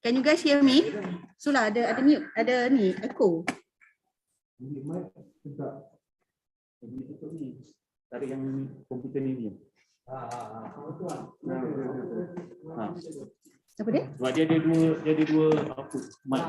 Can you guys hear me? Sula ada mute, ada ni echo. Tarik yang komputer ni. Apa dia? Sebab dia ada dua output mic.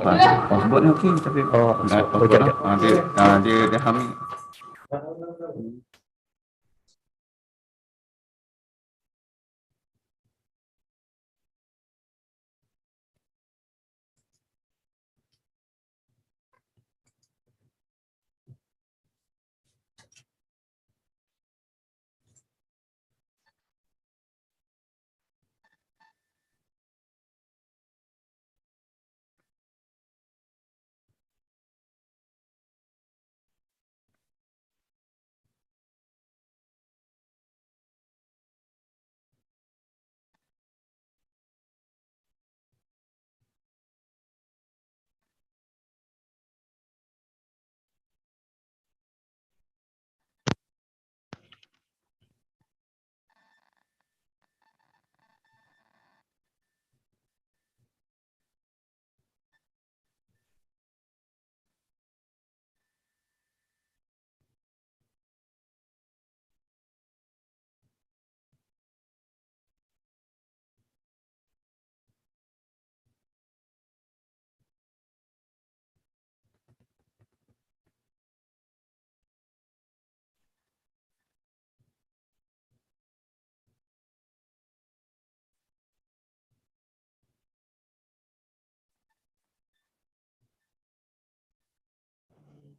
Password ni okey tapi Okey, dia hamil.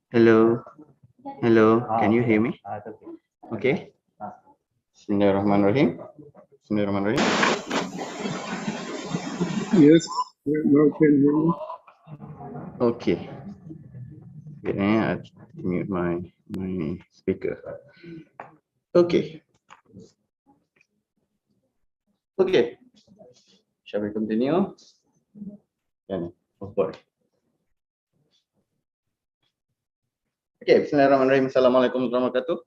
Hello. Hello. Can you hear me? Okay. Bismillahirrahmanirrahim. Bismillahirrahmanirrahim. Yes, now can hear you. Okay. I mute my speaker. Okay. Okay. Shall we continue? Okay, Bismillahirrahmanirrahim. Assalamualaikum warahmatullahi wabarakatuh.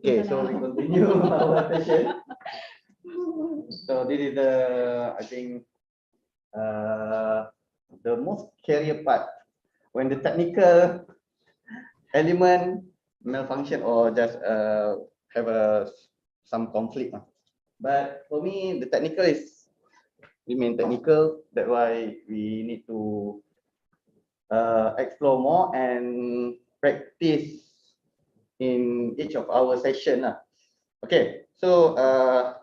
Okay, so we continue our session. So this is I think, the most scary part when the technical element malfunction or just have some conflict. But for me, the technical remain technical. That's why we need to explore more and practice in each of our session. Okay, so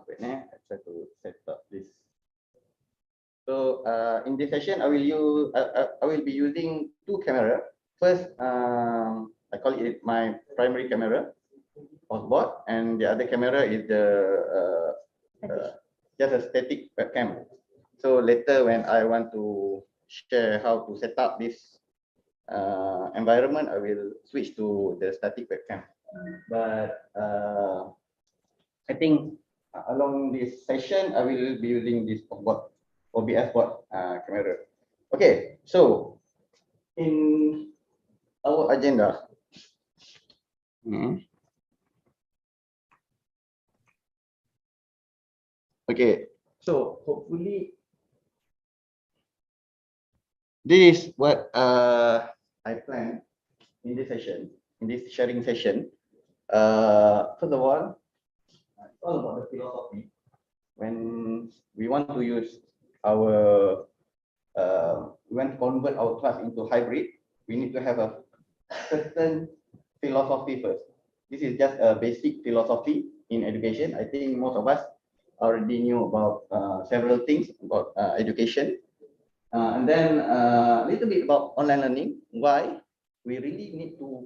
wait, I try to set up this. So in this session, I will be using two camera. First, I call it my primary camera, hotspot, and the other camera is the just a static webcam. So later, when I want to share how to set up this environment, I will switch to the static webcam. But I think along this session, I will be using this OBS bot camera. Okay, so in our agenda, okay, so hopefully this is what I plan in this session, in this sharing session. First of all, it's all about the philosophy. When we want to use our, we want to convert our class into hybrid, we need to have a certain philosophy first. This is just a basic philosophy in education. I think most of us already knew about several things about education. And then a little bit about online learning, why we really need to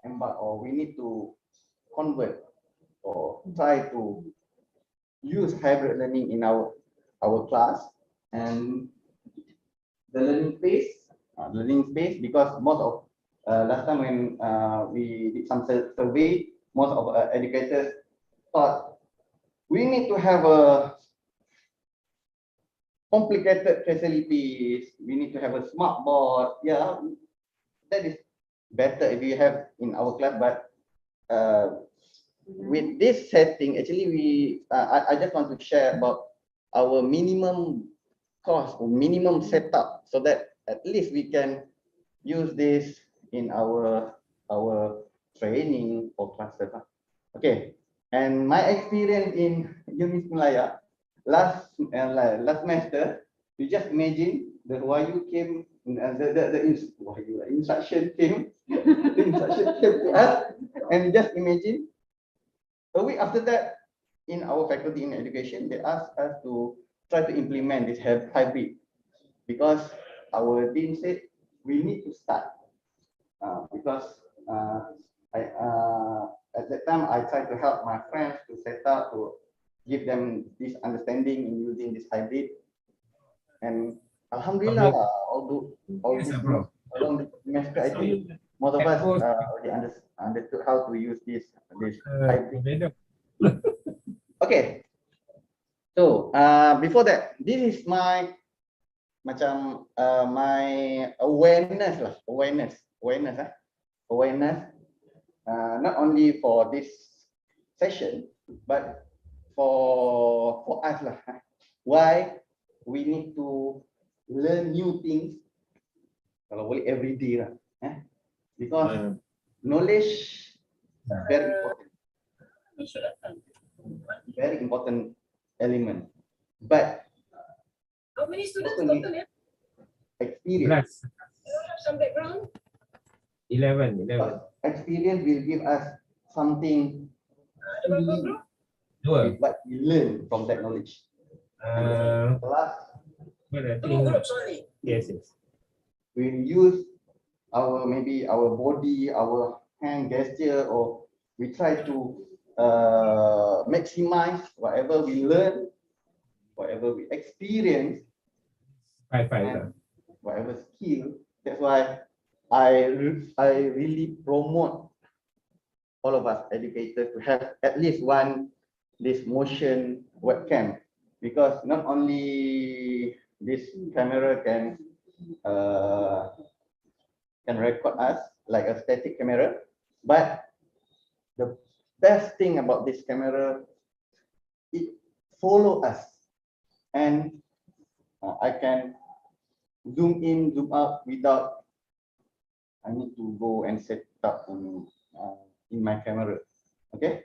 embark, or we need to convert or try to use hybrid learning in our class, and the learning space, because most of last time when we did some survey, most of educators thought we need to have a complicated facilities, we need to have a smart board. Yeah, that is better if you have in our class, but with this setting, actually I just want to share about our minimum cost or minimum setup, so that at least we can use this in our training or classes. Okay, and my experience in Unis Malaya last semester, you just imagine the Wahyu came, the instruction came, the instruction came to us, and just imagine, a week after that, in our faculty in education, they asked us to try to implement this hybrid, because our dean said we need to start, because at that time I tried to help my friends to set up, to give them this understanding in using this hybrid, and alhamdulillah, although along the semester, I think most of us already understood how to use this hybrid. Okay, so before that, this is my my awareness, not only for this session, but for us lah. Why we need to learn new things, kalau boleh every day lah, because knowledge very important element, but How many students total? experience. Some background? 11. Experience will give us something what we learn from that knowledge. Plus, Two groups only. Yes. we use maybe our body, our hand gesture, or we try to maximize whatever we learn, whatever we experience, and whatever skill. That's why I really promote all of us educators to have at least one this motion webcam, because not only this camera can record us like a static camera, but the best thing about this camera, it follow us, and I can zoom in, zoom out without I need to go and set up in my camera. Okay,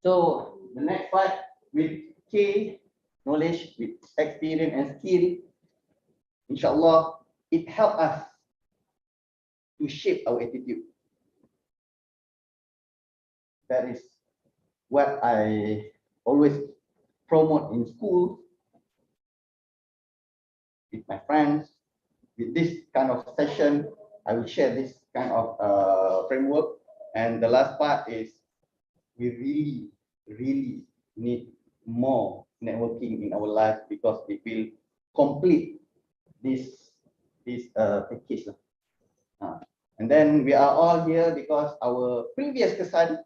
so the next part, with K, knowledge, with experience and skill, inshallah, it helps us to shape our attitude. That is what I always promote in school, with my friends. With this kind of session, I will share this kind of framework. And the last part is, we really need more networking in our life, because it will complete this package. And then we are all here because our previous kesan,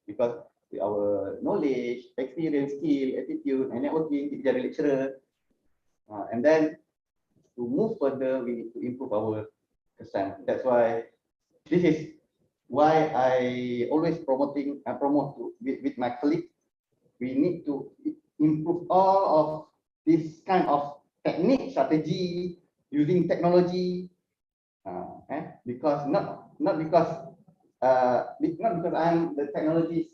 because with our knowledge, experience, skill, attitude, and networking, kita jadi lecturer. And then to move further, we need to improve our kesan. That's why this is why I always promote with my colleague. We need to improve all of this kind of technique, strategy, using technology, because not because I'm the technology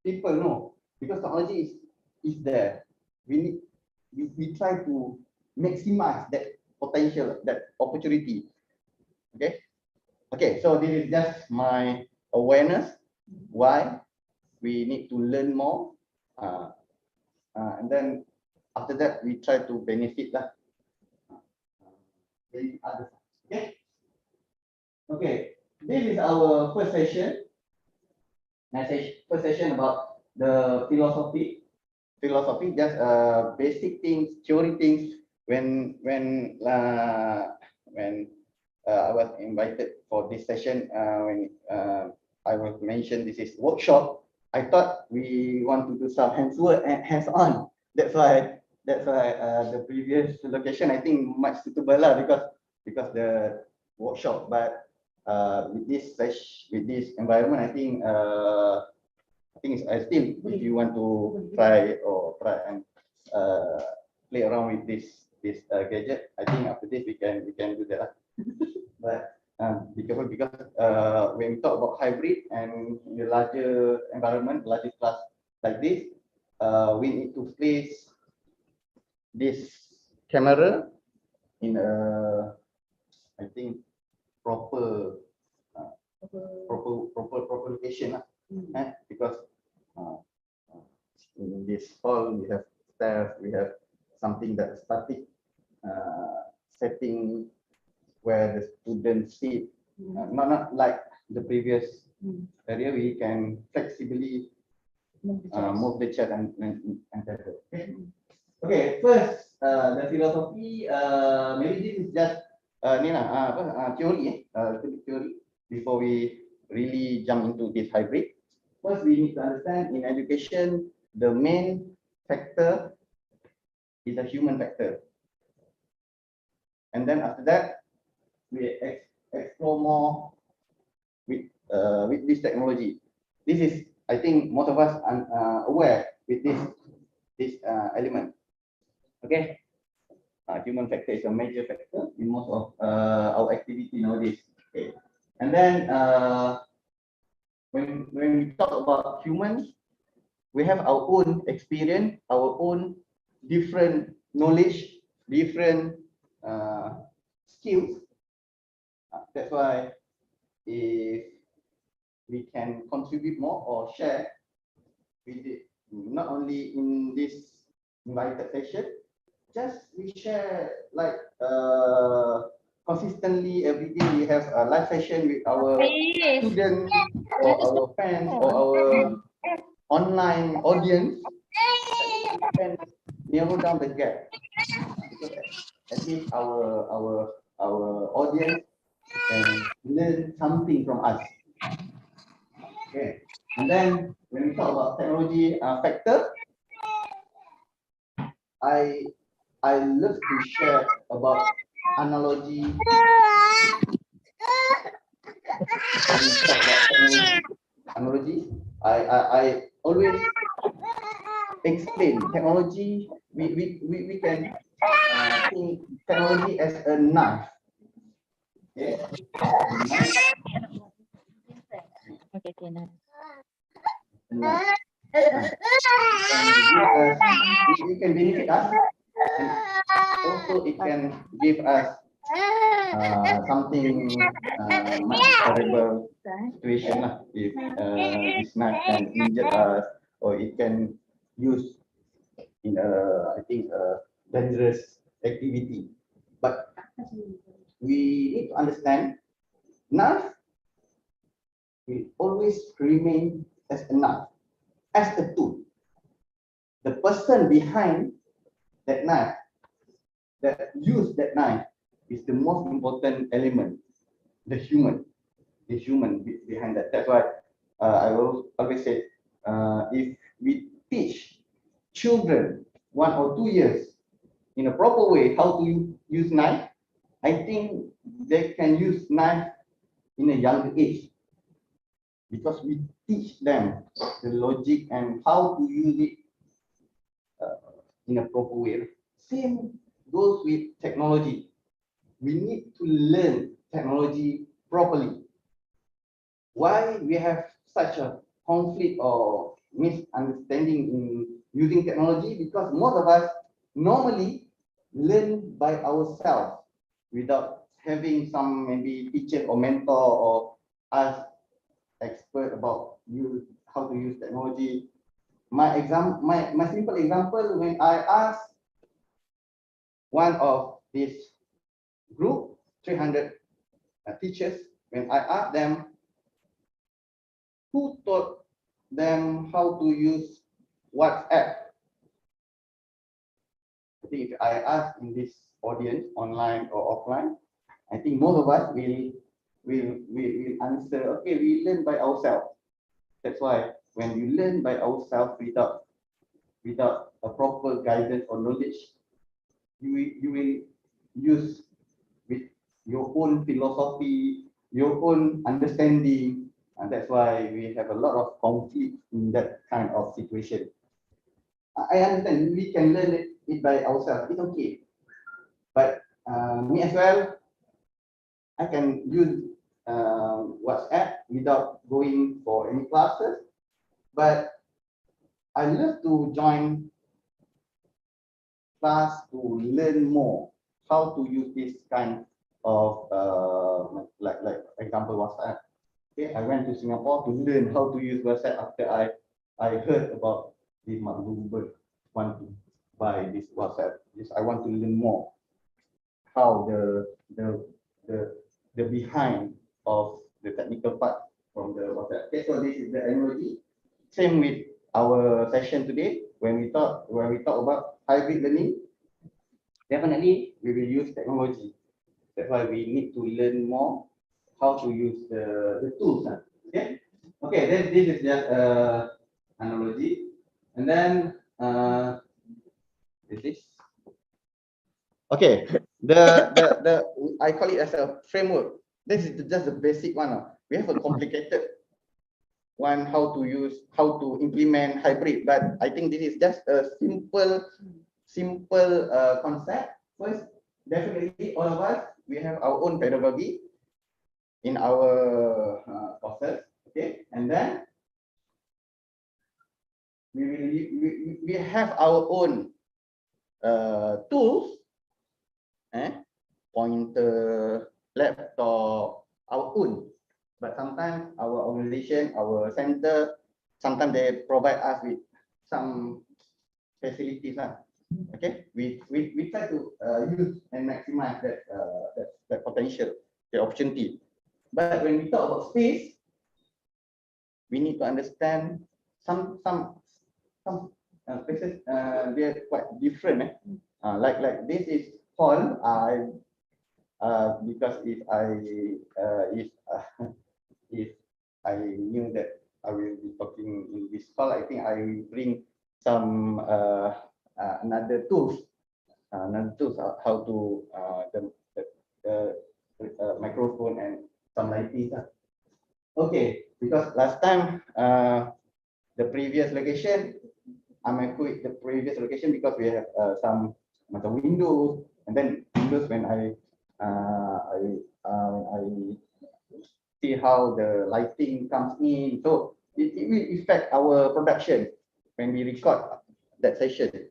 people, no, because technology is there. We try to maximize that potential, that opportunity. Okay, so this is just my awareness why we need to learn more, and then after that we try to benefit lah. Okay, this is our first session. First session about the philosophy, just basic things, theory things. When I was invited for this session, when I was mentioned this is workshop, I thought we want to do some hands-on. That's why the previous location I think much suitable lah, because the workshop. But with this environment, I think it's still, if you want to try and play around with this gadget, I think after this we can do that. But be careful, because when we talk about hybrid and in the larger environment, larger class like this, we need to place this camera in a, I think, proper location lah. Because in this hall we have stairs, we have something that static setting where the students sit. Not like the previous area, we can flexibly move the chair and table. Okay, first the philosophy. Maybe this is just theory, theory before we really jump into this hybrid. First, we need to understand in education the main factor is a human factor, and then after that we explore more with this technology. This is, I think, most of us are aware with this element. Okay, human factor is a major factor in most of our activity nowadays. Okay, and then when we talk about humans, we have our own experience, our own different knowledge, different skills. That's why if we can contribute more or share with it, not only in this invited session, just we share like consistently every day. We have a live session with our students or our fans or our online audience. We can narrow down the gap, because at least our audience can learn something from us. Okay, and then when we talk about technology factor, I love to share about analogy. When we talk about analogy, I always explain technology. We can think technology as a knife. Okay, it can benefit us, and also it can give us something much horrible situation lah. If this knife can injure us, or it can use in I think dangerous activity. But we need to understand, knife will always remain as a knife, as a tool. The person behind that knife, that use that knife, is the most important element. The human behind that. That's why I will always say, if we teach children 1 or 2 years in a proper way how to use knife, I think they can use knife in a younger age, because we teach them the logic and how to use it in a proper way. Same goes with technology. We need to learn technology properly. Why we have such a conflict or misunderstanding in using technology? Because most of us normally learn by ourselves without having some maybe teacher or mentor or us expert about how to use technology. My simple example, when I ask one of this group, 300 teachers, when I ask them who taught them how to use WhatsApp, I think if I ask in this audience, online or offline, I think most of us will answer, okay, we learn by ourselves. That's why when you learn by ourselves without a proper guidance or knowledge, you will use with your own philosophy, your own understanding, and that's why we have a lot of conflict in that kind of situation. I understand we can learn it by ourselves, it's okay. But me as well, I can use WhatsApp without going for any classes, but I love to join class to learn more how to use this kind of like example WhatsApp. Okay, I went to Singapore to learn how to use WhatsApp after I heard about this Mak Bloomberg want to buy this WhatsApp. Yes, I want to learn more how the the the behind of the technical part from the WhatsApp. Okay, so this is the analogy. Same with our session today when we talk about hybrid learning. Definitely we will use technology. That's why we need to learn more how to use the tools. Okay. Okay, then this is just analogy. And then this. Okay, the I call it as a framework. This is just the basic one. We have a complicated one, how to use, how to implement hybrid, but I think this is just a simple concept. First, definitely all of us, we have our own pedagogy in our courses, okay, and then we have our own tools, pointer, laptop, our own. But sometimes our organization, our center, sometimes they provide us with some facilities. Okay, we try to use and maximize that potential, the opportunity. But when we talk about space, we need to understand some spaces they're quite different. Like this is hall. Because if I knew that I will be talking in this call, I think I will bring some another tools how to the microphone and some lighting. Okay, because last time the previous location, I'm quit the previous location because we have some windows, and then windows when I see how the lighting comes in, so it will affect our production when we record that session.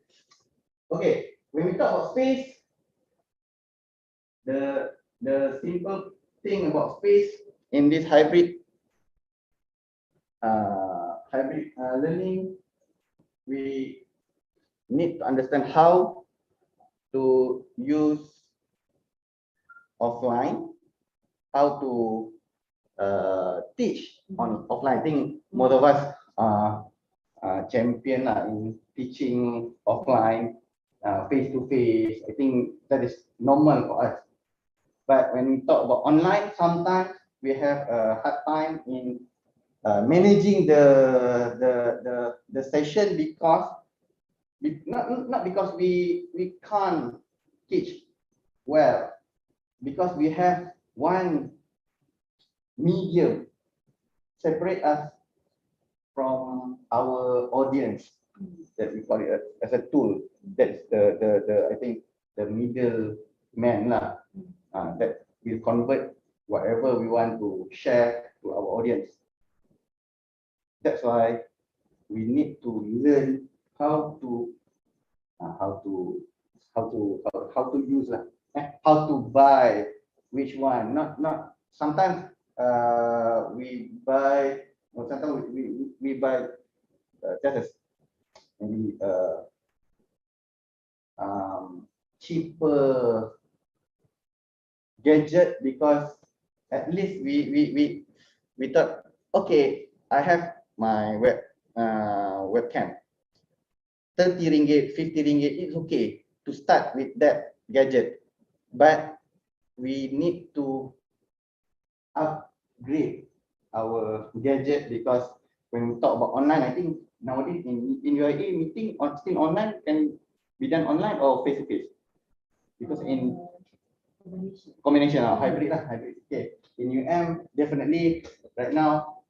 Okay, when we talk about space, the simple thing about space in this hybrid learning, we need to understand how to use offline, how to teach on offline. I think most of us champion in teaching offline, face to face. I think that is normal for us. But when we talk about online, sometimes we have a hard time in managing the session because not because we can't teach well, because we have one medium separate us from our audience, that we call it as a tool. That's the I think the middle man that will convert whatever we want to share to our audience. That's why we need to learn how to use how to buy which one. Not sometimes we buy, or sometimes we buy just as maybe cheaper gadget, because at least we thought, okay, I have my webcam, 30 ringgit, 50 ringgit, it's okay to start with that gadget. But we need to upgrade our gadget, because when we talk about online, I think nowadays in UAE meeting still online, can be done online or face to face, because in combination hybrid. Okay, in definitely right now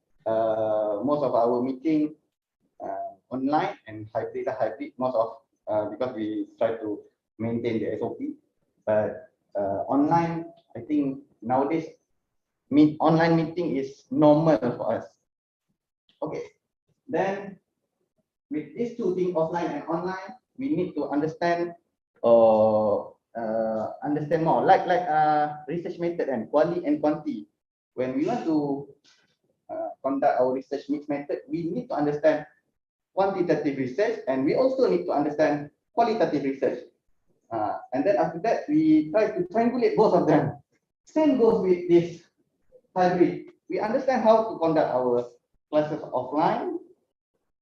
most of our meeting online and hybrid most of because we try to maintain the SOP. But online, I think nowadays online meeting is normal for us. Okay, then with these two things, offline and online, we need to understand or understand more, like research method and quali and quanti. When we want to conduct our research method, we need to understand quantitative research, and we also need to understand qualitative research. And then after that, we try to triangulate both of them. Same goes with this hybrid. We understand how to conduct our classes offline,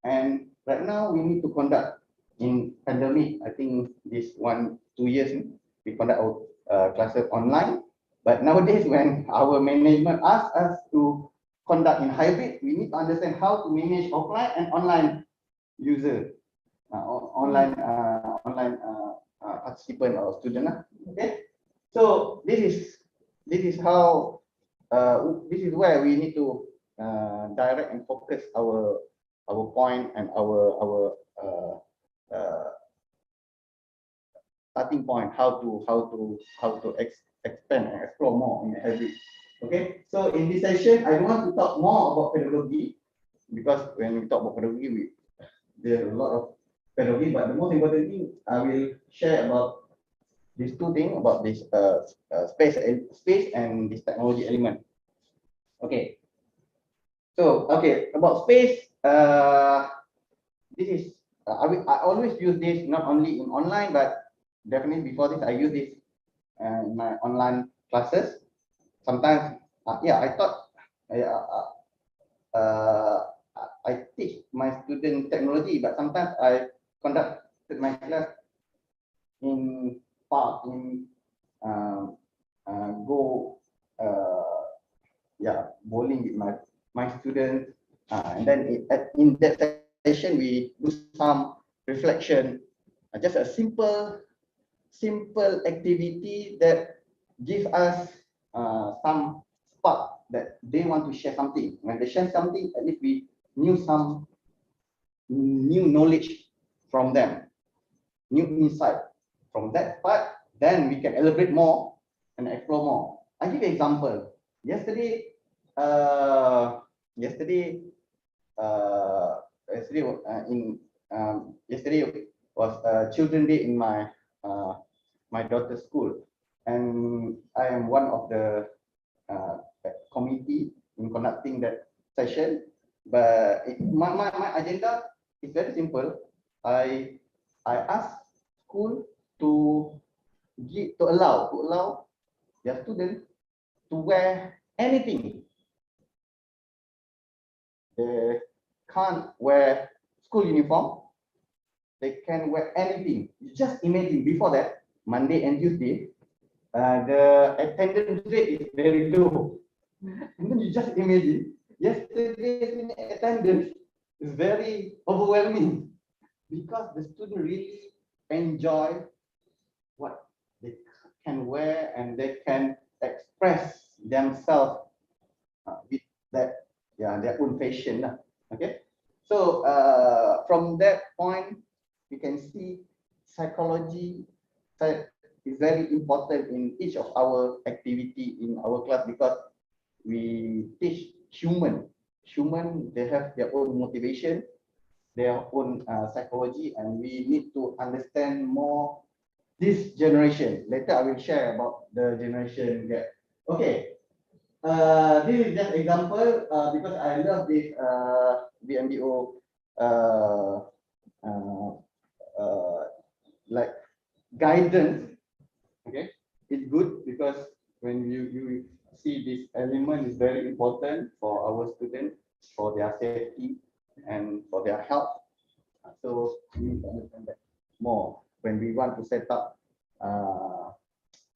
and right now we need to conduct in pandemic. I think this 1-2 years we conduct our classes online. But nowadays, when our management asks us to conduct in hybrid, we need to understand how to manage offline and online user, online participant or student. Okay, so this is how this is where we need to direct and focus our point and our starting point, how to expand and explore more in the hybrid. Okay, so in this session, I want to talk more about pedagogy, because when we talk about pedagogy, there's a lot of pedagogy, but the most important thing I will share about these two things, about this space and this technology element. Okay, so about space, this is I always use this not only in online, but definitely before this I use this in my online classes. Sometimes, I thought I teach my student technology, but sometimes I conduct my class in park, in go bowling with my students, and then in that session we do some reflection, just a simple activity that give us some spark that they want to share something. When they share something, at least we knew some new knowledge from them, new insight from that part. Then we can elaborate more and explore more. I give an example. Yesterday was Children's Day in my my daughter's school, and I am one of the committee in conducting that session. But my agenda is very simple. I ask school to allow their students to wear anything. They can't wear school uniform. They can wear anything. You just imagine, before that, Monday and Tuesday, the attendance rate is very low. And then you just imagine, yesterday's attendance is very overwhelming, because the student really enjoy what they can wear, and they can express themselves with that, their own fashion. Okay, so from that point, you can see psychology is very important in each of our activity in our class, because we teach human. They have their own motivation, their own psychology, and we need to understand more this generation. Later I will share about the generation gap. Okay, this is just example, because I love this BMDO like guidance. Okay, it's good, because when you see this element is very important for our students, for their safety and for their health. So we need to understand that more when we want to set up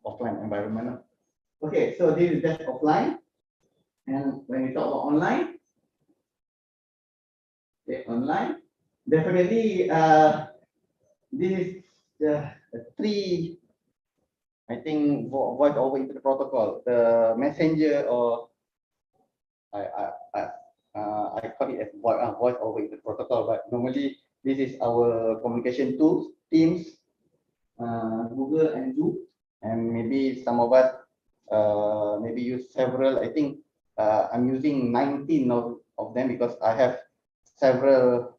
offline environment. Okay, so this is just offline, and when we talk about online, online, definitely this is the three, I think, voice over internet protocol, the messenger, or I call it as voice over internet protocol, but normally this is our communication tools, Teams, Google and Zoom, and maybe some of us maybe use several. I think I'm using 19 of them, because I have several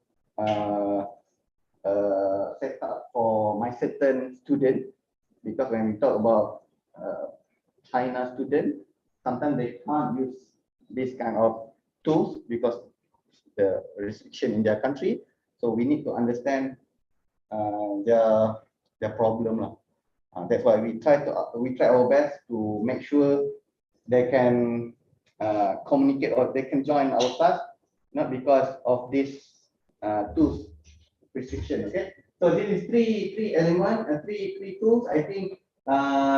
set up for my certain student, because when we talk about China student, sometimes they can't use this kind of tools because the restriction in their country. So we need to understand their problem lah. That's why we try our best to make sure they can communicate or they can join our class, not because of this tools restriction. Okay, so this is three element and three tools. I think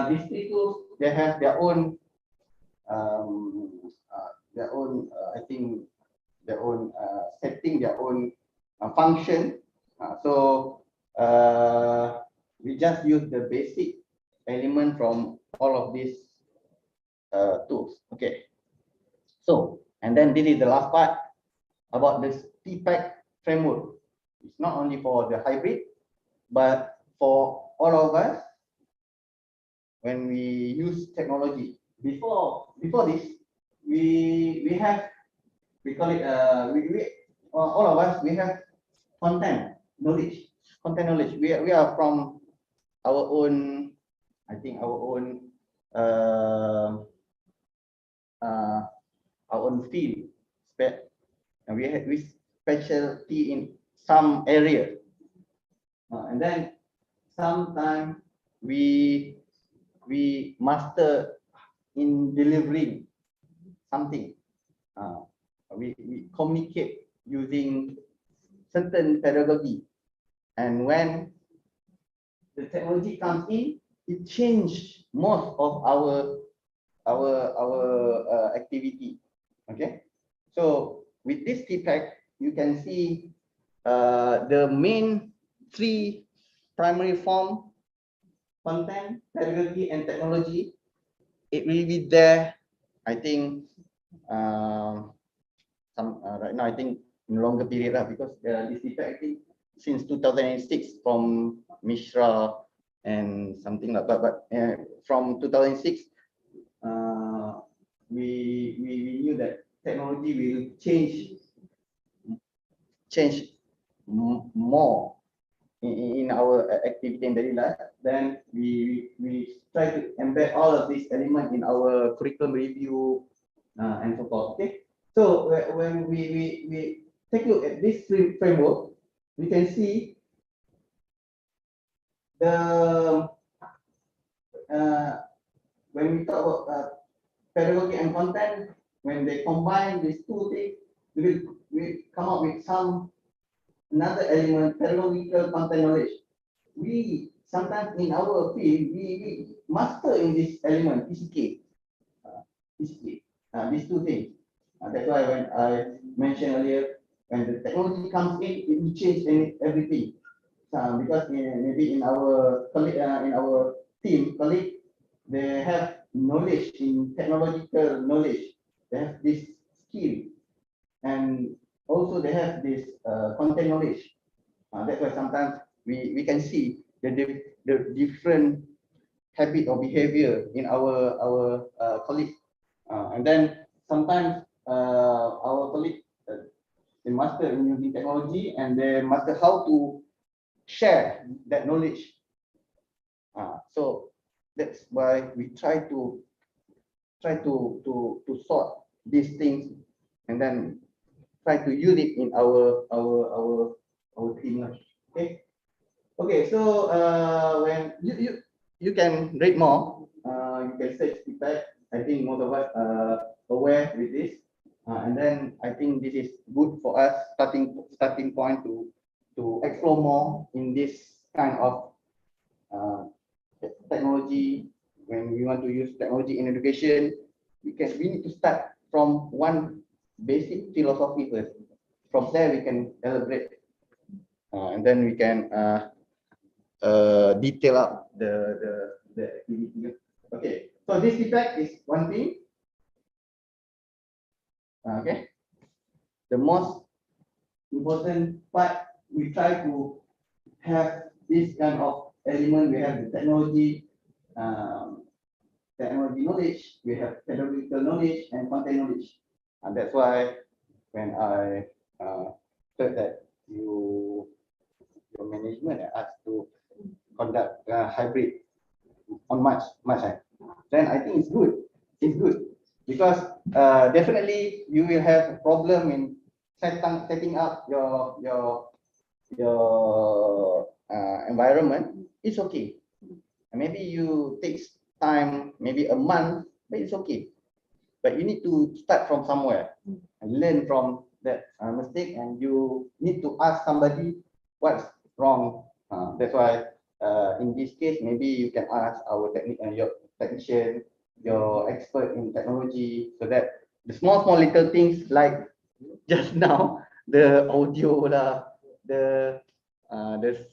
these three tools, they have their own I think their own setting, their own function. So we just use the basic element from all of these tools. Okay. So, and then this is the last part about this TPAC framework. It's not only for the hybrid, but for all of us when we use technology. Before this, we call it all of us, we have content knowledge. We are from our own, I think our own field, and we specialty in some area, and then sometimes we master in delivering something. We communicate using certain pedagogy, and when the technology comes in, it changes most of our activity. Okay, so with this TPAC, you can see the main three primary form: content, pedagogy, and technology. It will be there. I think right now, I think in longer period because this TPAC, I think since 2006 from Mishra and something like that. But from 2006, we knew that technology will change more in our activity in daily life. Then we try to embed all of these elements in our curriculum review and so forth. Okay, so when we take a look at this framework, we can see the when we talk about pedagogy and content, when they combine these two things, we come up with another element: pedagogical content knowledge. We sometimes in our field we master in this element PCK, these two things. That's why when I mentioned earlier, when the technology comes in, it will change everything. Because maybe in our colleague, in our team colleague, they have knowledge in technological knowledge. They have this skill, and also they have this content knowledge. That's why sometimes we can see the different habit or behavior in our colleagues, and then sometimes our colleagues they master in using technology, and they master how to share that knowledge. So that's why we try to sort these things, and then try to use it in our team. Okay. Okay. So when you can read more, you can search feedback. I think most of us are aware with this, and then I think this is good for us starting point to explore more in this kind of technology. When we want to use technology in education, we need to start from one basic philosophy first. From there we can elaborate, and then we can detail up the activity. Okay, so this feedback is one thing. Okay, the most important part, we try to have this kind of element. We have the technology knowledge, we have pedagogical knowledge and content knowledge, and that's why when I heard that you a management and ask to conduct hybrid on March, then I think it's good. It's good because definitely you will have a problem in setting up your environment. It's okay. Maybe you take time, maybe a month, but it's okay. But you need to start from somewhere and learn from that mistake, and you need to ask somebody what's wrong. That's why in this case, maybe you can ask our your technician, your expert in technology, so that the small little things like just now, the audio lah, the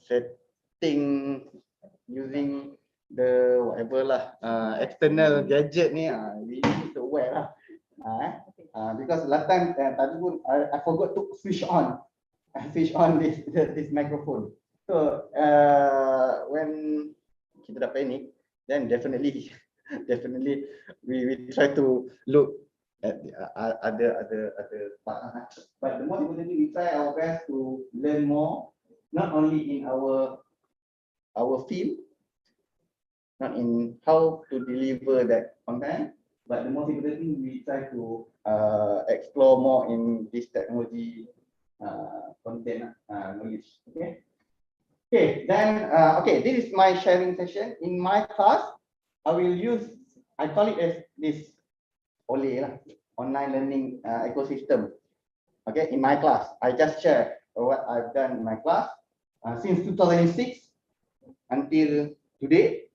setting using the whatever lah, external gadget ni, we need to aware lah. Because last time tadi pun I forgot to switch on this microphone. So when kita dah panic, then definitely we try to look at the other part. But the most important thing, we try our best to learn more, not only in our field, not in how to deliver that content, but the most important thing, we try to explore more in this technology content knowledge. Okay, then this is my sharing session. In my class, I will use, I call it as this OLE lah, online learning ecosystem. Okay, in my class, I just share what I've done in my class since 2006 until today,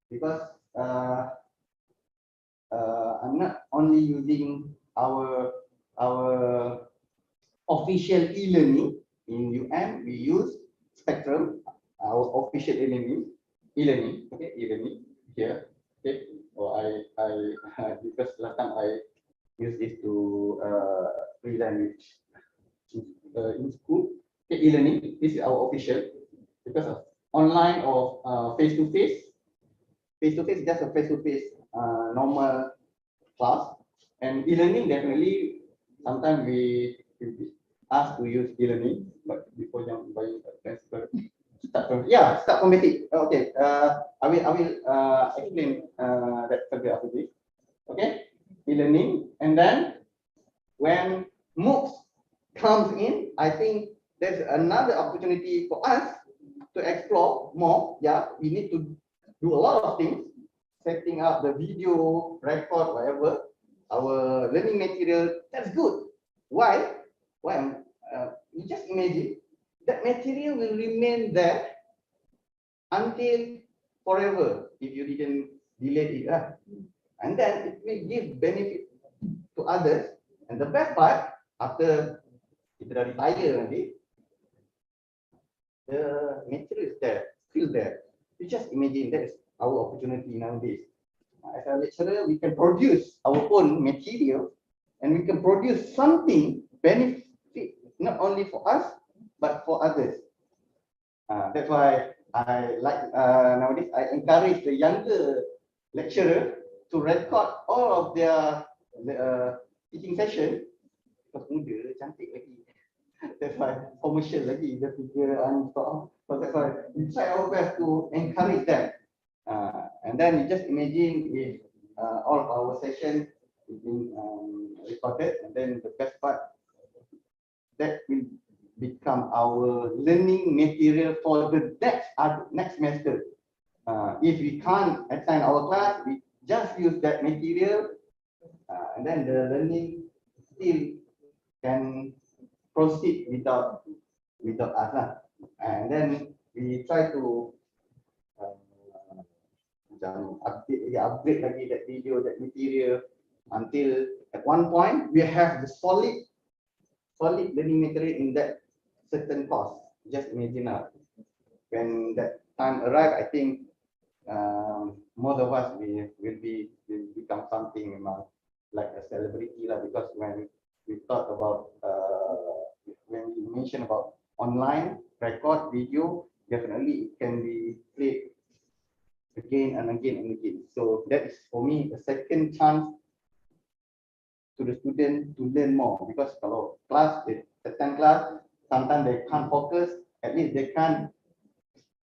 because I'm not only using our official e-learning in UM. We use Spectrum, our official e-learning. Okay, e-learning here. Okay, or I because last time I used it to present in school. Okay, e-learning. This is our official, because of online or face to face. Face to face, just a face to face normal class, and e-learning definitely sometimes we ask to use e-learning, but before yang buying transfer, start from basic. Okay, I will explain that subject after this. Okay, e-learning, and then when MOOCs comes in, I think there's another opportunity for us to explore more. Yeah, we need to do a lot of things, setting up the video, record, whatever, our learning material. That's good. Why? Why? You just imagine that material will remain there until forever if you didn't delete it. And then it will give benefit to others. And the best part, after kita dah retire nanti, the material is there, still there. You just imagine that is our opportunity nowadays. As a lecturer, we can produce our own material, and we can produce something benefit not only for us but for others. That's why I like nowadays I encourage the younger lecturer to record all of their teaching session. Because muda, cantik lagi. That's why commercial lagi dia fikir so that's why we try our best to encourage them. And then you just imagine if all of our sessions is being recorded, and then the best part, that will become our learning material for the next semester. If we can't attend our class, we just use that material, and then the learning still can proceed without us lah. And then we try to upgrade lagi that video, that material, until at one point we have the solid learning material in that certain course. Just imagine when that time arrive, I think most of us will become something like a celebrity lah, because when we talk about when we mention about online record video, definitely it can be played again and again and again. So that is for me a second chance to the student to learn more, because kalau class, they attend class, sometimes they can't focus, at least they can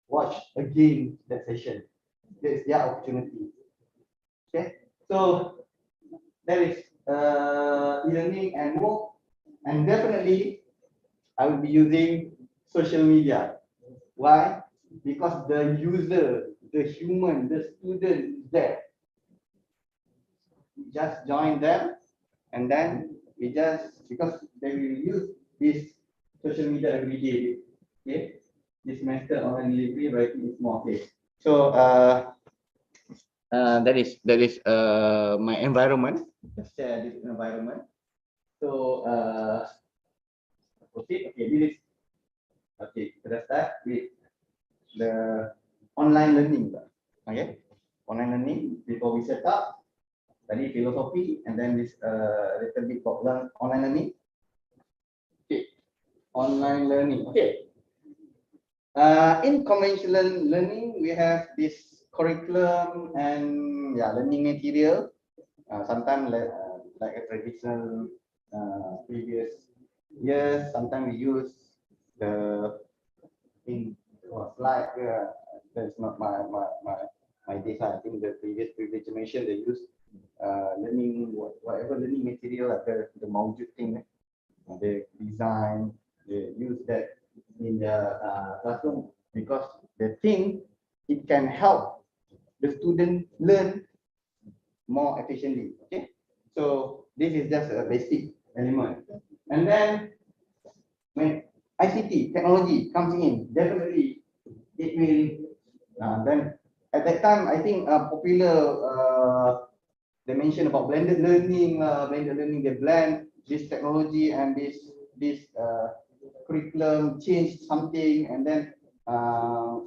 watch again that session. That's their opportunity. Okay, so that is e-learning and more, and definitely I will be using social media. Why? Because the user, the human, the student is there. We just join them, and then we just, because they will use this social media every day. Okay, this semester online delivery writing is more okay. So that is my environment. Let's share this environment. So proceed. Okay, this is okay. Let's start with the online learning. Okay, online learning before we set up. Tadi philosophy, and then this little bit about online learning. Okay, online learning. Okay. In conventional learning, we have this curriculum and learning material. Sometimes like a traditional previous years. Sometimes we use the slide. That's not my data. I think the previous generation they use learning whatever learning material like the Mohd thing. They design. They use that in the classroom because they think it can help the student learn more efficiently. Okay, so this is just a basic element, and then when ICT technology comes in, definitely it will. Then at that time, I think popular. They mentioned about blended learning. They blend this technology and this curriculum, change something, and then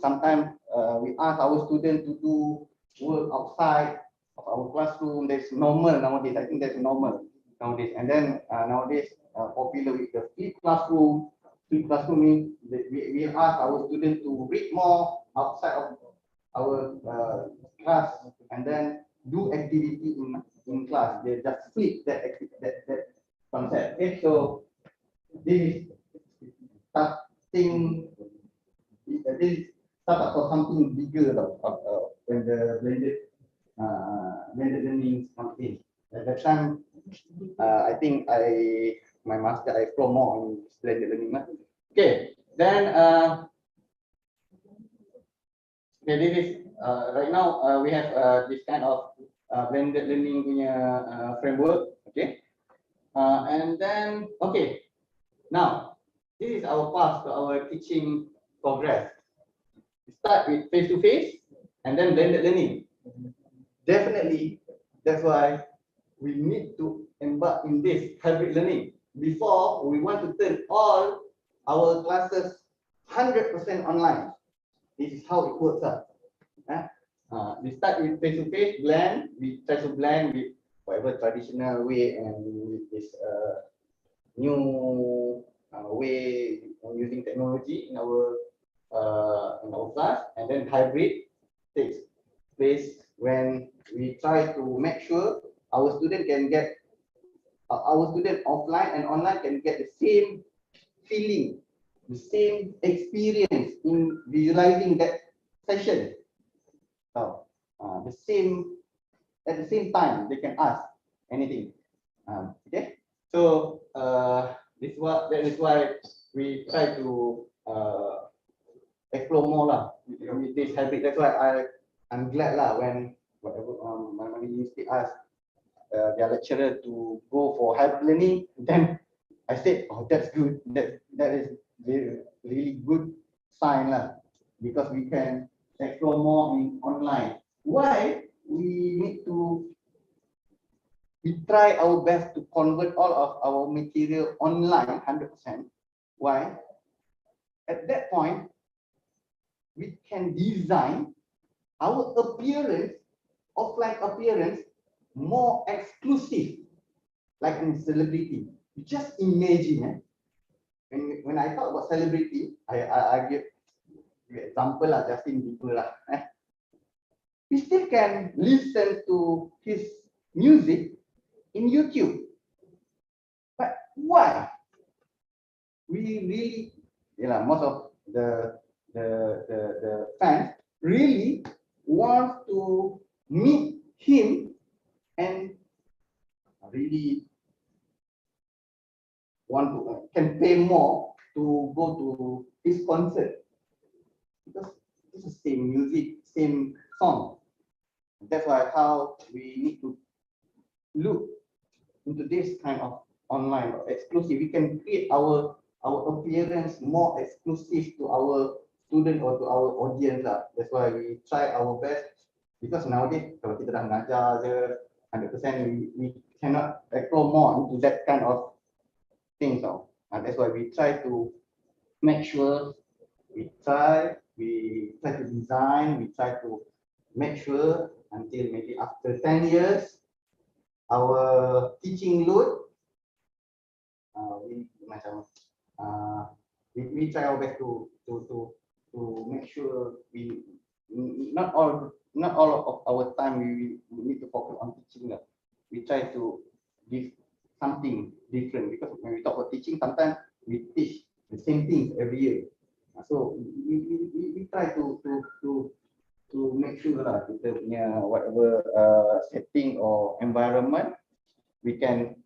sometimes we ask our students to do work outside of our classroom. That's normal nowadays. I think that's normal nowadays. And then nowadays popular with the flipped classroom. Flipped classroom means that we ask our students to read more outside of our class, and then do activity in class. They just flip that concept. Okay, so this is starting. This is start up for something bigger when the blended learning comes in. At that time, I think my master I explore more on blended learning. Okay, then okay, this is right now we have this kind of blended learning punya framework. Okay, and then okay, now this is our path to our teaching progress. We start with face to face, and then blended learning. Definitely, that's why we need to embark in this hybrid learning. Before we want to turn all our classes 100% online. This is how it works out. We start with face-to-face blend. We try to blend with whatever traditional way and with this new way of using technology in our class. And then hybrid takes place when we try to make sure our student can get our student offline and online can get the same feeling, the same experience in visualizing that session. So the same at the same time they can ask anything. Okay, so that is why we try to explore more lah with this habit. That's why I'm glad lah when whatever my university asked their lecturer to go for hybrid learning. Then I said, oh, that's good. That is really good sign lah, because we can explore more in online. Why we try our best to convert all of our material online 100%. Why? At that point, we can design our appearance, offline appearance, more exclusive, like in celebrity. Just imagine, when I talk about celebrity, I give example lah, Justin Bieber lah. We still can listen to his music in YouTube. But why? We really, most of the fans really want to meet him and really want to can pay more to go to his concert because it's the same music, same song. That's why how we need to look into this kind of online or exclusive. We can create our appearance more exclusive to our student or to our audience lah. That's why we try our best because nowadays kalau kita dah mengajar je 100% we cannot explore more into that kind of things. That's why we try to make sure we try to design, we try to make sure until maybe after 10 years our teaching load we try our best to make sure we not all of our time we need to focus on teaching. We try to give something different because when we talk about teaching, sometimes we teach the same things every year. So we try to make sure lah kita punya whatever setting or environment we can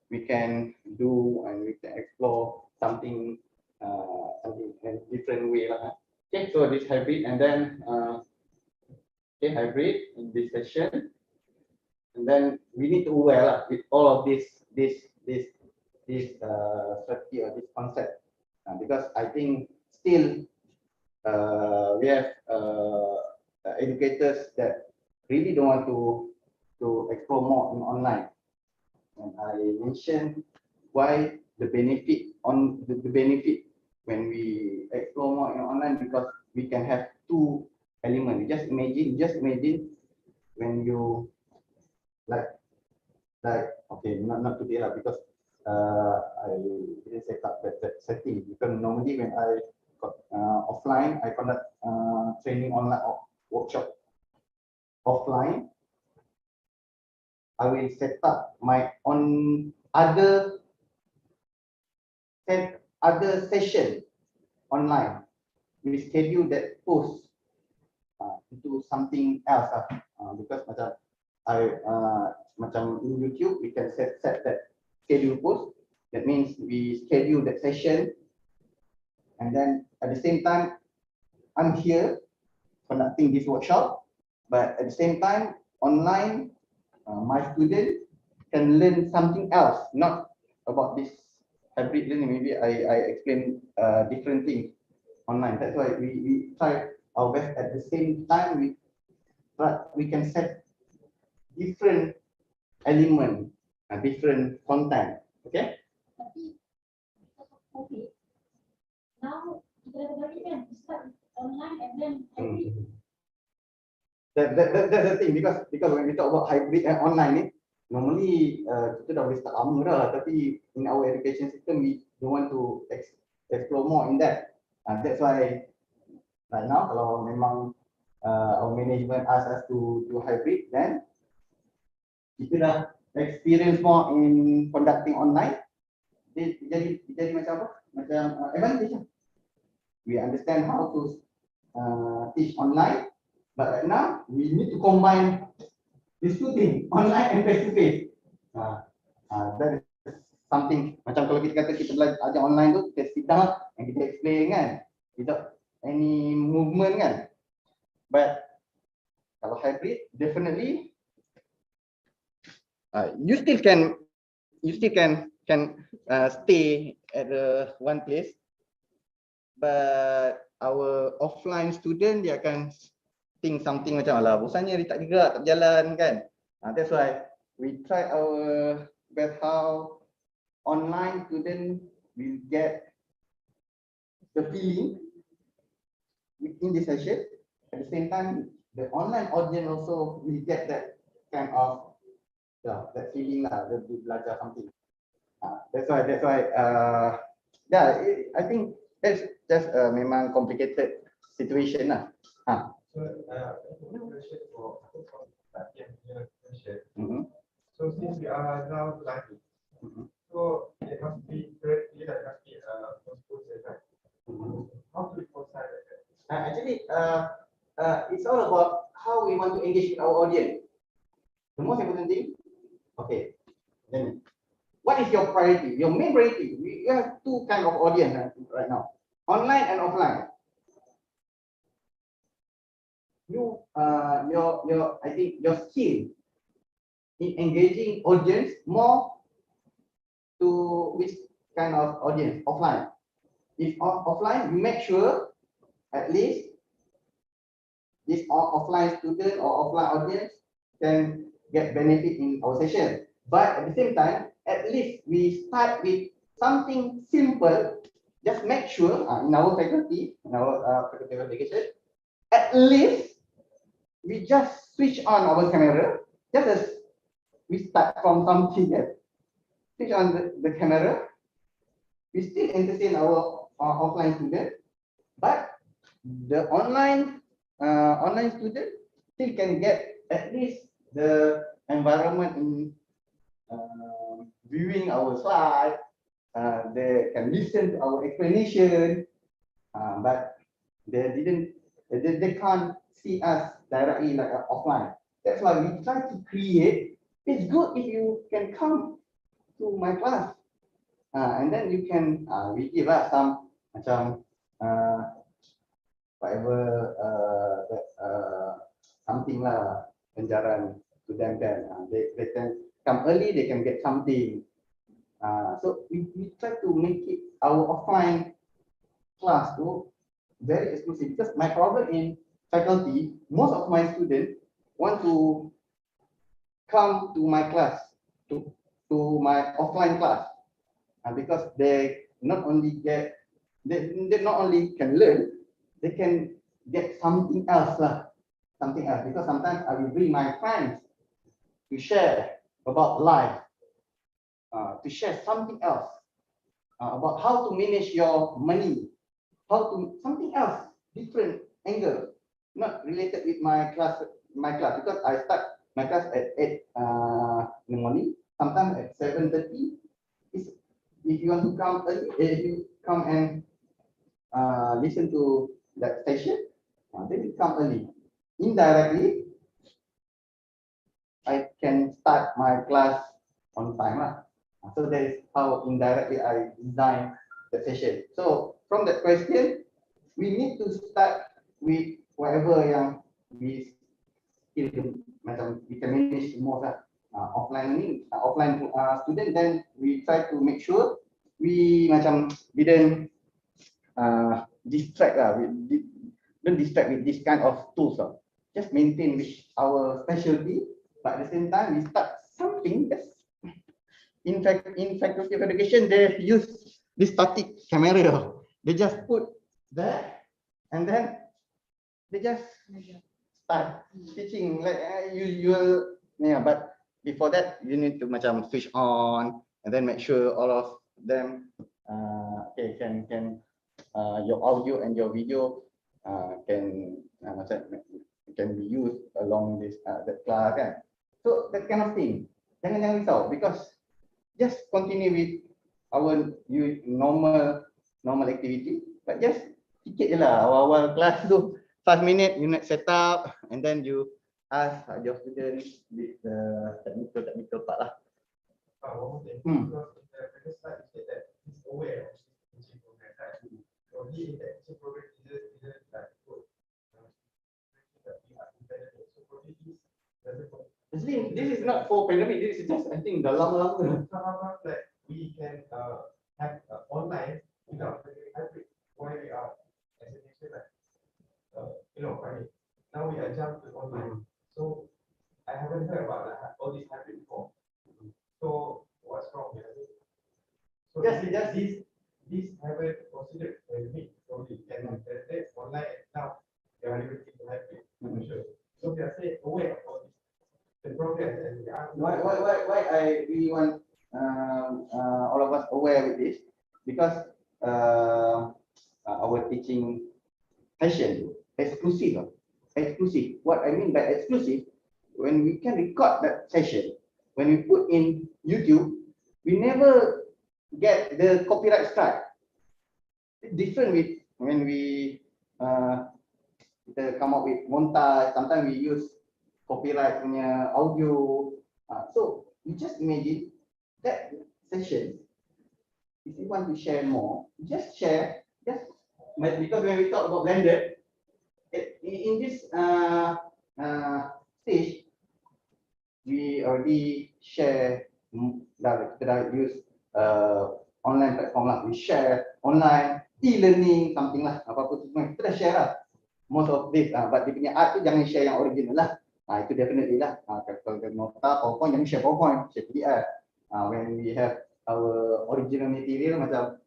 do and we can explore something something in a different way lah. Okay, so this hybrid and then okay, hybrid in this session, and then we need to aware lah with all of this strategy or this concept because I think still we have educators that really don't want to explore more in online. And I mentioned why the benefit when we explore more in online because we can have two elements. Just imagine when you like okay, not today lah because I didn't set up that setting because normally when I offline I conduct training online or workshop offline. I will set up my own other session online. We schedule that post into something else because macam in YouTube we can set that schedule post. That means we schedule that session, and then at the same time I'm here conducting this workshop, but at the same time online my student can learn something else, not about this hybrid learning. Maybe I explain different things online. That's why we try our best at the same time we can set different element, different content. Okay. Tapi because of COVID, now everybody can start online and then hybrid. That's the thing because when we talk about hybrid and online normally kita dah boleh start lama dah, tapi in our education system we don't want to explore more in that. That's why right now kalau memang our management ask us to do hybrid, then kita dah experience more in conducting online. Jadi macam apa? Macam advantage. We understand how to teach online. But right now, we need to combine these two things, online and face-to-face. That is something, macam kalau kita kata kita belajar online tu, kita sit down and kita explain kan, without any movement kan. But kalau hybrid, definitely, you still can stay at one place, but our offline student dia akan think something macam alah bosannya dia tak gerak, tak berjalan kan. That's why we try our best how online student will get the feeling within the session. At the same time, the online audience also will get that kind of that feeling lah, they belajar something. That's why I think that's just memang complicated situation lah. So, question for so since we are now planning, so it must be correctly that must be postponed, right? How to reconcile that? It's all about how we want to engage with our audience. The most important thing, okay. Then, what is your priority? Your main priority. We have two kind of audience right now, online and offline. I think your skill in engaging audience more to which kind of audience? Offline. If offline, you make sure at least this offline student or offline audience can get benefit in our session. But at the same time, at least we start with something simple. Just make sure in our faculty, faculty of education, at least we just switch on our camera. Just as we start from something else, switch on the camera. We still entertain our offline student, but the online student still can get at least the environment in viewing our slide. They can listen to our explanation, but they can't see us directly like offline. That's why we try to create. It's good if you can come to my class, and then you can we give us some whatever something lah penjaran to them then they can come early, they can get something. So we try to make it our offline class to very exclusive, because my problem in faculty, most of my students want to come to my class, to my offline class, because they not only get they not only can learn, they can get something else lah, something else, because sometimes I will bring my friends to share about life, to share something else about how to manage your money, how to something else, different angle, not related with my class, because I start my class at 8 in the morning, sometimes at 7:30. If you want to come early, if you come and listen to that session, then you come early. Indirectly, I can start my class on time lah. So that is how indirectly I design the session. So from that question, we need to start with whatever yang we skill, macam we can manage more lah. Offline learning, offline student, then we try to make sure we macam didn't distract lah. We don't distract with this kind of tools lah. Just maintain with our specialty, but at the same time we start something that's in faculty of education, they use this static camera. They just put there and then they just start teaching like usual. Yeah, but before that you need to macam switch on and then make sure all of them can your audio and your video can be used along this that class kan. So that kind of thing. Jangan risau, because just continue with our normal activity, but just sikit je lah awal-awal kelas tu 5 minutes you nak set up, and then you ask your students with the technical part lah. One more thing, because in the previous slide you said that he's aware of teaching program, right? So he in the teaching program didn't like put that we are independent. So probably this doesn't. This is not for pandemic. This is just I think lama-lama. Somehow that we can have online without the hybrid. Why we are as a nation like right? Now we are jumped to online. So I haven't heard about all this hybrid before. So what's wrong here? So Yes, this haven't considered pandemic. So we can that's online now. They are limited to hybrid. Sure. So they are saying aware of all this. The progress and why I really want all of us aware with this, because our teaching session exclusive. What I mean by exclusive, when we can record that session, when we put in YouTube, we never get the copyright strike. It's different with when we kita come up with montage. Sometimes we use copyright punya audio. So you just imagine that session. If you want to share more, just share. Because when we talk about blended, in this stage, we already share. Kita dah use online platform lah. We share online e-learning something lah. Apa-apa semua kita dah share lah. Most of this, but dia punya art tu jangan share yang original lah. Itu definitely lah. Kalau nota PowerPoint jangan share PowerPoint, share PDF. When we have our original material, macam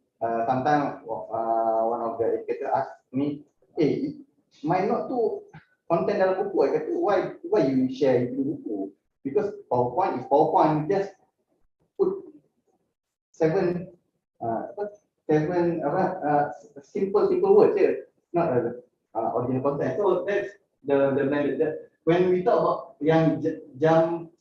sometimes one of the educator ask me, my note tu content dalam buku. I kata, why you share itu buku? Because PowerPoint is PowerPoint. Just put seven simple words here, not original content. So that's the blended. When we talk about yang jump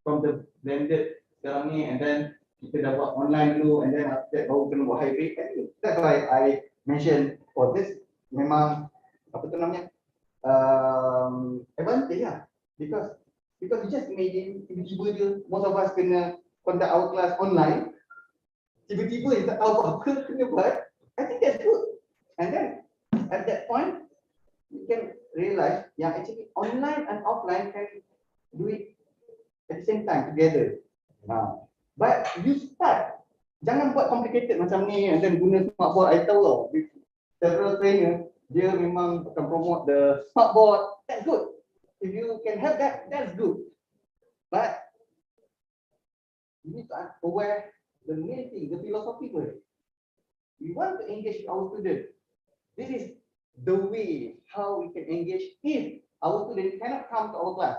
from the blended sekarang ni, and then kita dah buat online dulu, and then after that baru kena buat hybrid. That's why I mentioned this memang apa tu namanya advantage lah, because you just imagine tiba-tiba je most of us kena conduct our class online, tiba-tiba je tak tahu apa kena buat. I think that's good. And then at that point you can realize yang actually online and offline can do it at the same time together. But you start, jangan buat complicated macam ni and then guna smartboard. I tahu tau, with several trainer, dia memang akan promote the smartboard. That's good. If you can have that, that's good. But you need to aware the main thing, the philosophy first. We want to engage our students. This is the way how we can engage. If our students cannot come to our class,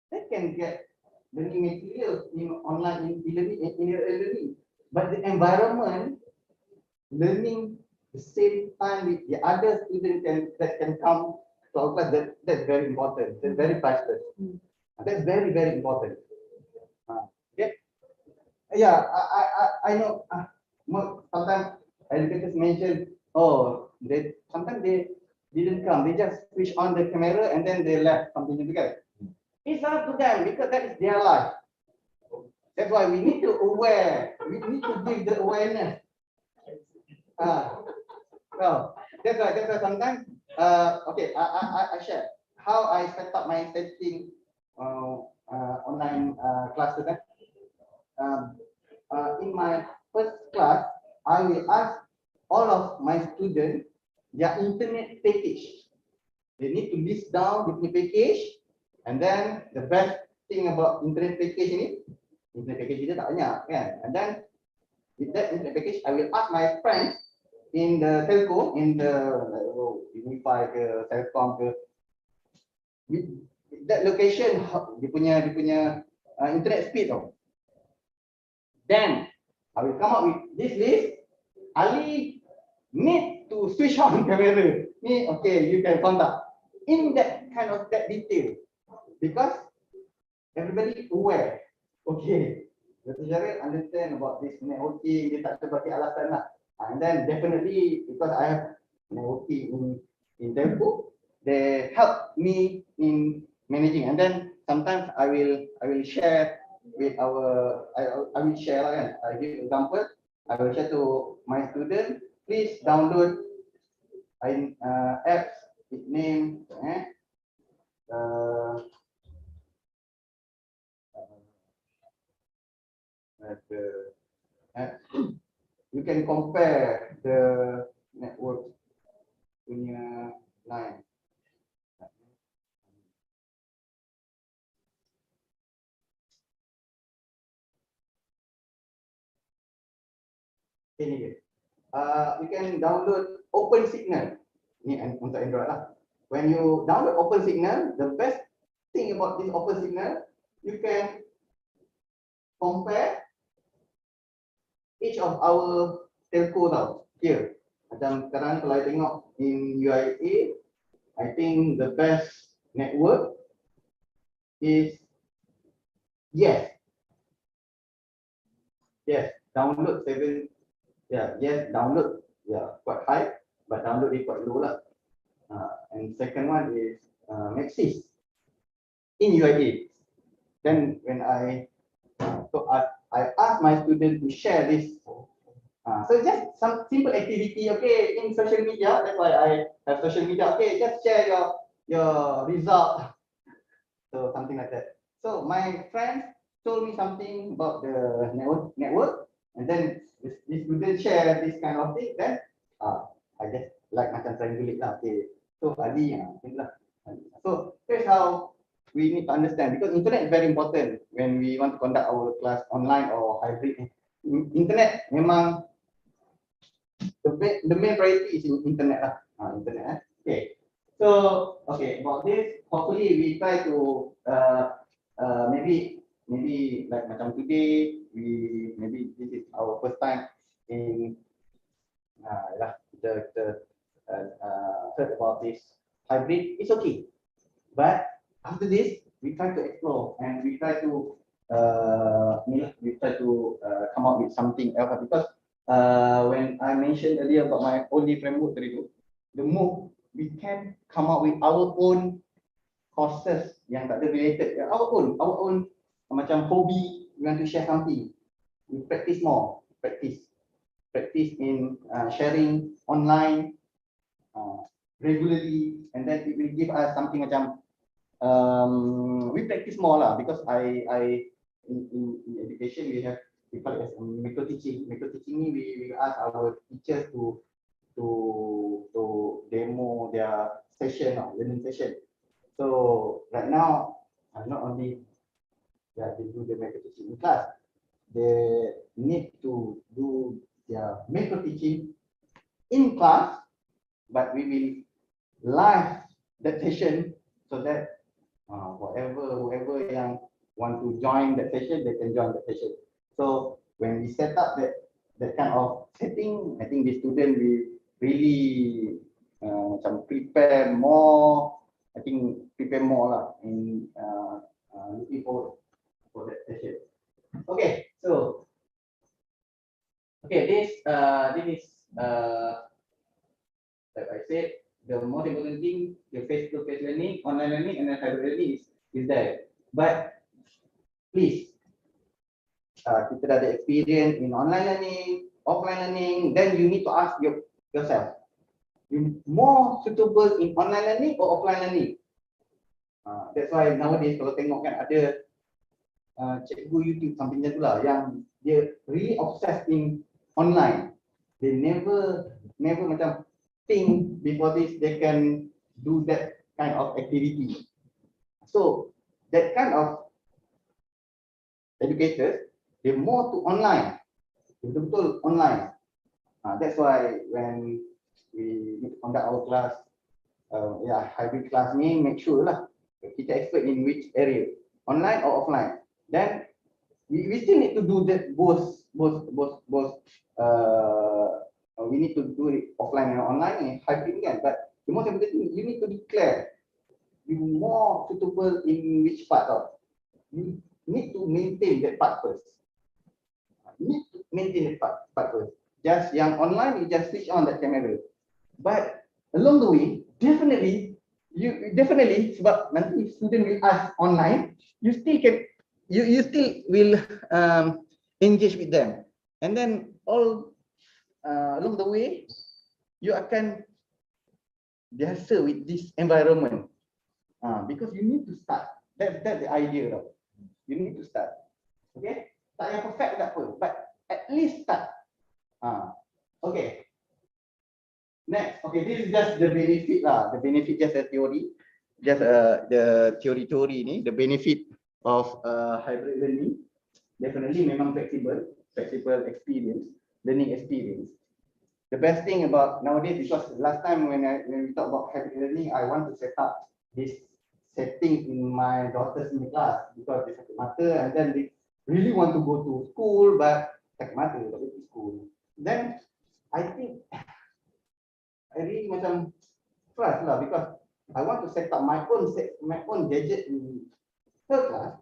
they can get learning materials in online e-learning, but the environment, learning the same time with the other students that can come to our class, that's very important. That's very priceless. That's very important. Okay. Yeah, I know. Sometimes educators mention, sometimes they didn't come. They just switch on the camera and then they left something together. It's up to them because that is their life. That's why we need to aware. We need to give the awareness. So that's why sometimes okay, I share how I set up my setting online classes. In my first class, I will ask all of my students their internet package. They need to list down the package. And then the best thing about internet package ini, internet package dia tak banyak kan. And then with that internet package, I will ask my friends in the telco, in the Unify ke Telkom ke, with that location dia punya internet speed tau. Then I will come up with this list. Ali need to switch on camera. Ni okay, you can contact in that kind of that detail. Because everybody aware, okay, Dr. Shahril understand about this networking, dia tak sebagai alasan lah. And then definitely because I have networking in telco, they help me in managing. And then sometimes I will share with I will share lah kan. I give example. I will share to my student. Please download apps. Its name. You can compare the network punya line. Ini dia. You can download Open Signal. Ini untuk Android lah. When you download Open Signal, the best thing about this Open Signal, you can compare each of our telco tau. Here, macam sekarang kalau I tengok in UIA, I think the best network is yes, download 7. Yes, download quite high, but download is quite low lah. And and second one is Maxis in UIA. Then when I asked my student to share this. So just some simple activity, okay, in social media. That's why I have social media. Okay, just share your result. So something like that. So my friends told me something about the network, and then this student share this kind of thing. Then I just like macam triangulate lah. Okay, so Ali lah. So that's how we need to understand, because internet is very important when we want to conduct our class online or hybrid. Internet memang the main priority is in internet lah. Internet. Okay. So okay, about this, hopefully we try to maybe like macam today maybe this is our first time in the heard about this hybrid. It's okay, but after this we try to explore and we try to come up with something else, because when I mentioned earlier about my only framework tadi tu, the Mohd, we can come up with our own courses yang tak ada related, our own macam hobi. We want to share something, we practice more, practice in sharing online regularly, and then it will give us something macam we practice more lah, because in education we have, we call it as micro teaching. Micro teaching ni we ask our teachers to demo their session, learning session. So right now, not only they do the micro teaching in class, they need to do their micro teaching in class, but we will live that session so that whoever yang want to join that session, they can join that session. So when we set up that kind of setting, I think the student will really prepare more. I think prepare more lah in looking forward for that session. Okay, so this is like I said, the most important thing, the face-to-face learning, online learning, and then hybrid learning is there. But please, kita dah ada experience in online learning, offline learning, then you need to ask yourself, you more suitable in online learning or offline learning? That's why nowadays kalau tengok kan ada cikgu YouTube something tu lah yang dia really obsessed in online. They never macam think before this they can do that kind of activity. So that kind of educators, they more to online, betul-betul online. That's why when we need to conduct our class, hybrid class ni, make sure lah kita expert in which area, online or offline. Then we still need to do that both. We need to do it offline and online, hybrid kan. But the most important thing, you need to declare you more suitable in which part of. You need to maintain that part first. You need to maintain that part first. Just yang online, you just switch on that camera. But along the way, definitely sebab nanti student will ask online, you still can, you still will engage with them, and then all along the way you akan biasa with this environment, because you need to start. That's the idea though. You need to start. Okay, tak yang perfect tak apa, but at least start. Okay. Next, okay, this is just the benefit lah. The benefit just a theory, just the theory ni. The benefit of hybrid learning, definitely memang flexible experience, learning experience. The best thing about nowadays, because last time when we talk about hybrid learning, I want to set up this setting in my daughter's in the class, because they sakit mata and then they really want to go to school, but sakit mata tak boleh to school. Then I think I really macam trust lah, because I want to set up my own gadget in her class,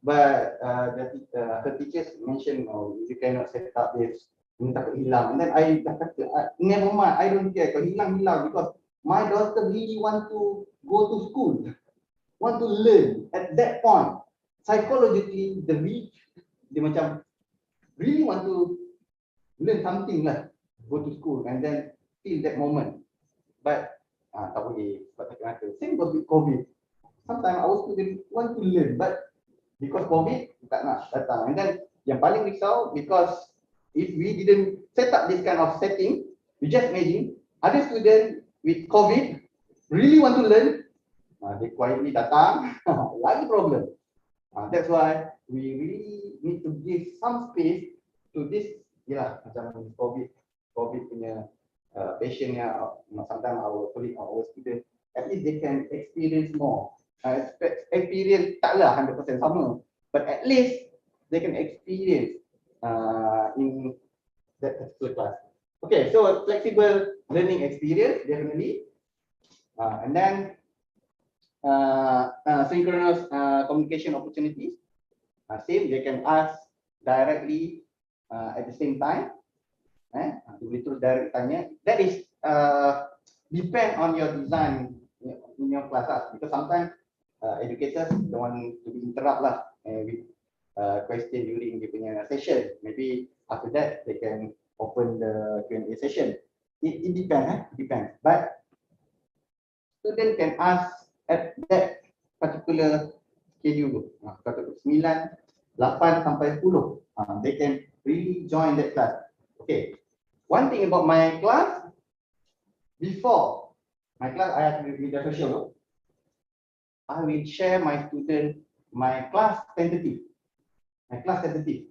but the teachers mentioned, oh, you cannot set up this, ini takut hilang. And then I dah kata, never mind, I don't care, kalau hilang, because my daughter really want to go to school, want to learn at that point. Psychologically, dia macam really want to learn something lah, go to school and then feel that moment. But tak boleh sebab tak kena. Same with COVID. Sometimes our students want to learn, but because COVID tak nak datang. And then yang paling risau, because if we didn't set up this kind of setting, you just imagine other students with COVID really want to learn, they quietly datang, lagi problem. That's why we really need to give some space to this, macam COVID punya patientnya, sometimes our colleague or our student, at least they can experience more. Experience taklah 100% sama, but at least they can experience in that particular class. Okay, so flexible learning experience definitely, and then synchronous communication opportunities. Same, they can ask directly at the same time. Boleh terus direct tanya. That is depend on your design in your class, because sometimes educators don't want to be interrupt lah with question during the punya session. Maybe after that they can open the Q&A session. It depends, depends. But student can ask at that particular schedule, 9, 8 sampai 10. They can really join that class. Okay. One thing about my class, before my class, I have media social. I will share my student, my class tentative. My class tentative.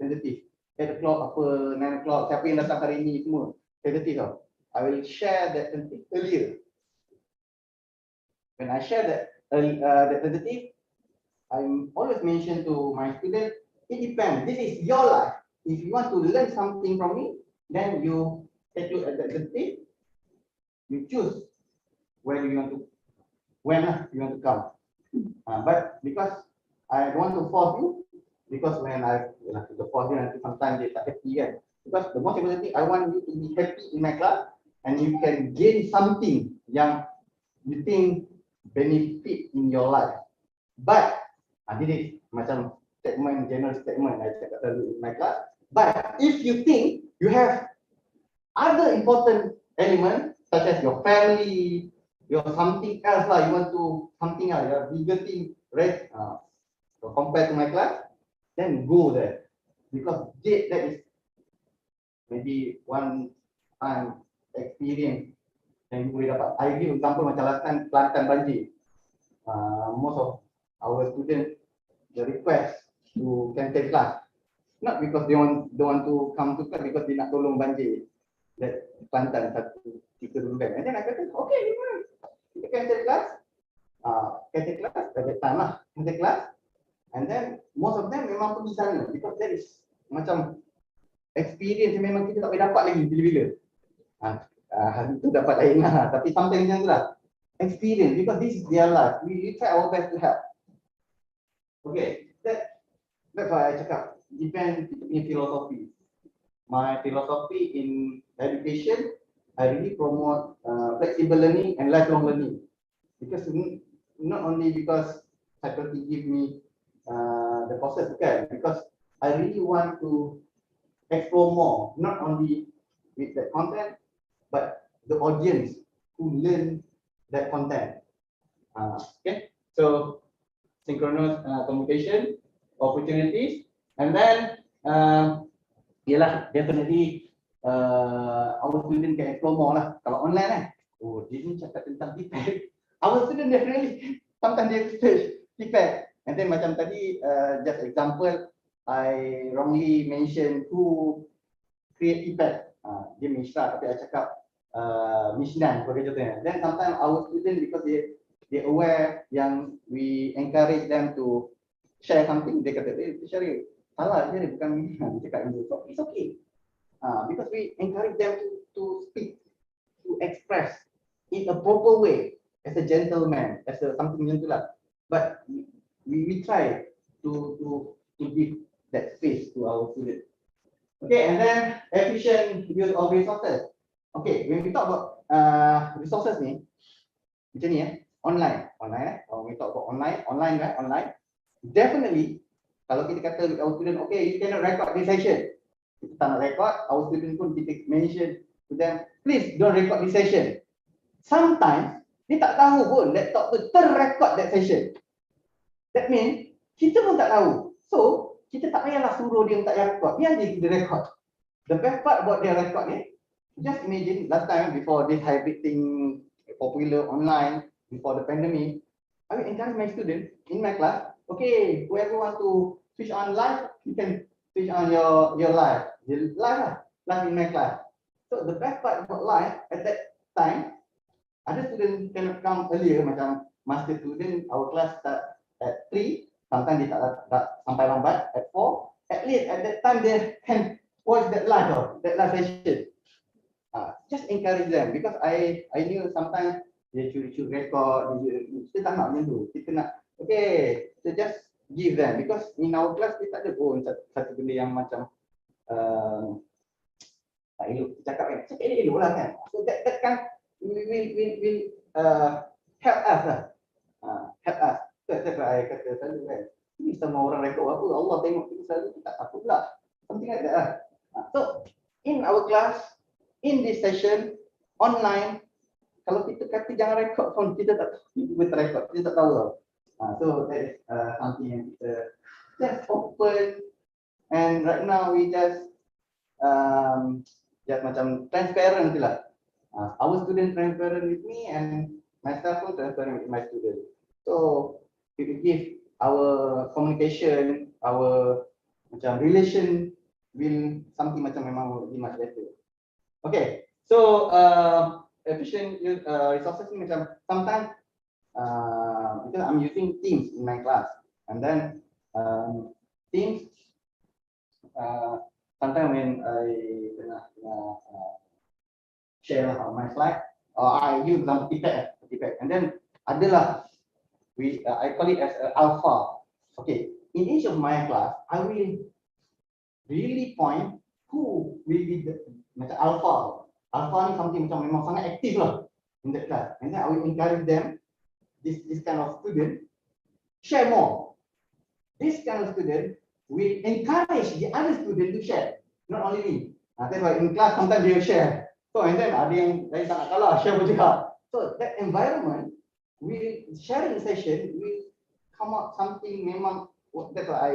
8 o'clock apa, 9 o'clock, siapa yang datang hari ini semua. Tentative tau. I will share that tentative earlier. When I share that tentative, I always mention to my student, it depends. This is your life. If you want to learn something from me, then you take a look at that tentative. You choose when you want to come. But because I don't want to force you, because when I force you, sometimes they tak happy kan. Because the most important thing, I want you to be happy in my class, and you can gain something yang you think benefit in your life. But this is macam statement, general statement I cakap selalu in my class. But if you think you have other important elements such as your family, your something else lah, you want to something else, your bigger thing, right? So compared to my class, then go there, because that is maybe one time experience yang you boleh dapat. I give example macam last time Kelantan banjir. Most of our students the request to cancel class, not because they don't want to come to class, because they nak tolong banjir that Kelantan satu kita dulu kan. And then I kata okay, kita cancel class, at that time lah, cancel class. And then most of them memang pergi sana, because that is macam experience yang memang kita tak boleh dapat lagi bila-bila. Itu dapat lain lah, tapi something macam tu lah. Experience, because this is their life. We try our best to help. Okay, that's why I cakap depend in philosophy. My philosophy in education, I really promote flexible learning and lifelong learning. Because not only because faculty give me the process, okay, because I really want to explore more, not only with that content, but the audience who learn that content. Okay, so synchronous communication opportunities, and then definitely our student can explore more lah. Kalau online dia ni cakap tentang defect, our student definitely sometimes they research defect, and then macam tadi just example, I wrongly mention who create effect. Dia Mishra tapi I cakap Mishnan contohnya. Then sometimes our student, because they aware yang we encourage them to share something, dia kata Shahril salah, dia bukan Mishnan, dia cakap itu. So it's okay. Because we encourage them to speak, to express in a proper way, as a gentleman, as a something macam itulah. But we try to give that space to our students. Okay, and then efficient use of resources. Okay, when we talk about resources ni, macam ni online kalau we talk about online right, online definitely kalau kita kata with our student, okay, you cannot record this session, kita tak nak record, our student pun kita mention to them, please don't record this session. Sometimes dia tak tahu pun laptop tu terrecord that session. That means kita pun tak tahu. So kita tak payahlah suruh dia tak record, biar dia record. The best part about dia record ni, just imagine last time before this hybrid thing popular online, before the pandemic, I will encourage my students in my class, okay, whoever want to switch on live, you can switch on your live in my class. So the best part about live at that time, other students cannot come earlier, macam master student, our class start at 3, sometimes dia tak sampai lambat at 4, at least at that time they can watch that live session. Just encourage them, because I knew sometimes dia curi-curi record, kita tak nak macam tu. Kita nak, okay, kita just give them, because in our class kita tak ada pun satu benda yang macam tak elok cakap kan, cakap elok lah kan. So that kan will help us lah. Help us. That's what I kata selalu kan. Ini sama orang rekod apa, Allah tengok kita selalu, kita tak takut pula. Something like that lah. So in our class, in this session, online, kalau kita kata jangan rekod pun kita tak tahu, kita terrekod, kita tak tahu tau. So that is something yang kita just open, and right now we just macam transparent je lah. Our student transparent with me, and myself pun transparent with my student. So we will give our communication, our macam relation will something macam memang lebih much better. Okay, so efficient resources ni macam sometimes because I'm using Teams in my class, and then Teams sometimes when I share my slide, or I use some artifact, and then adalah I call it as alpha. Okay, in each of my class, I will really point who will be the macam alpha. Alpha ni something macam memang sangat aktif lah in that class, and then I will encourage them, this kind of student, share more. This kind of student will encourage the other student to share, not only me. That's why in class sometimes they will share. So and then ada yang lain tak nak kalah, share pun juga. So that environment, sharing session will come up something memang, that's why I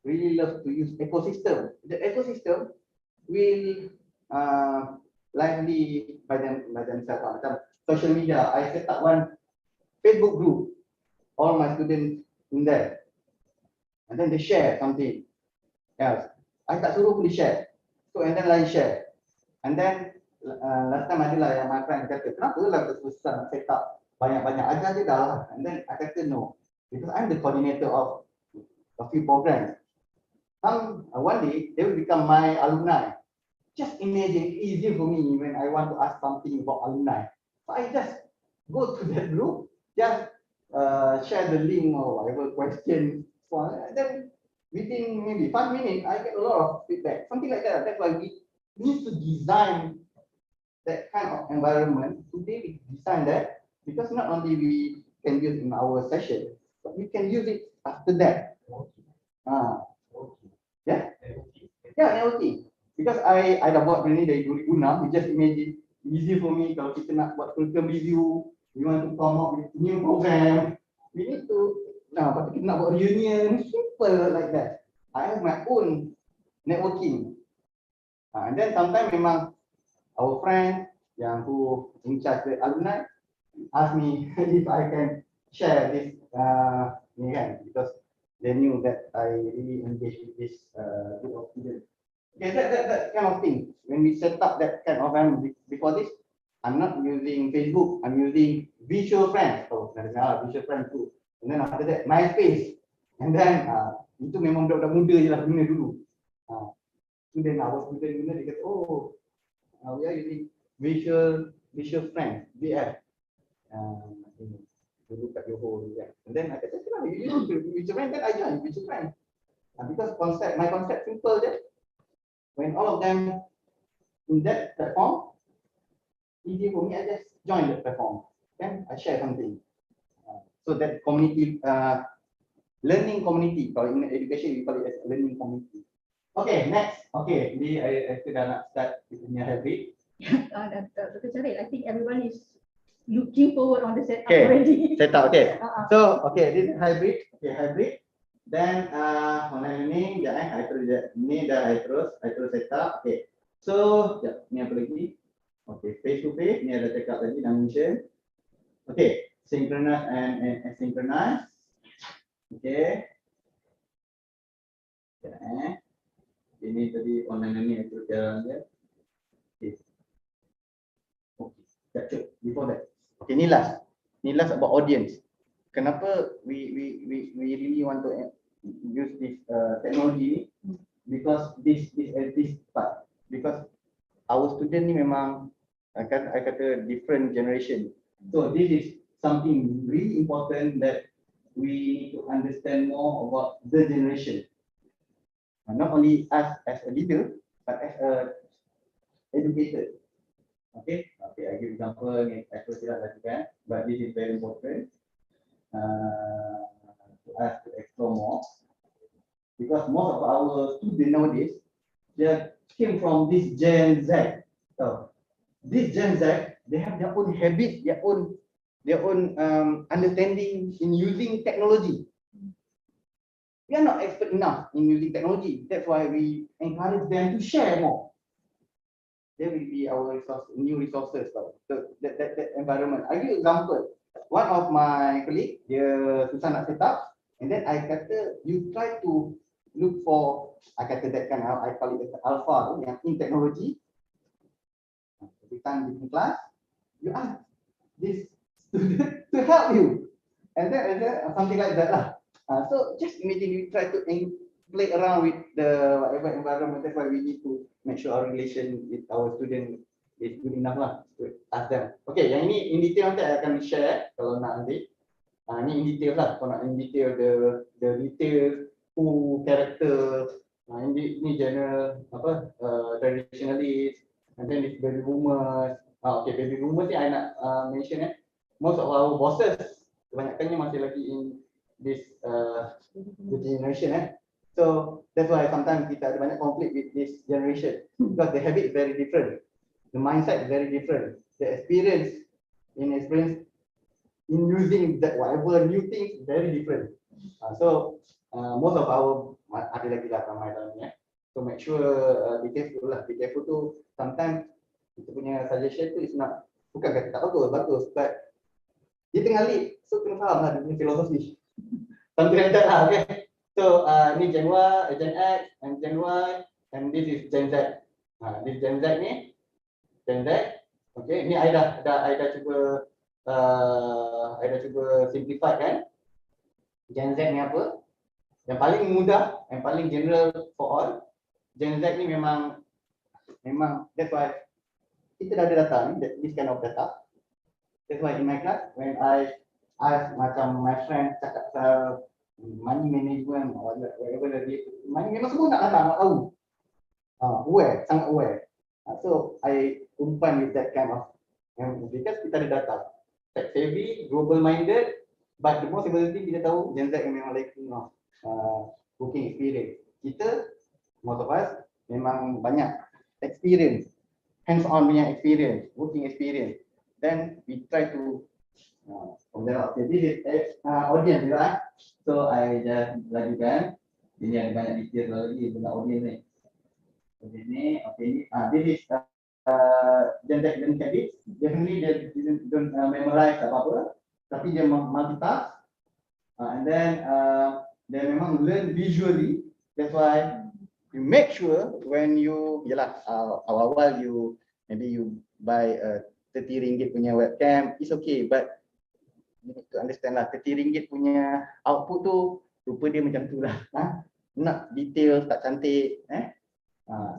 really love to use ecosystem. The ecosystem will lively by themselves. Macam social media, I set up one Facebook group, all my students in there, and then they share something else. I tak suruh pun di share. So and then lain share, and then last time adalah yang my friend kata, kenapa lah susah set up banyak-banyak, ajar je dah lah. And then I kata no, because I'm the coordinator of a few programs. One day they will become my alumni. Just imagine, easy for me when I want to ask something about alumni. So I just go to that group, just share the link or whatever question, and then within maybe 5 minutes, I get a lot of feedback, something like that. That's why we need to design that kind of environment. Today we design that because not only we can use in our session, but we can use it after that. Networking. Because I dah buat benda ni dari 2006, you just imagine, easy for me kalau kita nak buat curriculum review, we want to come up with new program, we need to, lepas tu kita nak buat reunion, simple like that. I have my own networking. And then sometimes memang our friend yang who in charge the alumni ask me if I can share this ni kan, because they knew that I really engage with this group of students. Okay, that kind of thing. When we set up that kind of before this, I'm not using Facebook, I'm using Visual Friends. Oh, Visual Friends too. And then after that, MySpace. And then itu memang budak-budak muda je lah guna dulu. Our student guna, dia kata, oh, we are using Visual Friends, VF. Dulu kat Johor. And then I kata, you use Visual Friends, then I join Visual Friends. Because my concept simple je. When all of them in that platform, easy for me, I just join the platform. kan, I share something. So that community, learning community. Kalau in education, we call it as learning community. Okay, next. Okay, ini I sudah nak start punya habit. Dr. Shahril, I think everyone is looking forward on the setup Okay. already. Setup, okay. Uh-uh. So, okay, this is hybrid. Okay, hybrid. Then, mana ini, jangan, I terus, ini dah I terus setup. Okay. So, sekejap, ni apa lagi? Okay, face to face, ni ada cakap tadi, dimension. Okay, synchronous and asynchronous. Okay. Sekejap, ini tadi online ni, I terus jalan je. Okay. Okay, sekejap, cuk, before that. Okay, ni last. Ni last about audience. Kenapa we really want to use this technology because this part, because our student ni memang I kata different generation. So this is something really important that we need to understand more about the generation. Not only us as a leader, but as a educator. Okay, I give example ni I terus tidak lakukan, but this is very important. To us to explore more, because most of our students nowadays they came from this Gen Z. So this Gen Z, they have their own habit, their own understanding in using technology. We are not expert enough in using technology. That's why we encourage them to share more. There will be our new resources. So that environment. I give example. One of my colleague, dia susah nak set up, and then I kata you try to look for, I kata that kind of, I call it alpha yang in technology. Every time in class, you ask this student to help you, and then something like that lah. So just imagine you try to play around with the whatever environment. That's why we need to make sure our relation with our student is good enough lah to ask them. Okay, yang ini in detail nanti I akan share kalau nak ambil. Ini in detail lah, kalau nak in detail the detail, who, character, ini general apa traditionalist, and then this baby boomers. Okay, baby boomers ni I nak mention most of our bosses kebanyakannya masih lagi in this the generation So that's why sometimes kita ada banyak conflict with this generation because the habit is very different. The mindset is very different. The experience in using that whatever new things is very different. So most of our ada lagi lah ramai dalam ni. So make sure be careful lah. Be careful tu sometimes kita punya suggestion tu is not, bukan kata tak bagus, but dia tengah lead, so kena faham lah dia punya filosofi. Something like that lah, okay. So ni Gen Y, Gen X, and Gen Y, and this is Gen Z. This Gen Z ni, Gen Z, okay. Ni I dah cuba simplify kan. Gen Z ni apa? Yang paling mudah, yang paling general for all. Gen Z ni memang that's why kita dah ada data ni, this kind of data. That's why in my class when I ask macam my friend cakap money management or whatever dia money memang semua nak tahu. Aware, sangat aware. So I umpan with that kind of because kita ada data. Tech savvy, global minded, but the most important thing kita tahu Gen Z yang memang lacking of working experience. Kita most of us memang banyak experience, hands-on punya experience, working experience. Then we try to okay, this is audience right? So I just lakukan. Ini ada banyak detail lagi tentang audience ni. Audience ni, okay ni. This is Gen Z learning habits. Definitely they don't memorize apa-apa, tapi dia multitask. And then they memang learn visually. That's why you make sure when you, awal-awal you maybe you buy 30 ringgit punya webcam, it's okay, but you need to understand lah 30 ringgit punya output tu rupa dia macam tu lah. Nak detail, tak cantik.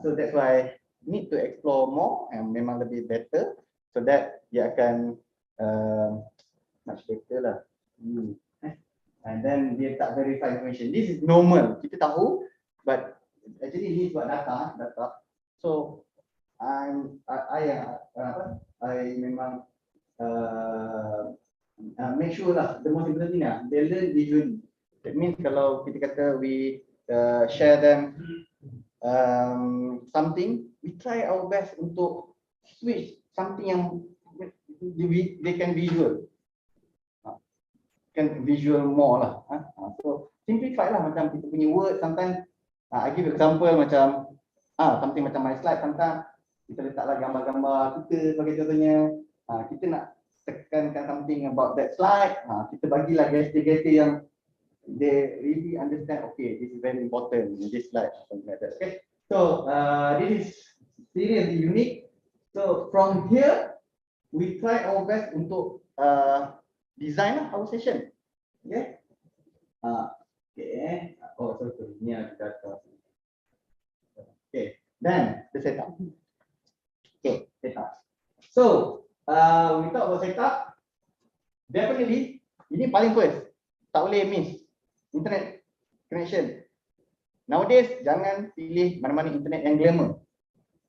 So that's why need to explore more and memang lebih better so that dia akan much better lah. And then dia tak verify information. This is normal, kita tahu, but actually ini buat data. So I memang make sure lah, the most important thing lah, they learn visually. That means kalau kita kata we share them something, we try our best untuk switch something yang they can visual. Can visual more lah. So simplify lah, macam kita punya word sometimes. I give example macam something macam my slide, sometimes kita letaklah gambar-gambar kita sebagai contohnya. Kita nak tekankan something about that slide. Kita bagilah gesture-gesture yang they really understand. Okay, this is very important in this slide, something like that. Okay, so this is seriously unique. So from here, we try our best untuk design our session. Okay. Okay. Oh, sorry. Ini ada data. Okay. Then the setup. Okay, setup. So we talk about setup. Definitely, ini paling first. Tak boleh miss internet connection. Nowadays, jangan pilih mana-mana internet yang glamour.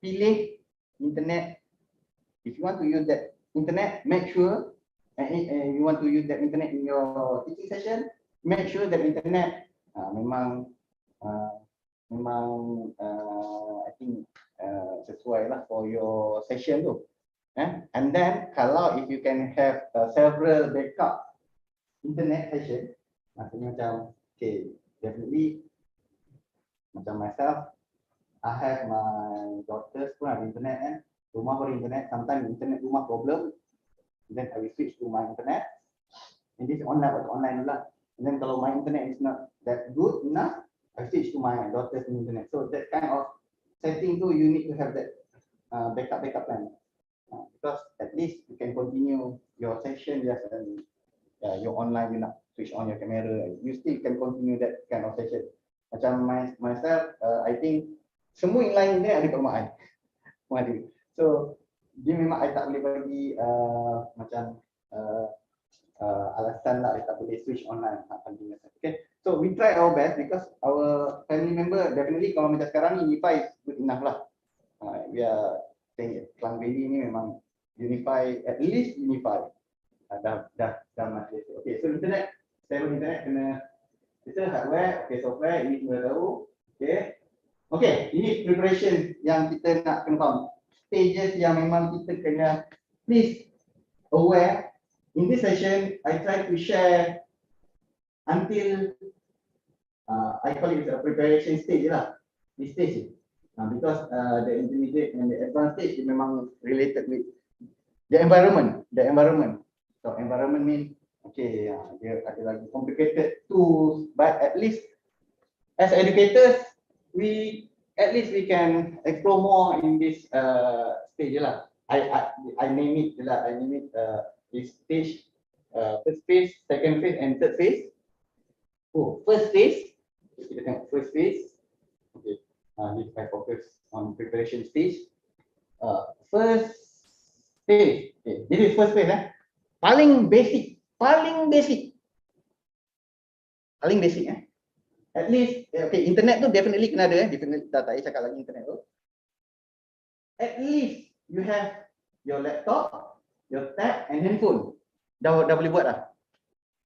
Pilih internet. If you want to use that internet, make sure you want to use that internet in your teaching session, make sure that internet memang I think sesuai lah for your session tu. And then kalau if you can have several backup internet session, maksudnya macam okay, definitely macam myself, I have my daughters pun ada internet rumah pun ada internet, sometimes internet rumah problem. Then I will switch to my internet. And this online lah. And then kalau my internet is not that good enough, I switch to my daughter's internet. So that kind of setting tu, you need to have that backup plan. Because at least you can continue your session just your online, you nak switch on your camera, you still can continue that kind of session. Macam myself, I think semua inline internet ada kat rumah I. So dia memang I tak boleh bagi macam alasan lah I tak boleh switch online. Okay, so we try our best because our family member definitely kalau macam sekarang ni Unify is good enough lah. We are saying Klang Valley ni memang Unify, at least Unify. Dah masih. Okay, so internet, stable internet kena kita hardware, okay, software ini semua tahu. Okay, ini preparation yang kita nak kena faham. Stages yang memang kita kena please aware. In this session, I try to share until I call it a preparation stage lah. This stage, because the intermediate and the advanced stage memang related with the environment. So environment means okay, dia ada lagi complicated tools, but at least as educators, we can explore more in this stage lah. I name it lah. I name it this stage, first phase, second phase, and third phase. First phase. Kita tengok first phase. Okay. This I focus on preparation stage. First phase. Okay. This is first phase. Paling basic. At least, okay, internet tu definitely kena ada. Definitely tak payah cakap lagi internet tu. At least you have your laptop, your tab and handphone. Dah boleh buat dah.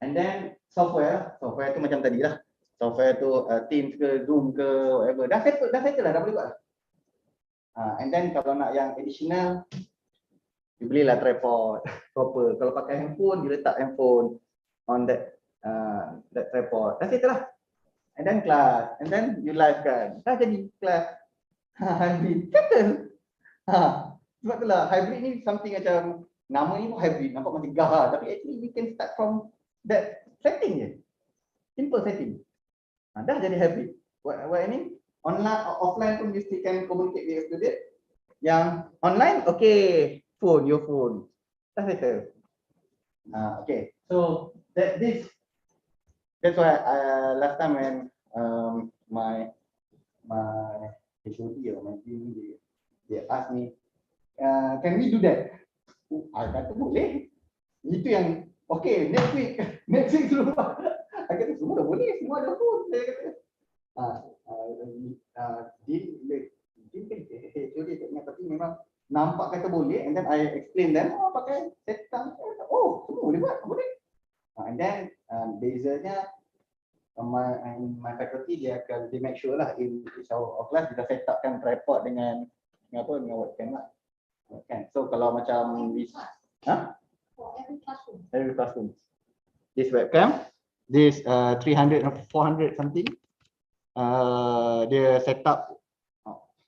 And then software tu macam tadi lah. Software tu Teams ke Zoom ke whatever. Dah settle lah, dah boleh buat lah. And then kalau nak yang additional, you belilah tripod proper. Kalau pakai handphone, you letak handphone on that tripod. Dah settle lah. And then class, and then you live kan. Dah jadi kelas hybrid. Settle. Sebab itulah hybrid ni something macam nama ni pun hybrid, nampak macam gah, tapi actually we can start from that setting je. Simple setting. Dah jadi hybrid. What I mean? Online, offline pun you still can communicate with your student. Yang online, okay, your phone. Dah settle. Okay, so that's why last time when my HOD or my team they asked me, can we do that? I kata boleh. Itu yang okay, next week semua. I kata semua dah boleh, semua ada pun. Saya kata HOD tak ingat, tapi memang nampak kata boleh, and then I explain them, oh pakai setup, oh semua boleh buat, boleh. And then bezanya my faculty dia akan they make sure lah in our class kita set upkan tripod dengan webcam lah. Webcam. So kalau macam this, For every classroom. This webcam, this 300 or 400 something, dia set up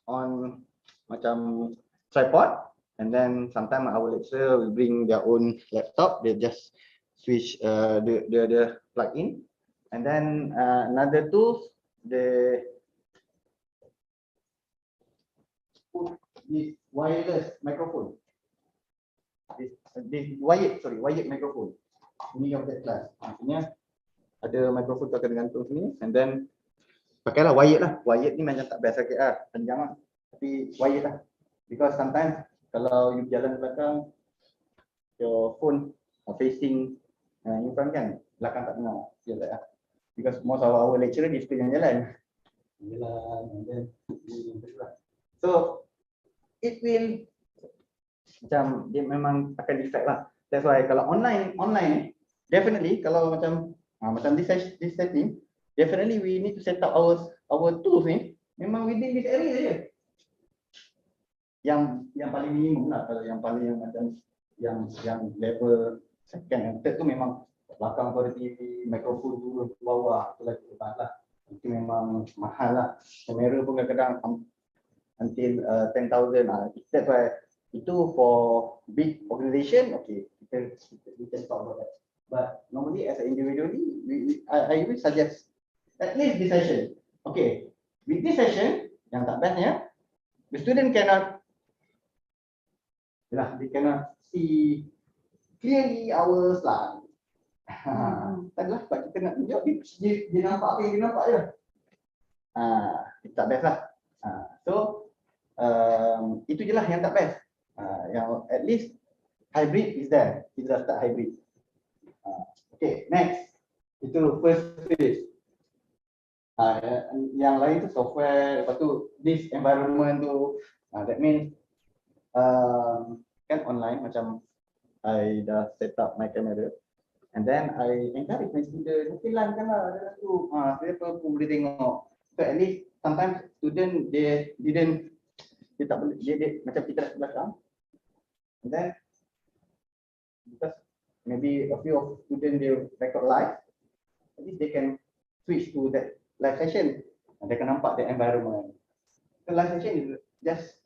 on macam tripod, and then sometimes our lecturer will bring their own laptop, they just switch the plug in, and then another tool they put this wireless microphone, this wired microphone. Ini of that class, maksudnya ada mikrofon tu akan gantung sini, and then pakailah wired lah. Wired ni macam tak biasa sakit lah, panjang lah, tapi wired lah, because sometimes kalau you jalan belakang, your phone facing in front kan, belakang tak dengar, lah. Because most of our lecturer di sepanjang jalan, and then so it will macam dia memang akan effect lah. That's why kalau online definitely kalau macam this setting, definitely we need to set up our tools ni memang within this area je. Yang paling minimum lah, kalau yang paling macam yang level second and third tu memang belakang tu ada TV, mikrofon turun ke bawah, tu lagi depan lah. Itu memang mahal lah. Kamera pun kadang-kadang until 10,000 lah. That's why itu for big organization, okay, we can talk about that. But normally as an individual, I will suggest at least this session. Okay, with this session, yang tak bestnya, the student cannot, they cannot see clearly our slide. Taklah, sebab kita nak tunjuk, dia nampak apa yang dia nampak je. Itu tak best lah. So, itu je lah yang tak best. Yang at least hybrid is there. Kita dah start hybrid. Okay, next. Itu first phase. Yang lain tu software, lepas tu this environment tu, that means kan online, macam I dah set up my camera, and then I encourage my student, okay lah dalam tu, siapa pun boleh tengok. So at least sometimes student dia tak boleh, dia macam kita kat belakang, and then because maybe a few of student they record live, at least they can switch to that live session, they akan nampak the environment. The live session is just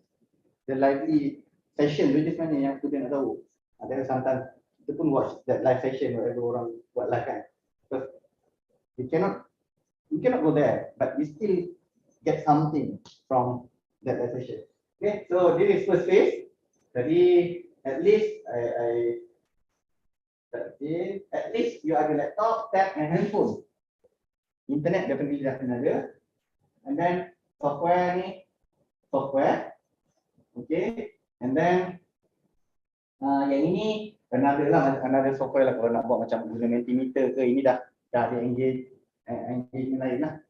the lively session, which is mana yang student nak tahu. Then sometimes kita pun watch that live session whatever orang buat live kan, because we cannot go there, but we still get something from that live session. Okay, so this is first phase. Jadi at least at least you ada laptop, tab and handphone. Internet definitely dah kena ada. And then software ni, okay. And then yang ini another software lah, kalau nak buat macam guna Mentimeter ke, ini dah ada engagement lain lah.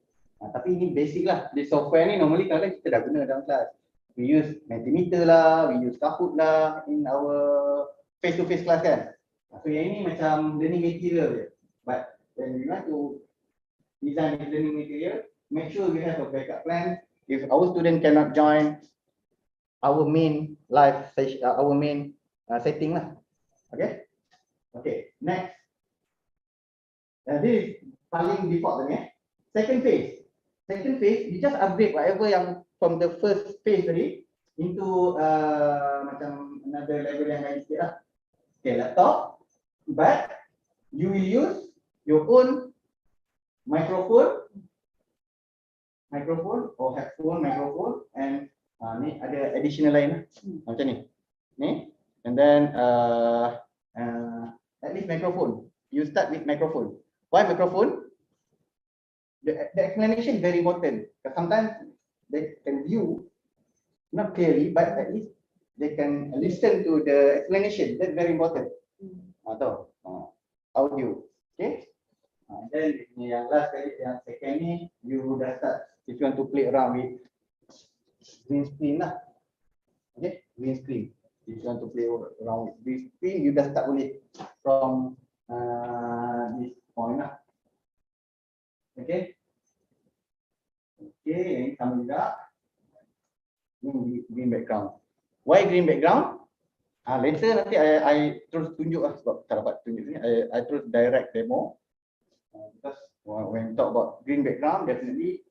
Tapi ini basic lah. Di software ni normally kalau kita dah guna dalam kelas. We use Mentimeter lah, we use Kahoot lah in our face-to-face class kan. So yang ini macam learning material je. But when you want to design the learning material, make sure we have a backup plan. If our student cannot join our main live session, our main setting lah. Okay. Okay. Next. This is paling default ni. Second phase. We just upgrade whatever yang from the first phase tadi into macam another level yang lain sikit lah. Okay, laptop. But you will use your own microphone or headphone microphone, and ni ada additional lain lah. Macam ni. And then at least microphone. You start with microphone. Why microphone? The explanation is very important. Because sometimes they can view not clearly, but at least they can listen to the explanation. That's very important. Atau audio. Okay. Then yang last kali, yang second ni, you dah start if you want to play around with green screen lah. Okay, green screen. If you want to play around with green screen, you dah start boleh from this point lah. Okay. Okay, yang ini sama juga. Ini green background. Why green background? Later nanti I terus tunjuk lah sebab tak dapat tunjuk ni. I terus direct demo. Because when we talk about green background, definitely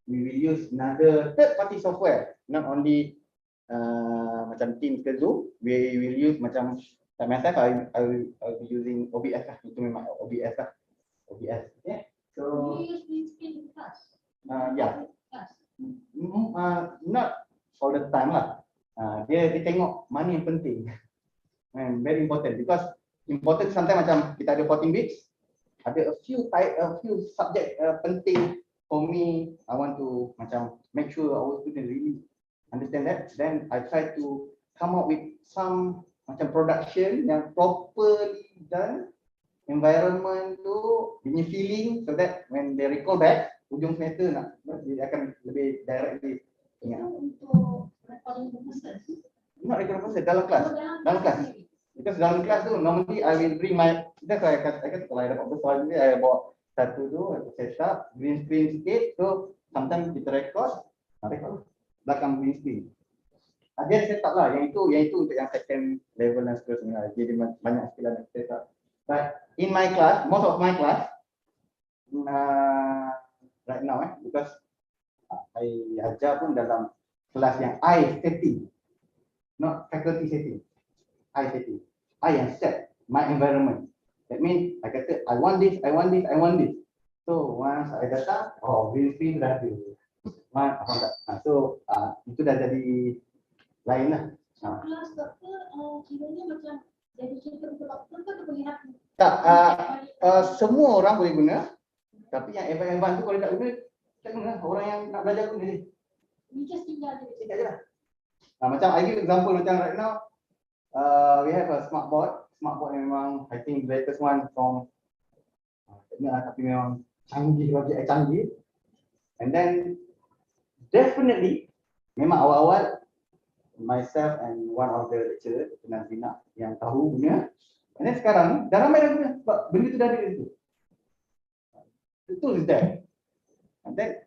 we will use another third party software, not only macam Teams ke Zoom. We will use macam like myself, I will be using OBS lah. Itu memang OBS lah. OBS. Okay. So You use green screen in class. yeah. Class. Not all the time lah. Dia tengok mana yang penting. And very important because important sometimes macam kita ada 14 bits, ada a few subject penting for me. I want to macam make sure our student really understand that. Then I try to come up with some macam production yang properly done, environment tu punya feeling, so that when they recall back ujung semester dia akan lebih directly ingat. Untuk recording purposes. Not recording proses dalam kelas. Dalam kelas. Because dalam kelas tu normally I will bring my, that's why I kata kalau I dapat persoalan ni, I bawa satu tu, I set up green screen sikit, so sometimes kita record belakang green screen. Dia set up lah, yang itu untuk yang second level dan seterusnya. Jadi banyak skill nak set up. But in my class, most of my class right now because I ajar pun dalam kelas yang I setting, not faculty setting. I setting. I yang set my environment. That means I kata I want this, I want this, I want this. So once I datang, green screen dah ada. So itu dah jadi lain lah. Kelas doktor kiranya macam jadi cerita untuk doktor ke penginap? Tak, semua orang boleh guna. Tapi yang advance tu kalau tak guna, tak guna. Orang yang nak belajar guna ni. You just tinggal je. Tinggal je lah. Macam I give example macam right now, we have a smart board. Smart board memang I think the latest one from tapi memang canggih lagi, canggih. And then definitely memang awal-awal myself and one of the lecturer Nizam yang tahu guna. And then sekarang dah ramai dah guna sebab benda tu dah ada di situ. Betul is that. And then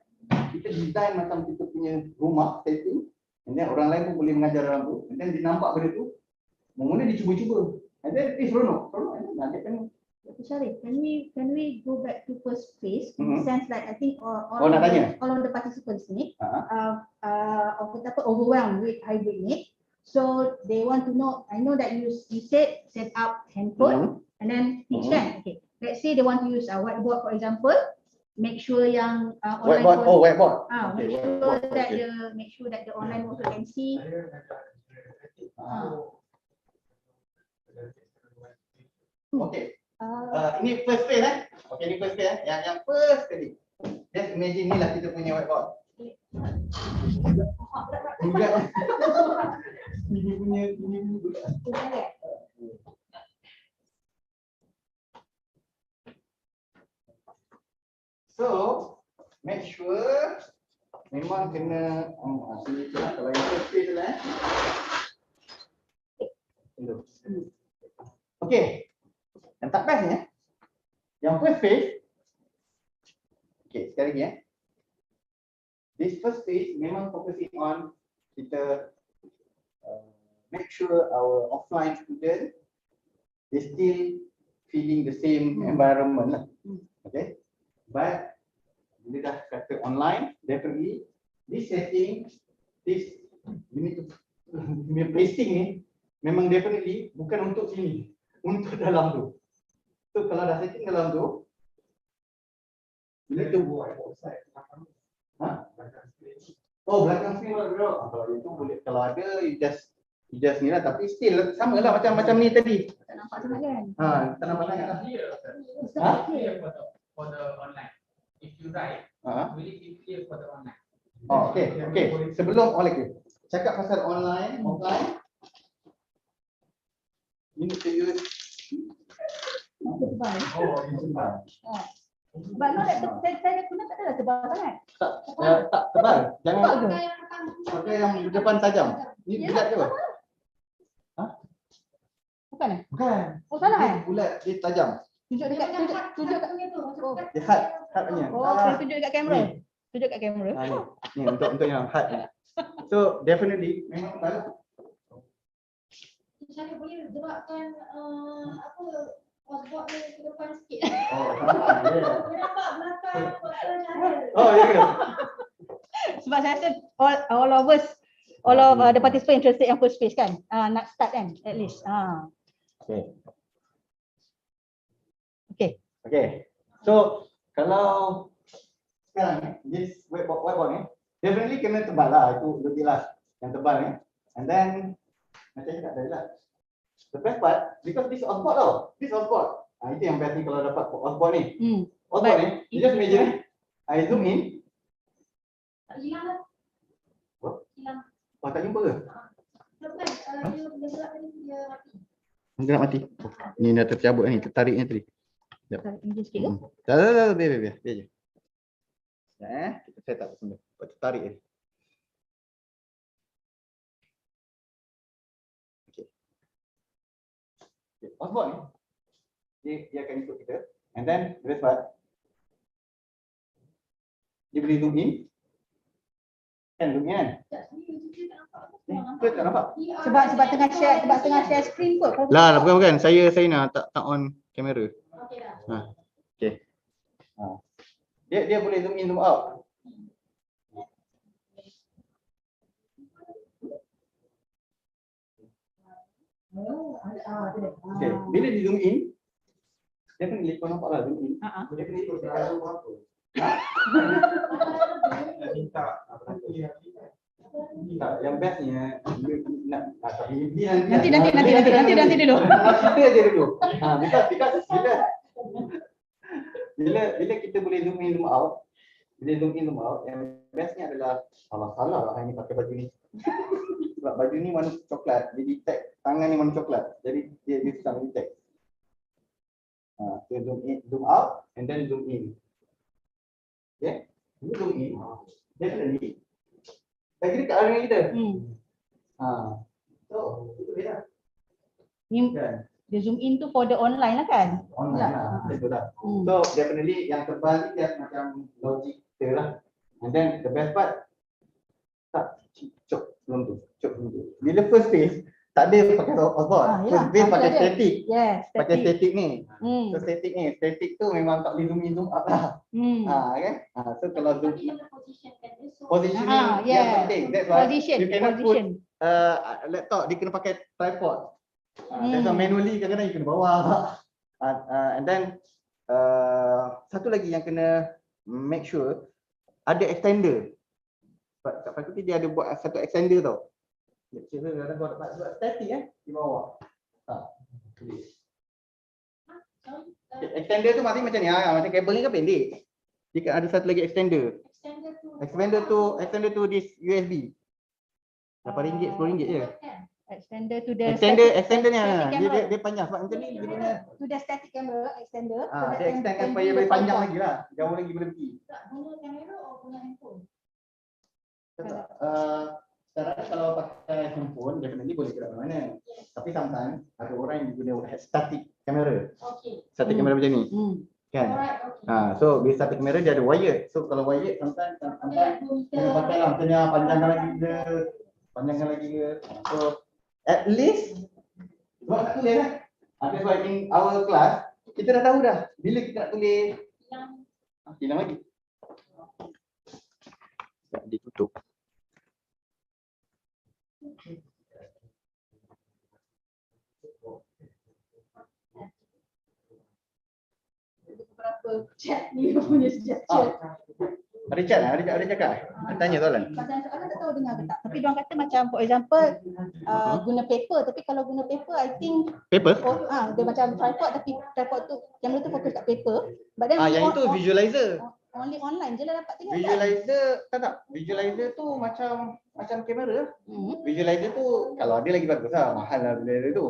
kita design macam kita punya rumah setting, and then orang lain pun boleh mengajar dalam tu, and then dia nampak benda tu, mula dia cuba-cuba, and then seronok, and then dia kan. Shahril, can we go back to first phase in the sense that I think all of the participants ni overwhelmed with hybrid ni, so they want to know. I know that you said set up handphone and then teach them. Okay, let's say they want to use a whiteboard for example. Make sure yang online whiteboard. Make sure that the online also can see. Okay. Ini first phase Okay, ini first phase Yang first kali. Just imagine ni lah kita punya whiteboard. Enggak. Ini punya So, make sure memang kena sini tu lah kalau yang first phase lah. Okay. Yang tak best ni yang first phase. Okay, sekali lagi This first phase memang focusing on kita make sure our offline student they still feeling the same environment lah. Okay. But bila dah kata online, definitely this setting, this you need to placing ni memang definitely bukan untuk sini, untuk dalam tu. So kalau dah setting dalam tu, bila tu buat outside. Belakang screen bro. Kalau itu boleh, kalau ada you just ni lah, tapi still sama lah macam ni tadi. Tak nampak sangat kan? Tak nampak sangat lah. For the online, if you write, will it be clear for the online? Okay. Sebelum cakap pasal online, offline, you need to use. Tebal. Sebab saya guna tak adalah tebal sangat. Tak tebal. Jangan pakai yang depan tajam. Ni Ya, bulat ke apa? Bukan eh? Bukan. Oh salah Dia eh? bulat, dia tajam. Tunjuk dekat tunjuk kat Oh. Dia hard punya. Oh, kena tunjuk dekat kamera. Ni. Tunjuk kat kamera. Ni untuk yang hard ni. So definitely memang tebal. Saya boleh gerakkan apa password ni ke depan sikit. Oh, nampak ya. Boleh nampak belakang password saya. Oh, ya ke? Sebab saya rasa all of us, all of the participant interested yang first phase kan. Nak start kan at least. Okay. Okay. So kalau sekarang ni, this whiteboard ni definitely kena tebal lah, itu lebih lah yang tebal ni. And then macam cakap tadi lah. The best part, because this offboard tau. This offboard. Itu yang best ni kalau dapat offboard ni. Offboard ni, you just imagine. I zoom in. Tak hilang lah. Apa? Hilang. Oh, tak jumpa ke? Bukan, dia gerak tadi dia mati. Gerak mati. Oh, ni dah tercabut ni, tertariknya tadi. Tarik pinggir sikit ke? Tak, biar je. Kita set up semua. Lepas tu tarik je. Okay. Offboard ni, dia akan ikut kita. And then, the best part, dia boleh zoom in. Kan, zoom in kan? Kau tak nampak? Sebab tengah share screen kot. Lah, bukan. Saya nak tak on kamera. Okey dah. Okay. Dia boleh zoom in, zoom out. Okay. Bila di zoom in, definitely kau nampak lah zoom in. Definitely kau tak zoom apa. Minta apa tu yang Tak, yang bestnya nak Nanti dulu. Kita je dulu. Because bila kita boleh zoom in, zoom out, yang bestnya adalah salah lah ini pakai baju ni. Sebab baju ni warna coklat, dia detect tangan ni warna coklat. Jadi dia susah detect. So zoom in, zoom out and then zoom in. Okay? Ini zoom in. Definitely. Lagi dekat area kita. So itu dia. Dia zoom in tu for the online lah kan? Online lah. Betul lah. So definitely yang tebal ni dia macam logik kita lah. And then the best part, tak cok belum tu. Bila first phase tak ada pakai offboard. First phase pakai static. Yes, Pakai static ni. So static tu memang tak boleh zoom in, zoom out lah. Kan? So kalau zoom in, positioning yang penting. That's why you cannot put laptop, dia kena pakai tripod. That's why manually kadang-kadang you kena bawa. And then satu lagi yang kena make sure ada extender. Sebab kat fakulti dia ada buat satu extender tau. Kadang-kadang kau dapat buat static di bawah. Extender tu maksudnya macam ni, macam kabel ni kan pendek. Dia ada satu lagi extender. Extender tu this USB. RM8, RM10 je. Extender to the Extender ni camera. dia panjang sebab macam ni dia punya. To the static camera extender. Dia extend supaya boleh panjang lagi lah. Jauh lagi boleh pergi. Tak guna kamera atau guna handphone? Sekarang kalau pakai handphone definitely boleh gerak mana. Tapi sometimes ada orang yang guna static camera. Static camera macam ni. Kan? So bila static camera dia ada wired. So kalau wired sometimes kena pakai lah macamnya panjangkan lagi ke. So at least buat tak tulis lah. That's why in our class kita dah tahu dah bila kita nak tulis hilang lagi. Tak ditutup. Berapa chat ni punya chat. Ada chat lah, ada cakap. Tanya soalan. Pasal soalan tak tahu dengar ke tak. Tapi diorang kata macam for example guna paper, tapi kalau guna paper I think Paper? dia macam tripod tapi tripod tu kamera tu fokus kat paper. But then Yang itu visualizer. only online je lah dapat tengok. Visualizer tak. Visualizer tu macam kamera. Visualizer tu kalau ada lagi bagus lah, mahal lah visualizer tu.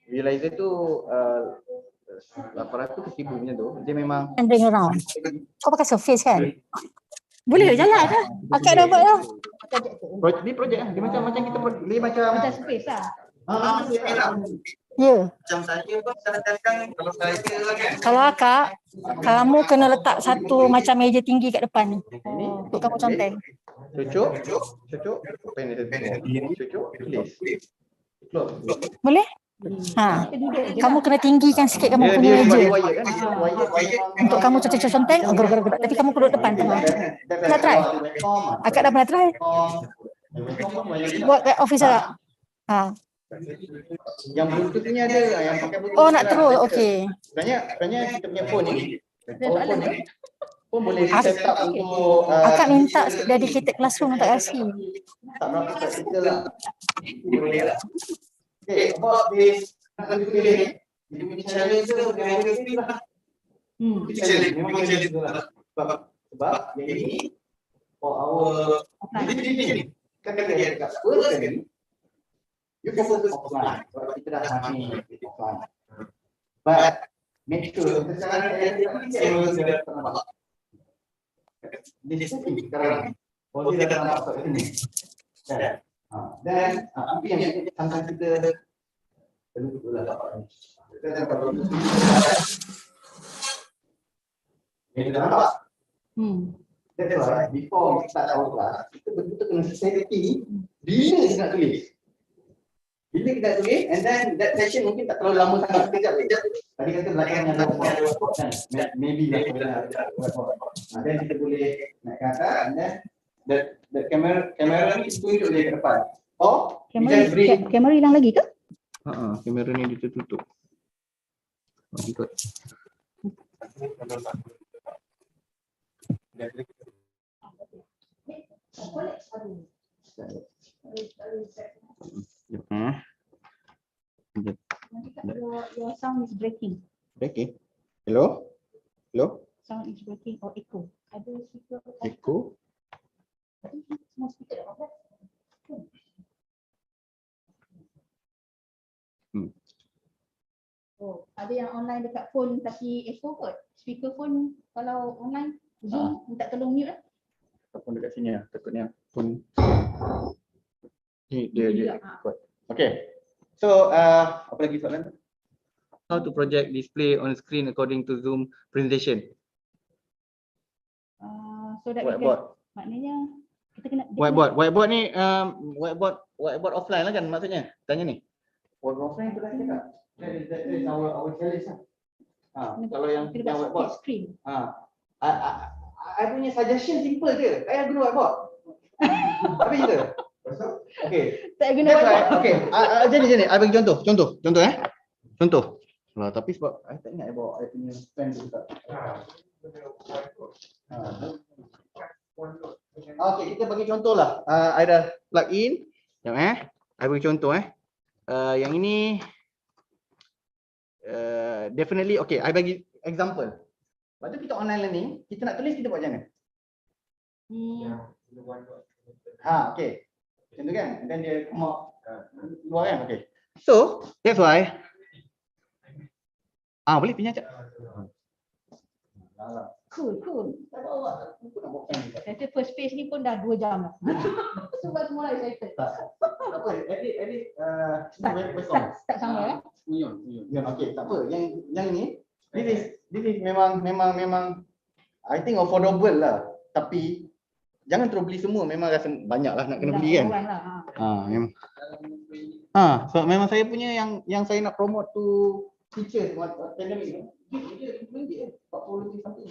Visualizer tu 800 ke 1000 macam tu. Dia memang and bring around. Kau pakai surface kan? Boleh jalan lah. Akak dapat lah. projek tu. Dia projek lah. Dia macam kita dia macam Macam space lah. Ya. Kalau akak, kamu kena letak satu macam meja tinggi kat depan ni. Untuk kamu conteng. cucuk, pen cucuk, tulis. Close. Boleh? Ha. Kamu kena tinggikan sikit kamu punya Dia meja. wire kan? Wire Untuk kamu conteng, gerak-gerak. Tapi kamu duduk depan tengah. Nak try? Akak dah pernah try? Buat kat office akak. Ha. Yang bluetooth punya ada, yang pakai bluetooth. Oh, nak terus. Okey. Sebenarnya kita punya phone ni, pun boleh set up untuk Akak minta dedicated classroom untuk LC. tak berapa practical lah. Boleh lah. Okay, about this pilih dia punya challenge tu dengan ini lah. Memang challenge tu lah. Sebab yang ini for our ini kan dia dekat first kali you focus offline. Sebab kita dah mati offline. But make sure sekarang saya sudah nampak. Di sini sekarang posisi dah nampak kat sini. Dan apa yang sampai kita perlu pula dapat. Kita kalau ini dah nampak. That's why before we start our class, kita betul-betul kena safety bila kita nak tulis. Bila kita nak tulis, and then that session mungkin tak terlalu lama sangat. Sekejap. Tadi kata belakang ada whiteboard kan? Maybe lah whiteboard. Then kita boleh naik ke atas, and then the kamera ni tunjuk dia ke depan. Oh, Kamera hilang lagi ke? Kamera ni dia tertutup. Ikut. Your sound is breaking. Breaking. Hello? Sound is breaking or echo. Ada speaker. Echo. Semua speaker dah off. Oh, ada yang online dekat phone tapi echo kot. Speaker phone kalau online Zoom minta tolong mute lah. Ataupun dekat sini lah. Takutnya pun ni dia kuat. Okay. So apa lagi soalan? How to project display on screen according to Zoom presentation? So that Whiteboard. Maknanya kita kena Whiteboard ni whiteboard offline lah kan maksudnya? Tanya ni. Whiteboard offline tu dah cakap. That is our challenge lah. Kalau yang whiteboard screen. I punya suggestion simple je. Saya guna whiteboard. Habis je. Okay. Tak guna whiteboard. Okay. Jadi. I bagi contoh. Contoh. Lah tapi sebab I tak ingat bawa I punya pen tu tak. Okay, kita bagi contoh lah. I dah plug in. Sekejap I bagi contoh yang ini definitely okay. I bagi example. Lepas tu kita online learning, kita nak tulis kita buat macam mana? Okay. Macam tu kan? And then dia come out luar kan? Okay. So, that's why boleh pinjam cak. Cool. Saya first page ni pun dah 2 jam lah. Sebab semua excited. Tak apa, edit Start sama Okay, tak apa. Yang ni this is memang I think affordable lah. Tapi jangan terus beli semua, memang rasa banyak lah nak kena beli kan. Memang. So memang saya punya yang saya nak promote tu feature pandemic ni. Dia RM40 something.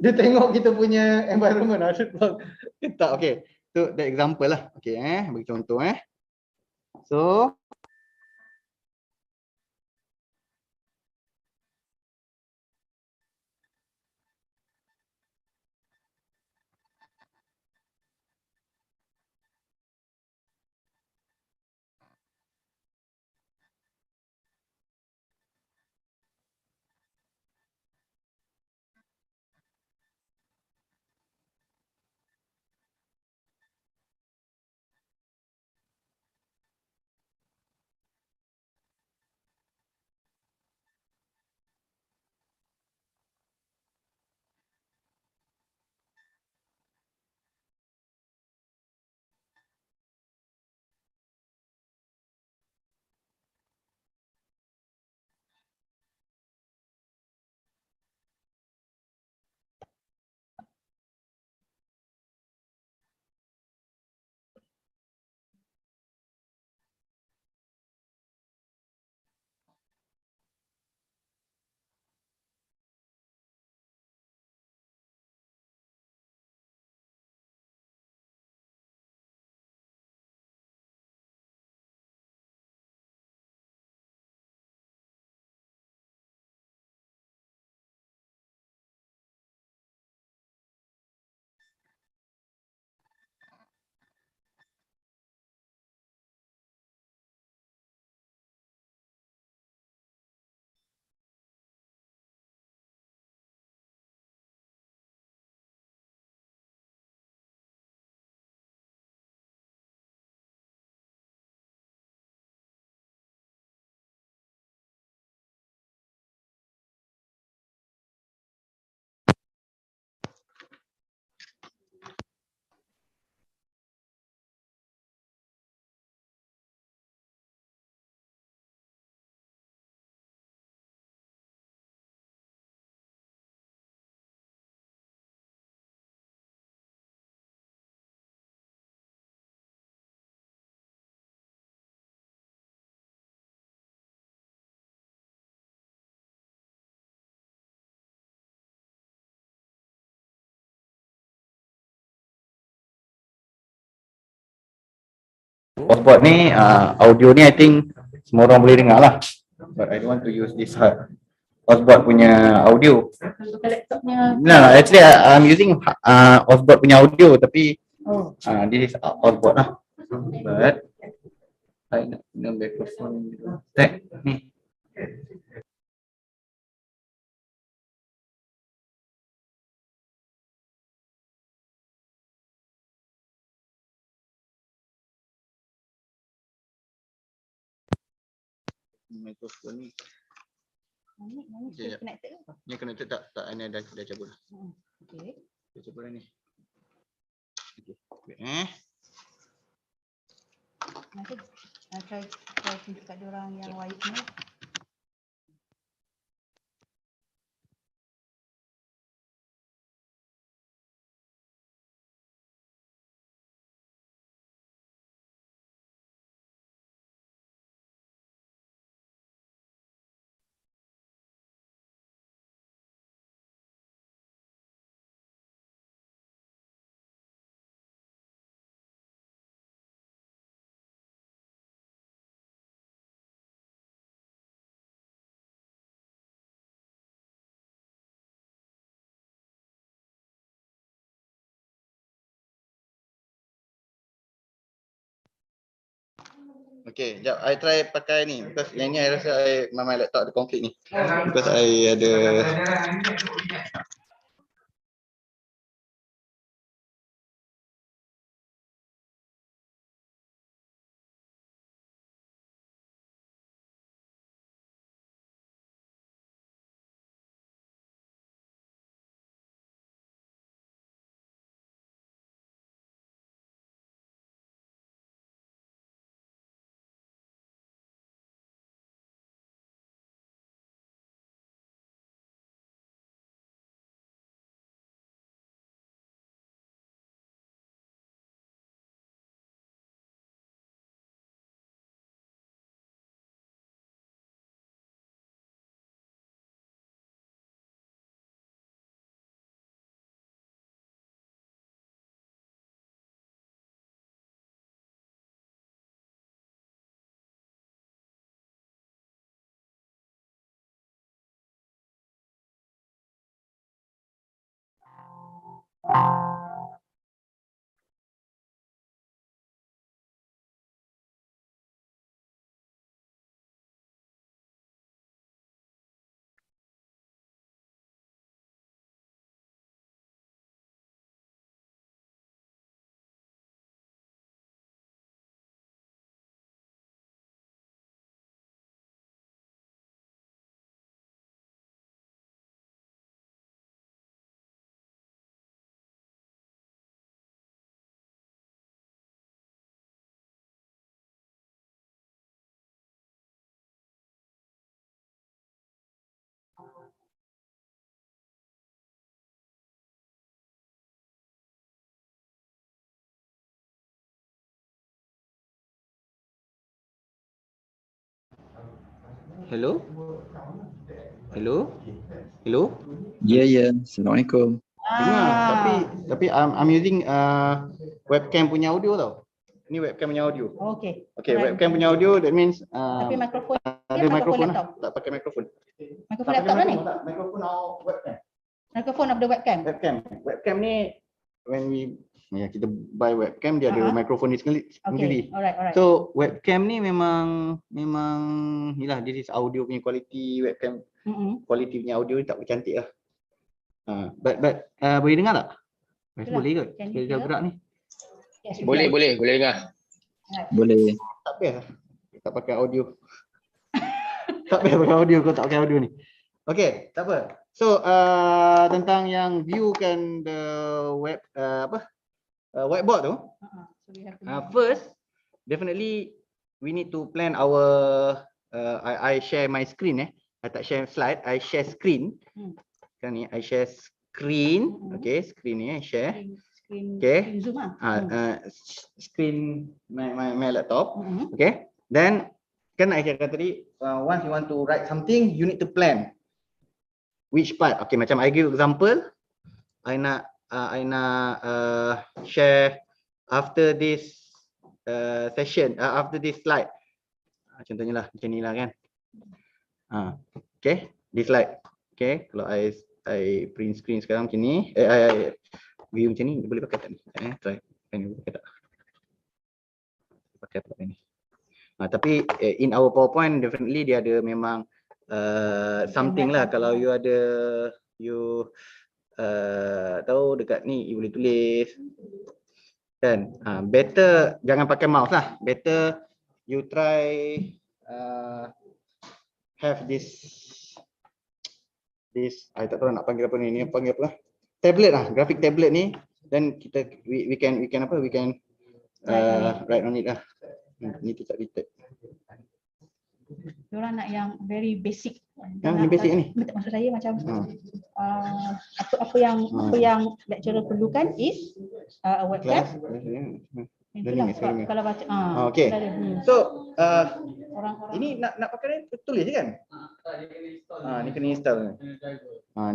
Dia tengok kita punya environment ada tak. Okay. Tu the example lah. Okay bagi contoh So Hotspot ni, audio ni I think semua orang boleh dengar lah. But I don't want to use this hotspot punya audio. Pakai laptopnya. No, actually I'm using hotspot punya audio tapi Oh. this is hotspot lah. But I nak guna microphone tag ni. Mikrofon ni. Ni connected ke? Ni connected tak? Tak, ni dah cabut. Okey. Dah cabut dah ni. Okey. Nanti try tunjuk kat diorang yang wired ni. Okay, jap I try pakai ni because yang ni I rasa my laptop ada konflik ni. Because I ada Hello? Hello? Hello? Ya. Assalamualaikum. Dengar, tapi I'm using webcam punya audio tau. Ni webcam punya audio. Okey. Okay, webcam punya audio that means Tapi mikrofon ada mikrofon laptop. lah. Tak pakai mikrofon. Mikrofon laptop lah ni. Tak, mikrofon webcam. Mikrofon of the webcam. Webcam ni when kita buy webcam dia ada mikrofon ni sendiri. Okay, alright. So webcam ni memang inilah this is audio punya quality webcam. Quality punya audio ni tak cantik lah. But boleh dengar tak? Boleh kot. Dia gerak ni. Yes, Boleh dengar. Boleh. Tak best lah. Tak pakai audio. Tak best pakai audio, kau tak pakai audio ni. Okay, tak apa. So tentang yang viewkan the web whiteboard tu. First, definitely we need to plan our I share my screen I tak share slide, I share screen. Kan ni I share screen. Okay, screen ni I share. Okay. Zoom Screen my laptop. Okay. Then kan I cakap tadi once you want to write something you need to plan which part. Okay, macam I give example, I nak share after this session, after this slide. Contohnya lah macam ni lah kan. Okay, this slide. Okay, kalau I print screen sekarang macam ni, view macam ni, boleh pakai tak ni? Try. Ni boleh pakai tak? Pakai tak ni? Tapi in our PowerPoint definitely dia ada memang something lah. Kalau you ada tahu dekat ni you boleh tulis kan. Better jangan pakai mouse lah. Better you try have this I tak tahu nak panggil apa ni panggil apa lah, tablet lah, graphic tablet ni, dan kita we can write on it lah. Ni tak detect. Diorang nak yang very basic. Yang ni basic ni. Maksud saya macam apa yang lecturer perlukan is a webcam. Itulah kalau baca okay. So orang-orang ini nak pakai ni tulis je kan? Ni kena install ni.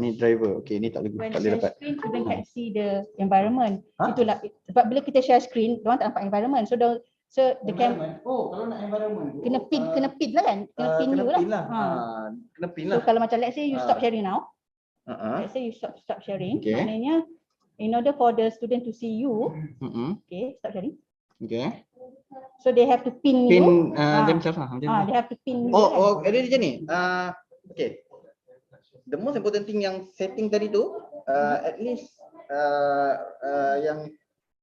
Ni driver. Okey, ni tak boleh dapat. Screen student can see the environment. Itulah sebab bila kita share screen, diorang tak nampak environment. So the cam kalau nak environment kena pin lah kan? Kena pin you lah. Kena pin lah. So kalau macam let's say you stop sharing now. Let's say you stop sharing. Maknanya in order for the student to see you, okay, stop sharing. Okay. So they have to pin you. Themselves lah. They have to pin you. Ada macam ni. Okay. The most important thing yang setting tadi tu, at least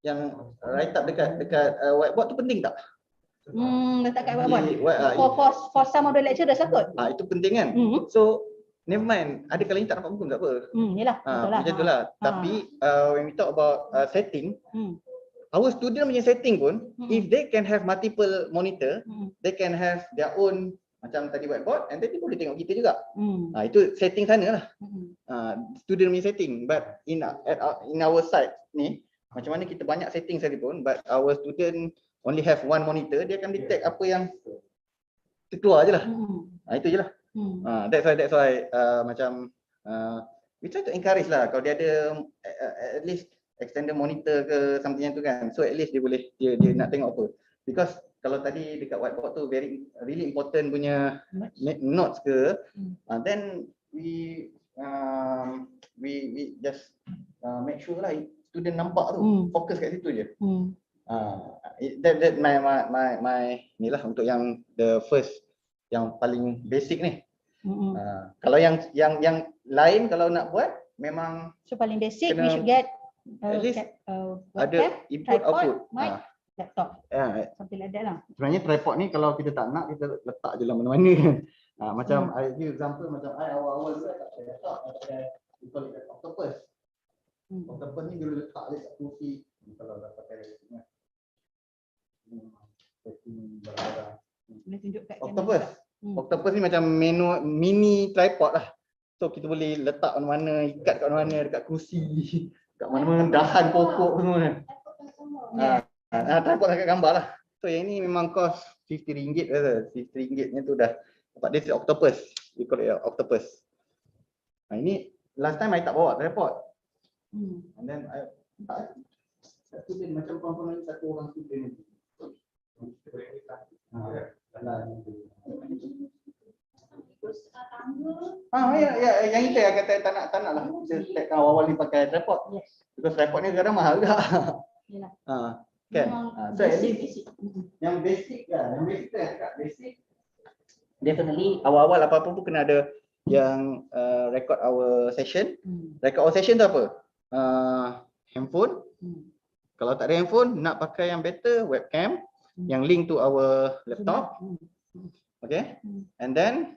yang write up dekat whiteboard tu penting tak? Letak kat whiteboard. For some of the lecturers lah kot. Itu penting kan? So never mind, ada kali tak dapat buku tak apa. Yalah, betul lah. Macam tu lah. Tapi when we talk about setting, our student punya setting pun, if they can have multiple monitor, they can have their own macam tadi whiteboard, and then dia boleh tengok kita juga. Itu setting sana lah. Student punya setting. But in our side ni, macam mana kita banyak setting sekalipun, but our student only have one monitor, dia akan detect apa yang terkeluar je lah. Itu je lah. That's why macam we try to encourage lah, kalau dia ada at least extended monitor ke something yang tu kan, so at least dia nak tengok apa. Because kalau tadi dekat whiteboard tu really important punya notes ke, then we just make sure lah student nampak tu, fokus kat situ je. That my ni lah untuk yang the first, yang paling basic ni. Kalau yang lain kalau nak buat memang so paling basic we should get at least ada input output, mic, laptop, something like that lah. Sebenarnya tripod ni kalau kita tak nak, kita letak je lah mana-mana. Macam I give example, macam I awal-awal juga tak ada laptop, tak ada octopus. Octopus ni dia letak je kat kursi kalau dah pakai boleh tunjuk kat octopus. Octopus ni macam mini tripod lah. So kita boleh letak mana-mana, ikat kat mana-mana, dekat kursi, kat mana-mana, dahan pokok semua kan. Tripod kat gambar lah. So yang ni memang cost RM50 rasa. RM50 ni tu dah dapat. This is octopus. We call it octopus. Ini last time I tak bawa tripod. And then I student macam komponen satu orang student ni. Yang itu yang kata tak nak lah. Kita awal-awal ni pakai tripod. Because tripod ni kadang mahal juga. Kan? So at least yang basic lah. Yang basic tu yang cakap basic. Definitely awal-awal apa-apa pun kena ada yang record our session. Record our session tu apa? Handphone. Kalau tak ada handphone, nak pakai yang better, webcam yang link to our laptop. Okay, and then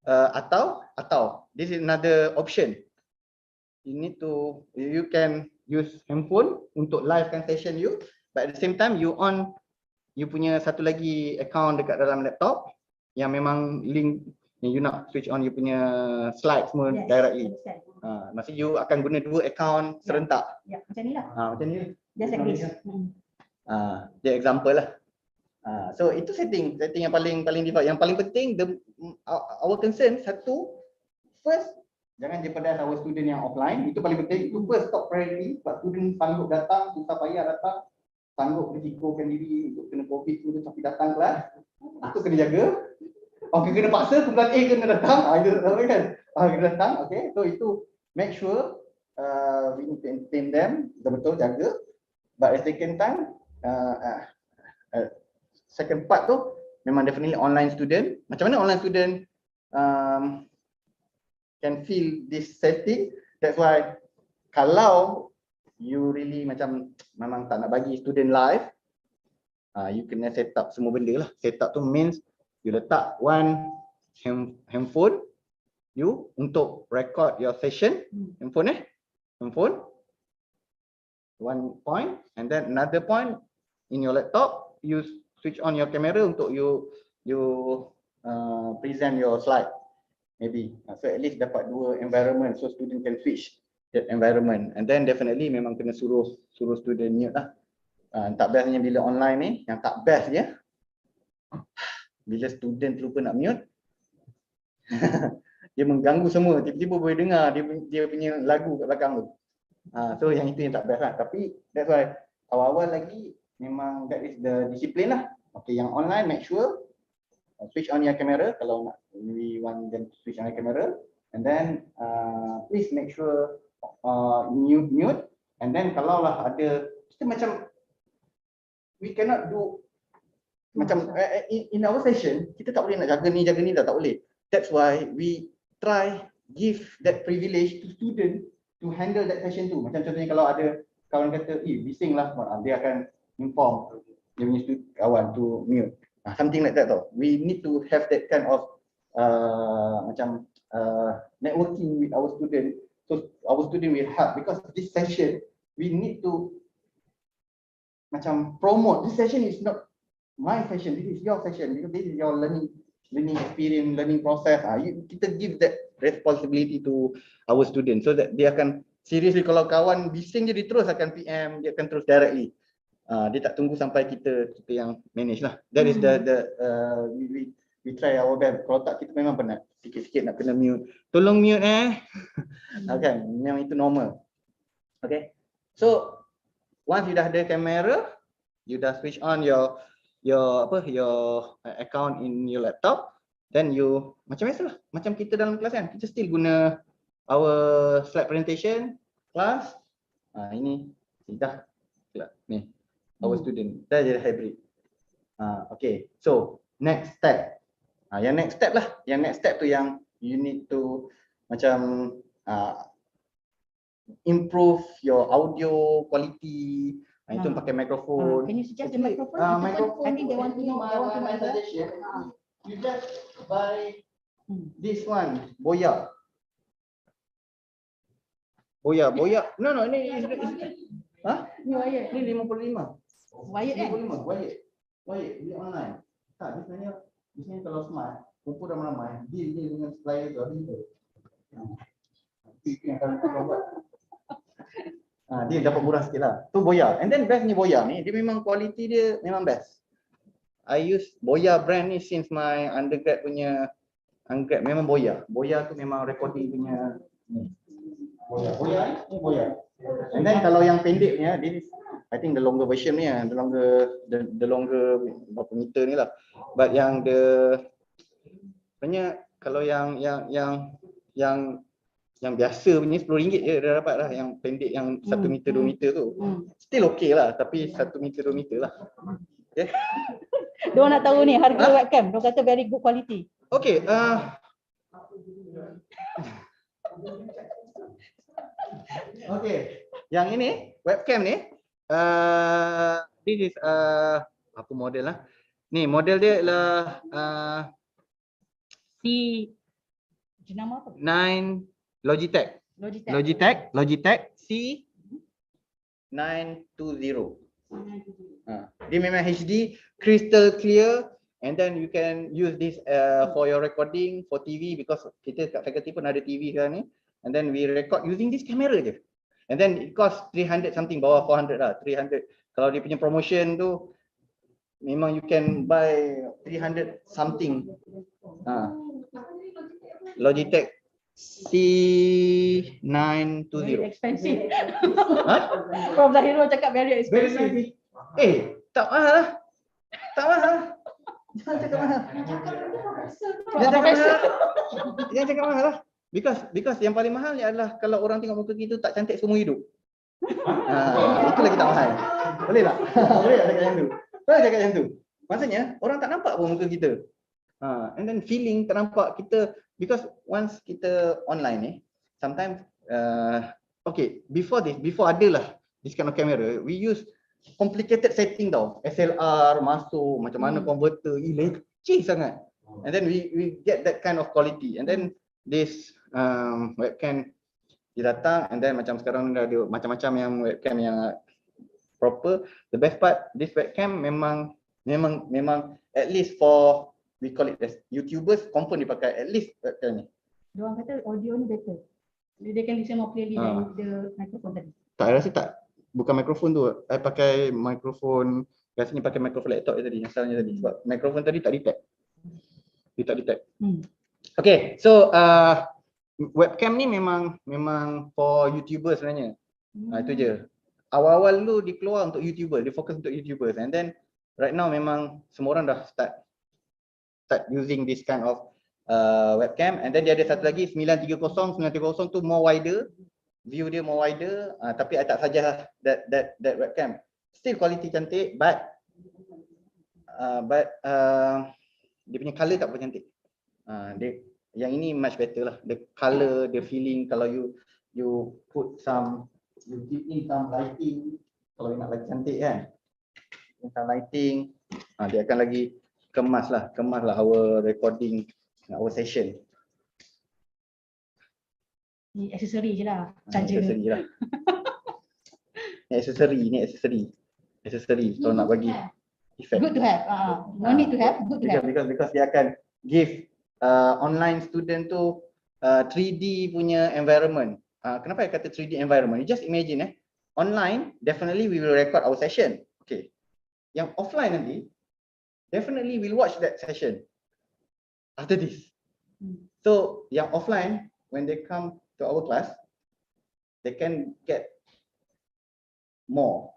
atau this is another option. You can use handphone untuk livekan session you, but at the same time you punya satu lagi account dekat dalam laptop yang memang link yang you nak switch on you punya slide semua directly. Maksudnya you akan guna dua account serentak. Macam ni lah. Macam ni. Just like this. Dia example lah. So itu setting yang paling default. Yang paling penting our concern satu, first jangan jeopardize our student yang offline. Itu paling penting. Itu first top priority. Sebab student sanggup datang, susah payah datang, sanggup risikokan diri untuk kena COVID tu tapi datang kelas, itu kena jaga. Okay, kena paksa kumpulan A kena datang, itu tak tahu kan. Kena datang, okay. So itu make sure we need to entertain them, betul-betul jaga. But at the second time, second part tu memang definitely online student. Macam mana online student can feel this setting? That's why kalau you really macam memang tak nak bagi student live, you kena set up semua benda lah. Set up tu means you letak one handphone you untuk record your session. Handphone one point, and then another point in your laptop you switch on your camera untuk you present your slide maybe. So at least dapat dua environment so student can switch that environment. And then definitely memang kena suruh student mute lah. Tak bestnya bila online ni, yang tak best dia bila student terlupa nak mute dia mengganggu semua, tiba-tiba boleh dengar dia punya lagu kat belakang tu. So yang itu yang tak best lah. Tapi that's why awal-awal lagi memang that is the discipline lah. Okay, yang online make sure switch on your camera kalau nak, we want them to switch on your camera, and then please make sure mute, and then kalau lah ada kita macam we cannot do macam in our session kita tak boleh nak jaga ni tak boleh. That's why we try give that privilege to student to handle that session tu. Macam contohnya kalau ada kawan kata bising lah, dia akan inform dia punya kawan to mute, something like that tau. We need to have that kind of macam networking with our student. So our student will help, because this session we need to macam promote. This session is not my session, this is your session, because this is your learning experience, learning process. Kita give that responsibility to our students so that dia akan seriously, kalau kawan bising je dia terus akan PM, dia akan terus directly. Dia tak tunggu sampai kita yang manage lah. That is we try our best. Kalau tak kita memang penat. Sikit-sikit nak kena mute. Tolong mute okay, memang itu normal. Okay. So once you dah ada kamera, you dah switch on your account in your laptop, then you macam biasalah, macam kita dalam kelas kan, kita still guna our slide presentation class. Ini dah ni our student dah jadi hybrid. Okay, so next step. Yang next step lah, yang next step tu yang you need to macam improve your audio quality. Itu pakai mikrofon. Can you suggest the microphone? I think they want to know. My suggestion, you just buy this one, Boya. No, ini Ni wired. Ini 55. Wired kan? 55, wired di online. Tak, di sini kalau smart, kumpul ramai-ramai, deal dengan supplier tu habis tu. Itu yang akan kita buat. Dia dapat murah sikit lah. Tu Boya. And then bestnya Boya ni, dia memang quality dia memang best. I use Boya brand ni since my undergrad punya memang Boya. Boya tu memang recording punya Boya. And then kalau yang pendeknya, this I think the longer version ni the longer berapa meter ni lah. But yang sebenarnya kalau yang biasa punya RM10 je dah dapat lah, yang pendek yang 1 meter 2 meter tu. Still okay lah, tapi 1 meter 2 meter lah. Okay. Diorang nak tahu ni harga webcam. Diorang kata very good quality. Okay. Okay. Yang ini webcam ni this is apa model lah. Ni model dia ialah Jenama apa? 9 Logitech C920. Dia memang HD, crystal clear, and then you can use this for your recording, for TV, because kita kat faculty pun ada TV sekarang ni, and then we record using this camera je. And then it cost 300 something, bawah 400 lah, 300. Kalau dia punya promotion tu memang you can buy 300 something. Logitech C920. Very expensive. Prof Zahirul cakap very expensive. Tak mahal lah. Tak mahal. Jangan cakap mahal. Jangan cakap mahal. Jangan cakap mahal lah. Because yang paling mahal ni adalah kalau orang tengok muka kita tak cantik seumur hidup. Itu lagi tak mahal. Boleh tak? Boleh tak cakap macam tu? Boleh cakap macam tu? Maksudnya orang tak nampak pun muka kita. And then feeling tak nampak kita, because once kita online ni, sometimes okay, before adalah this kind of camera, we use complicated setting tau. SLR masuk, macam mana converter, leceh sangat. And then we get that kind of quality. And then this webcam dia datang, and then macam sekarang dah ada macam-macam yang webcam yang proper. The best part, this webcam memang at least for, we call it as YouTubers, confirm dipakai at least webcam ni. Diorang kata audio ni better. They can listen more clearly than the microphone tadi. Tak, I rasa tak. Bukan mikrofon tu. I pakai mikrofon, biasanya pakai mikrofon laptop tadi, asalnya tadi. Sebab mikrofon tadi tak detect. Dia tak detect. Okay, so webcam ni memang for YouTuber sebenarnya. Itu je. Awal-awal dulu dia keluar untuk YouTuber, dia fokus untuk YouTubers. And then right now memang semua orang dah start using this kind of webcam. And then dia ada satu lagi 930 tu more wider, view dia more wider, tapi I tak saja that webcam. Still quality cantik, but dia punya color tak berapa cantik. Yang ini much better lah. The color, the feeling, kalau you put some, you give in some lighting, kalau nak lagi cantik kan, some lighting, dia akan lagi kemas lah our recording, our session. Ni aksesori je lah. Aksesori lah. Ni aksesori kalau nak bagi effect. Good to have. No need to have, good to have. Because dia akan give online student tu 3D punya environment. Kenapa I kata 3D environment? You just imagine online definitely we will record our session. Okay. Yang offline nanti definitely we'll watch that session after this. So yang offline, when they come to our class, they can get more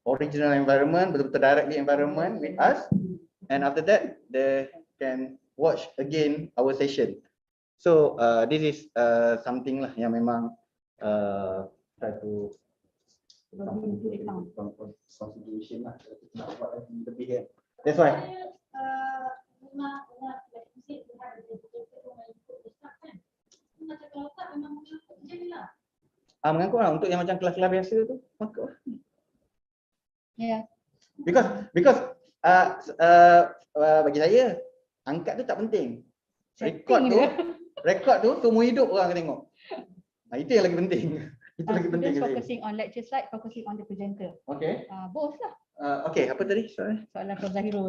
original environment, betul-betul directly environment with us, and after that they can watch again our session. So this is something lah yang memang try to consideration lah, nak buat lagi lebih kan. That's why. Mengangkut lah untuk yang macam kelas-kelas biasa tu, mangkut lah. Yeah. Because bagi saya angkat tu tak penting. Rekod tu seumur hidup orang akan tengok. Itu yang lagi penting. Itu lagi penting. Focusing on lecture slide, focusing on the presenter. Okay. Both lah. Okay, apa tadi soalan? Soalan Prof Shahril.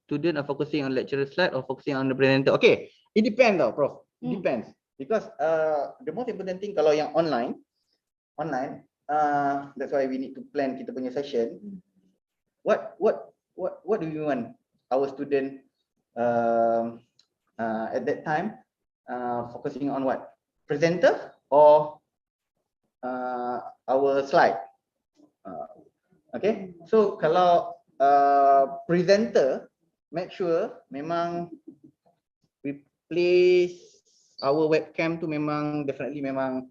Student are focusing on lecturer slide or focusing on the presenter. Okay, it depends tau, Prof. It depends. Because the most important thing kalau yang online, that's why we need to plan kita punya session. What do you want our student at that time focusing on what? Presenter or our slide? Okay, so kalau presenter, make sure memang we place our webcam tu memang definitely memang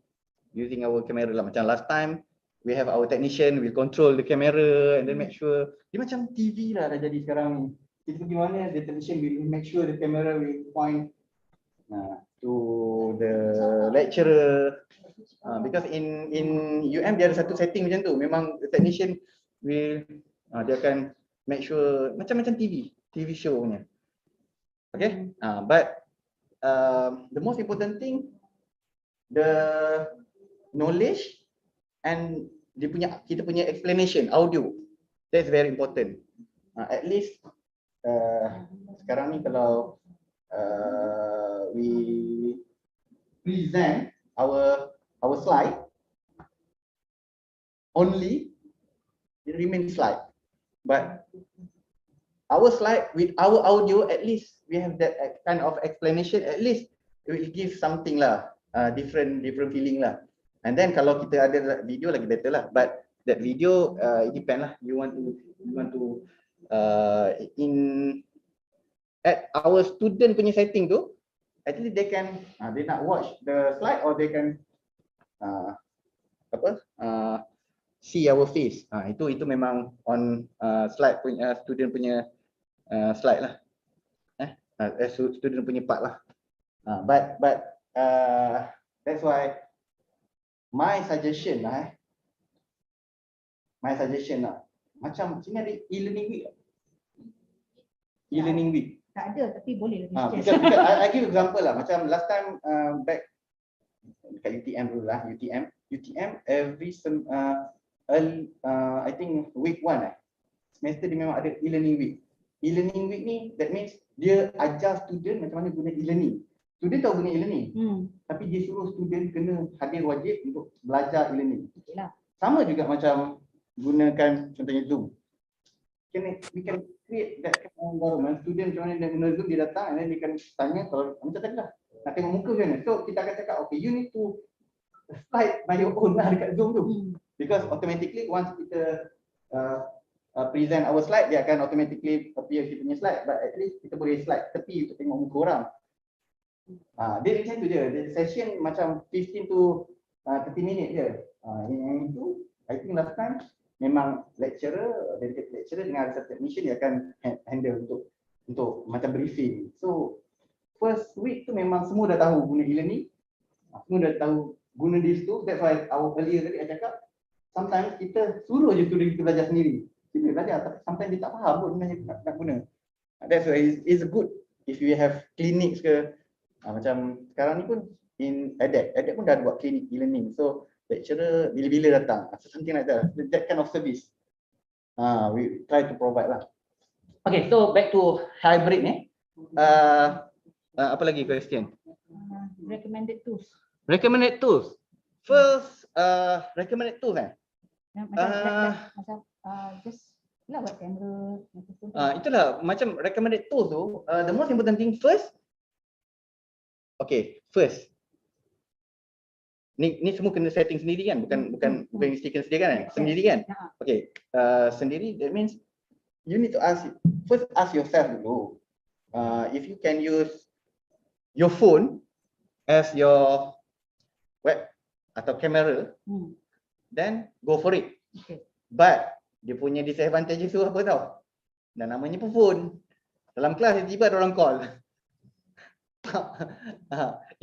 using our camera lah. Macam last time we have our technician will control the camera and then make sure dia macam TV lah dah jadi sekarang ni. Kita pergi mana, the technician will make sure the camera will point to the lecturer. Because in UM dia ada satu setting macam tu. Memang the technician will dia akan make sure macam TV show punya. Okay, but the most important thing, the knowledge and kita punya explanation audio, that's very important. At least sekarang ni kalau we present our slide only, it remains slide, but our slide with our audio, at least we have that kind of explanation, at least it will give something lah, different feeling lah. And then kalau kita ada video lagi better lah, but that video, it depends lah. You want to in at our student punya setting tu, actually they can they nak watch the slide or they can see our face. Itu memang on slide punya student punya slide lah. Student punya part lah. But that's why my suggestion lah. Macam sini ada e-learning week. E-learning week. Tak ada, tapi boleh lagi Because I give example lah. Macam last time back dekat UTM dulu lah. UTM every I think week 1 semester dia memang ada e-learning week. E-learning week ni that means dia ajar student macam mana guna e-learning. Student tahu guna e-learning. Tapi dia suruh student kena hadir wajib untuk belajar e-learning. Sama juga macam gunakan contohnya Zoom. We can create that kind of environment. Student macam mana dia guna Zoom, dia datang and then dia akan tanya kalau macam tadi lah. Nak tengok muka macam mana. So kita akan cakap, okay, you need to slide by your own lah dekat Zoom tu. Because automatically once kita present our slide, dia akan automatically appear kita punya slide. But at least kita boleh slide tepi untuk tengok muka orang. Dia macam tu je. Dia session macam 15 to 30 minit je. Yang itu, I think last time memang dedicated lecturer dengan research technician dia akan handle untuk macam briefing. So first week tu memang semua dah tahu guna e-learning, semua dah tahu guna this tu. That's why earlier tadi I cakap sometimes kita suruh je student kita belajar sendiri. Kita belajar tapi sometimes dia tak faham pun sebenarnya nak guna. That's why it's good if you have clinics ke macam sekarang ni pun in adapt pun dah buat clinic e-learning. So lecturer bila-bila datang, something like that kind of service we try to provide lah. Okay, so back to hybrid ni. Apa lagi question? Recommended tools. First recommended tools Just lah buat kamera. Itulah macam recommended tools tu, the most important thing first. First ni semua kena setting sendiri kan, bukan stiker sendiri kan, sendiri kan. Sendiri that means you need to ask yourself dulu if you can use your phone as your web atau kamera, then go for it. But dia punya disadvantage tu apa tau? Dan namanya pun phone. Dalam kelas tiba-tiba ada orang call.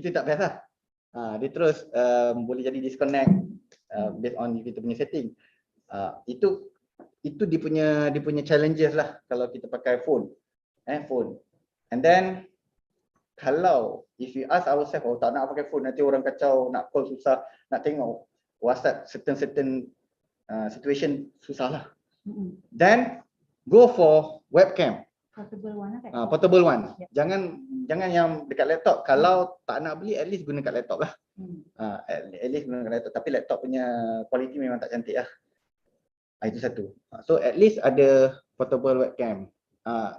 Itu tak best lah. Dia terus boleh jadi disconnect based on kita punya setting. Itu dia punya challenges lah kalau kita pakai phone. And then kalau if you ask ourselves, tak nak pakai phone nanti orang kacau, nak call susah, nak tengok WhatsApp certain situation susah lah. Then go for webcam. Portable one lah kan? Portable one. Jangan yang dekat laptop. Kalau tak nak beli, at least guna kat laptop lah. At least guna kat laptop. Tapi laptop punya quality memang tak cantik lah. Itu satu. So at least ada portable webcam.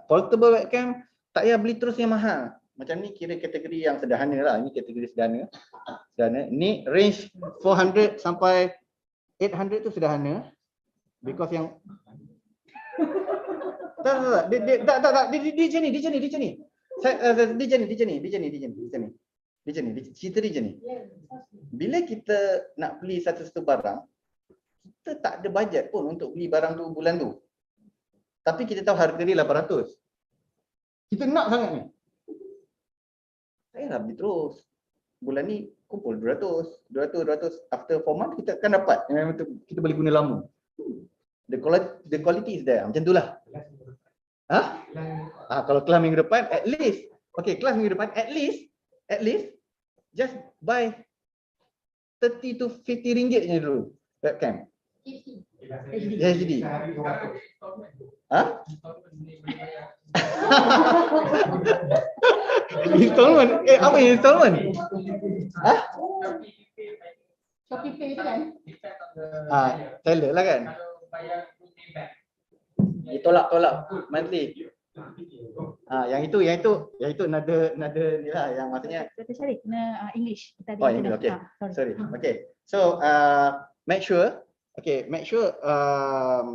Portable webcam tak payah beli terus yang mahal. Macam ni kira kategori yang sederhana lah. Ini kategori sederhana. Ni range 400 sampai 800 tu sederhana. Because yang tak. Dia macam ni. Cerita dia macam ni. Bila kita nak beli satu barang, kita tak ada bajet pun untuk beli barang tu bulan tu. Tapi kita tahu harga dia 800. Kita nak sangat ni. Saya lah beli terus. Bulan ni kumpul 200. After 4 months kita akan dapat. Memang kita boleh guna lama. The quality is there. Macam tu lah. Kalau kelas minggu depan, at least. Kelas minggu depan, at least just buy 30 to 50 ringgit je dulu webcam. HD. Installment? Apa installment? Shopee Pay tu kan? Seller lah kan? Tolak monthly. Yang itu another ni lah yang maksudnya. Kata Shahril kena English. Kita English. Sorry. So make sure Okay, make sure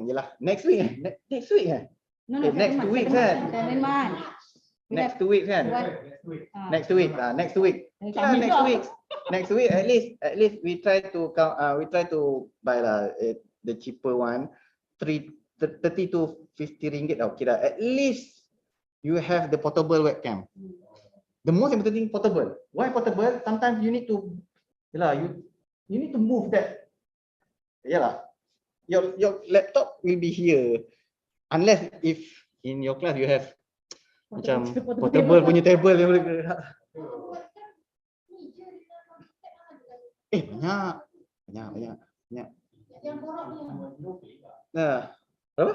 yalah next week next week kan? No, Okay, next 2 weeks kan? 7 months. We Next have 2 weeks kan? one. Next week, next week. Lah, next week. Next week at least we try to buy lah the cheaper one, 30 to 50 ringgit lah. Okay lah. At least you have the portable webcam. The most important thing portable. Why portable? Sometimes you need to you need to move that. Yalah. Your laptop will be here unless if in your class you have macam portable punya table yang boleh gerak. Banyak. Nah, berapa?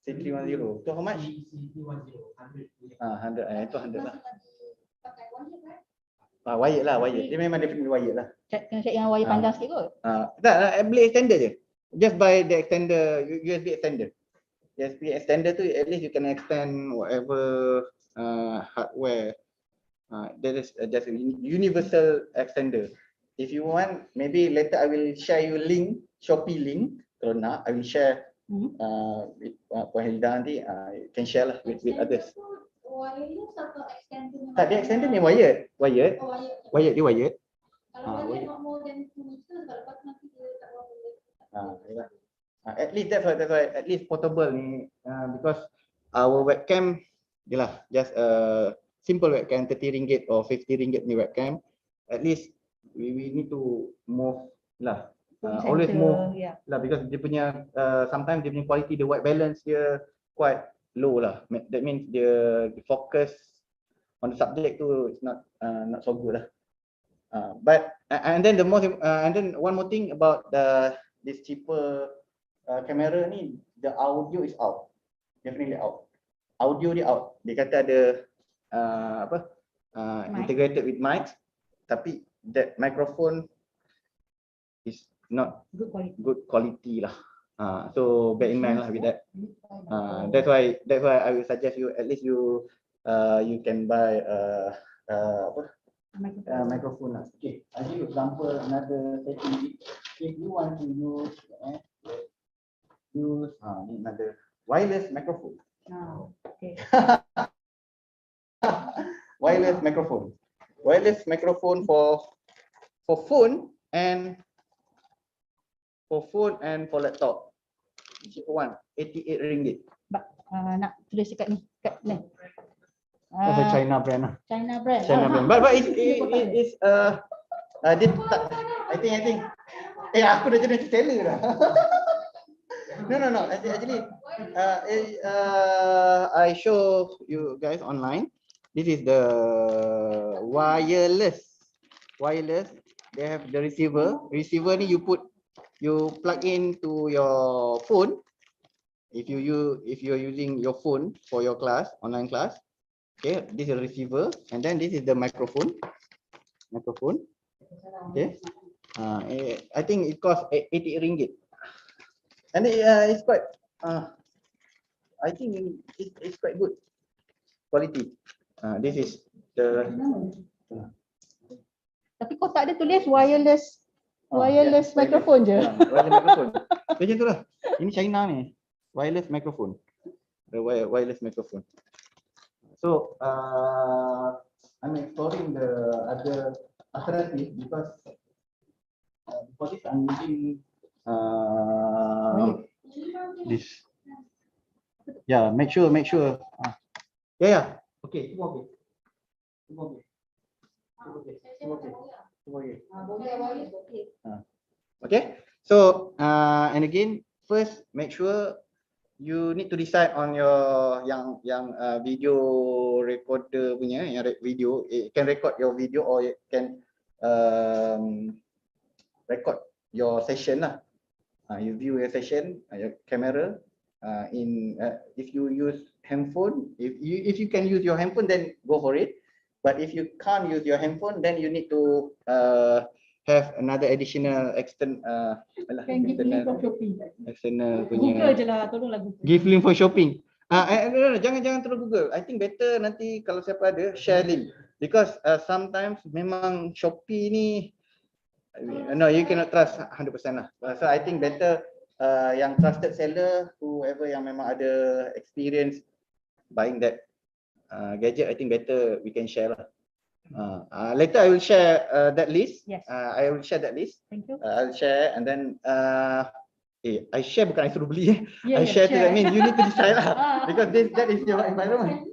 C310. Tu how much? 100. Itu 100 lah. Wired. Dia memang definitely wired lah. Kena check yang wire panjang sikit kot. Tak, beli extender je. Just buy the extender, USB extender. USB extender tu at least you can extend whatever hardware. That is just a universal extender. If you want, maybe later I will share you link, Shopee link. Kalau nak, I will share with Puan Hilda nanti. You can share lah with others. Wireless atau extender? Tak, dia extender ni wired. Wired, dia wired. Kalau wired not more than 2 meter, kalau lepas nanti dia tak boleh. At least that's why at least portable ni because our webcam jelah just a simple webcam 30 ringgit or 50 ringgit ni webcam. At least we need to move lah. Always move lah because dia punya sometimes dia punya quality, the white balance dia quite low lah. That means the focus on the subject tu is not so good lah. But and then one more thing about this cheaper kamera ni, the audio is out, definitely out. Audio dia out. Dia kata ada integrated with mic, tapi that microphone is not good quality lah. So bear in mind lah with that. That's why I will suggest you at least you can buy microphone lah. Okay, I give you example another setting. If you want to use another wireless microphone. Okay. Wireless microphone for phone and for laptop. Cheaper one, 88 ringgit. Nak tulis dekat ni, kat ni. China brand lah. China brand. But it is I think aku dah jadi seller dah. No. Actually, I show you guys online. This is the wireless. They have the receiver. Receiver ni you plug into your phone. If you're using your phone for your class, online class. Okay, this is a receiver, and then this is the microphone. Okay. I think it costs 80 ringgit. And it's quite I think it's quite good quality. This is the Tapi kau tak ada tulis wireless microphone je. Wireless microphone. Macam tu lah. Ini China ni. Wireless microphone. The wireless microphone. So I'm exploring the other alternative because for this I'm using this. Yeah, make sure. Yeah. Okay, itu okay. Okay. So and again, first make sure you need to decide on your yang video recorder punya, yang video, it can record your video or it can record your session lah. You view your session, your camera. If you use handphone, if you can use your handphone, then go for it. But if you can't use your handphone, then you need to have another additional external punya. Google je lah, tolonglah Google. Give link for shopping. No, jangan terus Google. I think better nanti kalau siapa ada share link, because sometimes memang Shopee ni No, you cannot trust 100% lah. So I think better yang trusted seller, whoever yang memang ada experience buying that gadget, I think better we can share lah. Later I will share that list. Yes. I will share that list. Thank you. I'll share and then I share bukan I suruh beli. Yeah, I yeah, share to that share. mean you need to decide lah because that is your environment.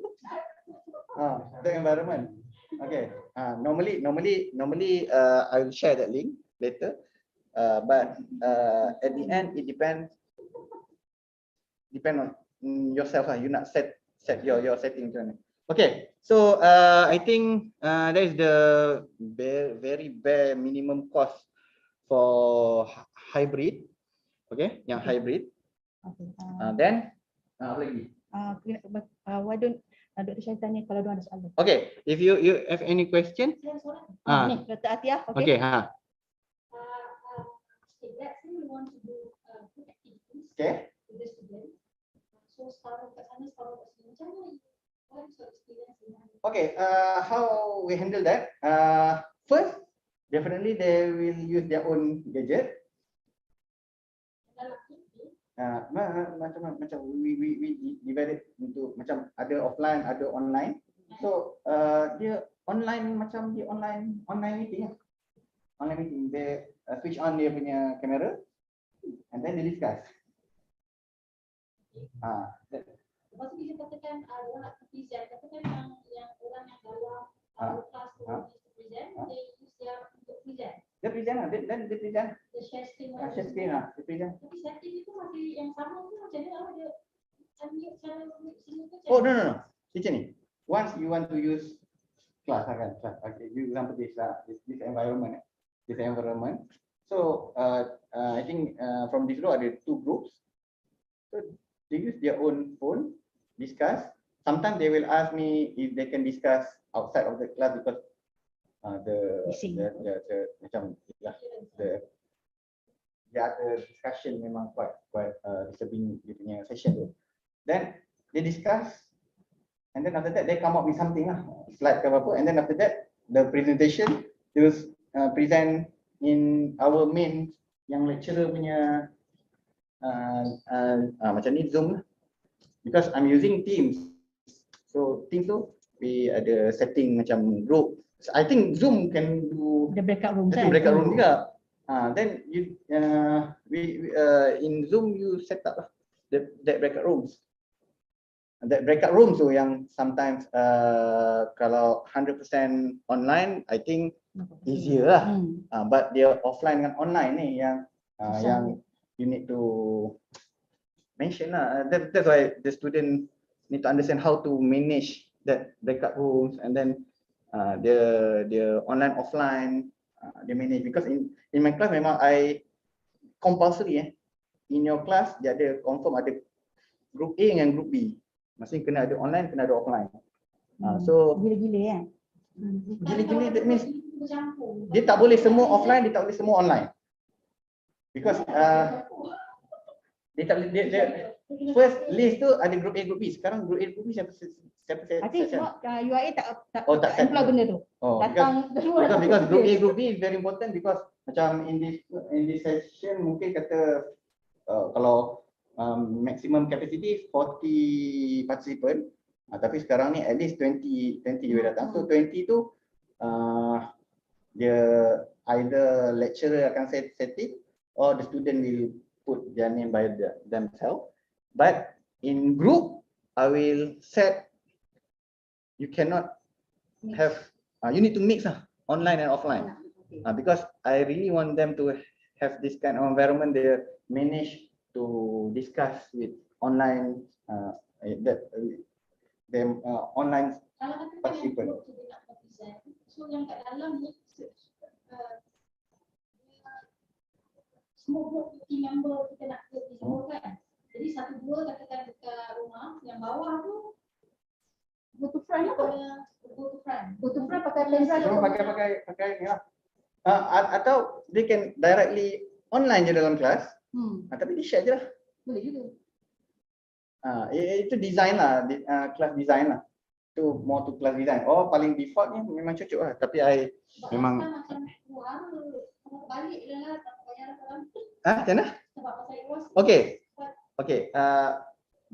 The environment. Okay. Normally I will share that link later. But at the end it depend on yourself lah. You nak set your setting tu. Okay, so I think that is the very bare minimum cost for hybrid. Okay, yang hybrid. Okay. Then apa lagi? Why don't Dr. Syahid tanya kalau dia ada soalan. Okay, if you have any question? Ni Dr. Atia, okay. Okay, Let's say we want to do good activities Okay. with the student. So sekarang kat sana, sekarang kat sini, macam mana? What is your experience in that? Okay, how we handle that? First, definitely they will use their own gadget. Dalam aktiviti, Macam we divide it into macam ada offline, ada online. So dia online macam dia online meeting lah. Online meeting, they switch on dia punya kamera and then they discuss. lepas tu kita katakan orang nak present, katakan yang orang yang dalam kelas tu present, they use their untuk present. Dia present lah, then dia present. Dia share screen. Share screen lah, dia present. Tapi setting itu masih yang sama tu macam mana dia unmute cara sini tu. Oh no. Macam ni. Once you want to use class lah kan, class. Okay, you example this environment. This environment. So I think from this row ada 2 groups. So they use their own phone, discuss. Sometimes they will ask me if they can discuss outside of the class because the macam the other discussion memang quite disturbing dia punya session tu. Then they discuss and then after that they come up with something lah, slide ke apa, and then after that the presentation they will present in our main yang lecturer punya macam ni Zoom lah. Because I'm using Teams. So Teams tu we ada setting macam group. So, I think Zoom can do The breakout room. breakout room juga. Then you in Zoom you set up lah that breakout rooms. That breakout rooms tu yang sometimes kalau 100% online I think easier lah. But dia offline dengan online ni yang you need to mention lah. That's why the student need to understand how to manage that breakout rooms and then the online offline they manage, because in my class memang I compulsory in your class dia ada confirm ada group A dengan group B. Maksudnya kena ada online, kena ada offline. So gila-gila gila-gila that means dia tak boleh semua offline, dia tak boleh semua online. Because dia tak boleh dia first list tu ada group A, group B. Sekarang group A, group B siapa I think sebab UIA tak set employ benda tu. Datang because group A, group B is very important because macam in this session mungkin kata kalau maximum capacity 40 participant, tapi sekarang ni at least 20 dia datang. So 20 tu dia either lecturer akan set it or the student will put their name by themselves. But in group I will set, you cannot have you need to mix online and offline, because I really want them to have this kind of environment. They manage to discuss with online online participant. So yang kat dalam ni semua team member kita nak kerja semua kan. Jadi 1-2 katakan dekat rumah, yang bawah tu go to front apa? Go to front pakai pensel. So pakai ni lah. Atau they can directly online je dalam kelas. Tapi di share je lah. Boleh juga. Itu design lah, kelas design lah. Itu more to class design. Paling default ni memang cocok lah. Tapi I memang macam keluar Balik lah, tak payah dalam Macam mana? sebab pasal it was. Okay. Okay.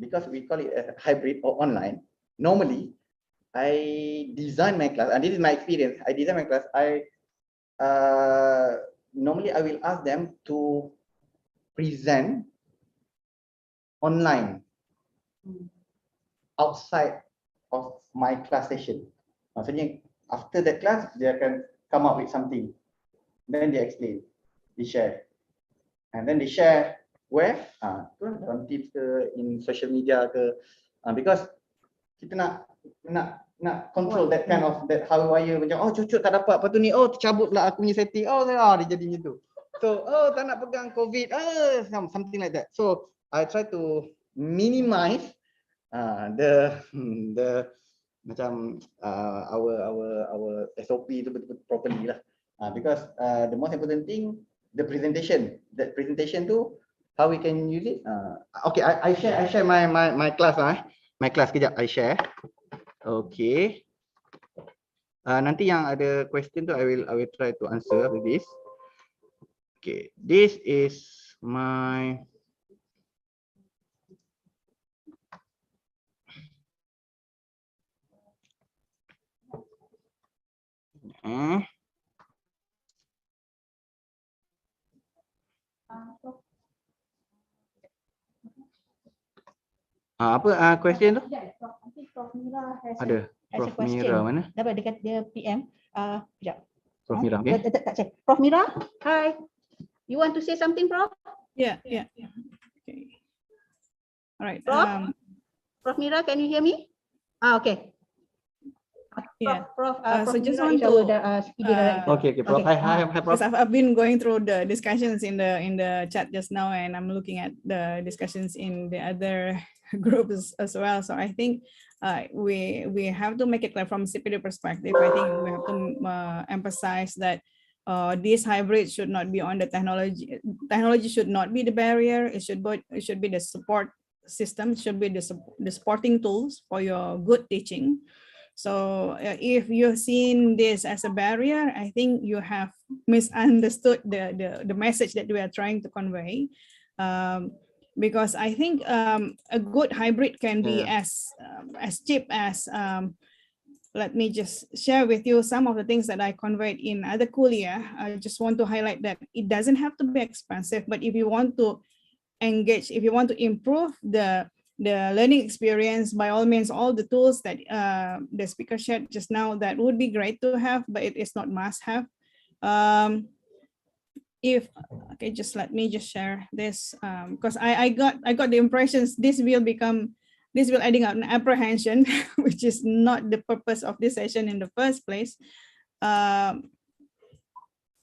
Because we call it a hybrid or online. Normally, I design my class, and this is my experience. I design my class. Normally I will ask them to present online outside of my class session. Maksudnya after the class, they can come up with something. Then they explain, they share. And then they share where? Dalam tips ke, in social media ke. Because kita nak control that kind of that how wire macam cucuk tak dapat apa tu ni, tercabut pula aku punya setting, dia jadi macam tu. So tak nak pegang COVID, something like that. So I try to minimize the macam our SOP tu betul-betul properly lah. Because the most important thing, the presentation. That presentation tu, how we can use it. Okay, I share my class lah. My class kejap I share. Okay. Nanti yang ada question tu I will try to answer with this. Okay, this is my apa question tu? Nanti Prof Mira Ada Prof Mira mana? Dapat dia PM. Sekejap. Prof Mira, okay. Tak check. Prof Mira, hi. You want to say something, Prof? Yeah. Okay. All right. Prof Mira, can you hear me? Okay. Yeah. Prof, So Prof just Mira want is our to, speaker director. Okay, Prof. Okay. Hi, Prof. because I've been going through the discussions in the chat just now, and I'm looking at the discussions in the other groups as well. So I think we have to make it clear from CPD perspective. I think we have to emphasize that this hybrid should not be on the technology. Technology should not be the barrier. It should be the support system. It should be the supporting tools for your good teaching. So if you've seen this as a barrier, I think you have misunderstood the message that we are trying to convey. Because I think a good hybrid can be as cheap as, let me just share with you some of the things that I conveyed in other kuliah. I just want to highlight that it doesn't have to be expensive, but if you want to engage, if you want to improve the learning experience, by all means, all the tools that the speaker shared just now, that would be great to have, but it is not must have. Okay, just let me just share this, because I got the impressions this will adding up an apprehension, which is not the purpose of this session in the first place.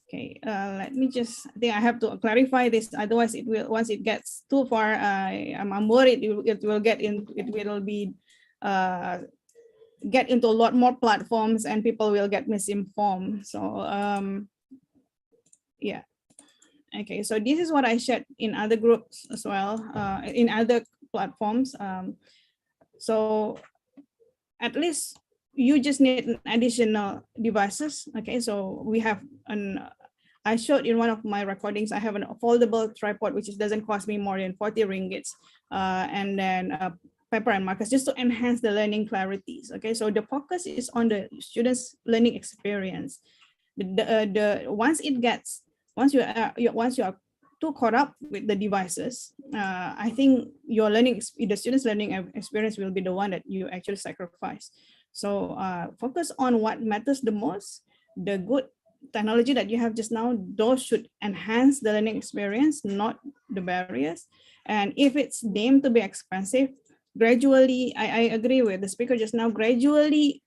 Okay, let me just, I think I have to clarify this, otherwise it will, once it gets too far, I'm worried it will get into a lot more platforms and people will get misinformed. So yeah. Okay, so this is what I shared in other groups as well, in other platforms. So at least you just need additional devices. Okay, so we have I showed in one of my recordings, I have a foldable tripod, which doesn't cost me more than 40 ringgits. And then paper and markers, just to enhance the learning clarities. Okay, so the focus is on the students' learning experience. Once you are too caught up with the devices, I think the students' learning experience will be the one that you actually sacrifice. So focus on what matters the most. The good technology that you have just now, those should enhance the learning experience, not the barriers. And if it's deemed to be expensive, gradually, I agree with the speaker just now, gradually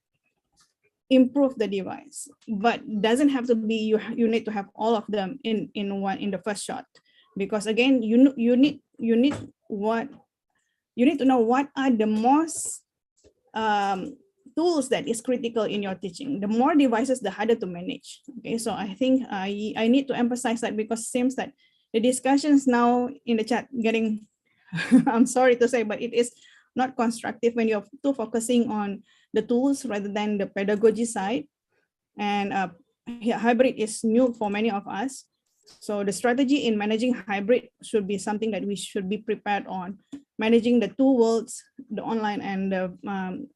improve the device, but doesn't have to be you need to have all of them in the first shot, because again, you need to know what are the most tools that is critical in your teaching. The more devices, the harder to manage. Okay, so I think I need to emphasize that, because it seems that the discussions now in the chat getting I'm sorry to say, but it is not constructive when you're too focusing on the tools rather than the pedagogy side. And hybrid is new for many of us. So the strategy in managing hybrid should be something that we should be prepared on. Managing the two worlds, the online and the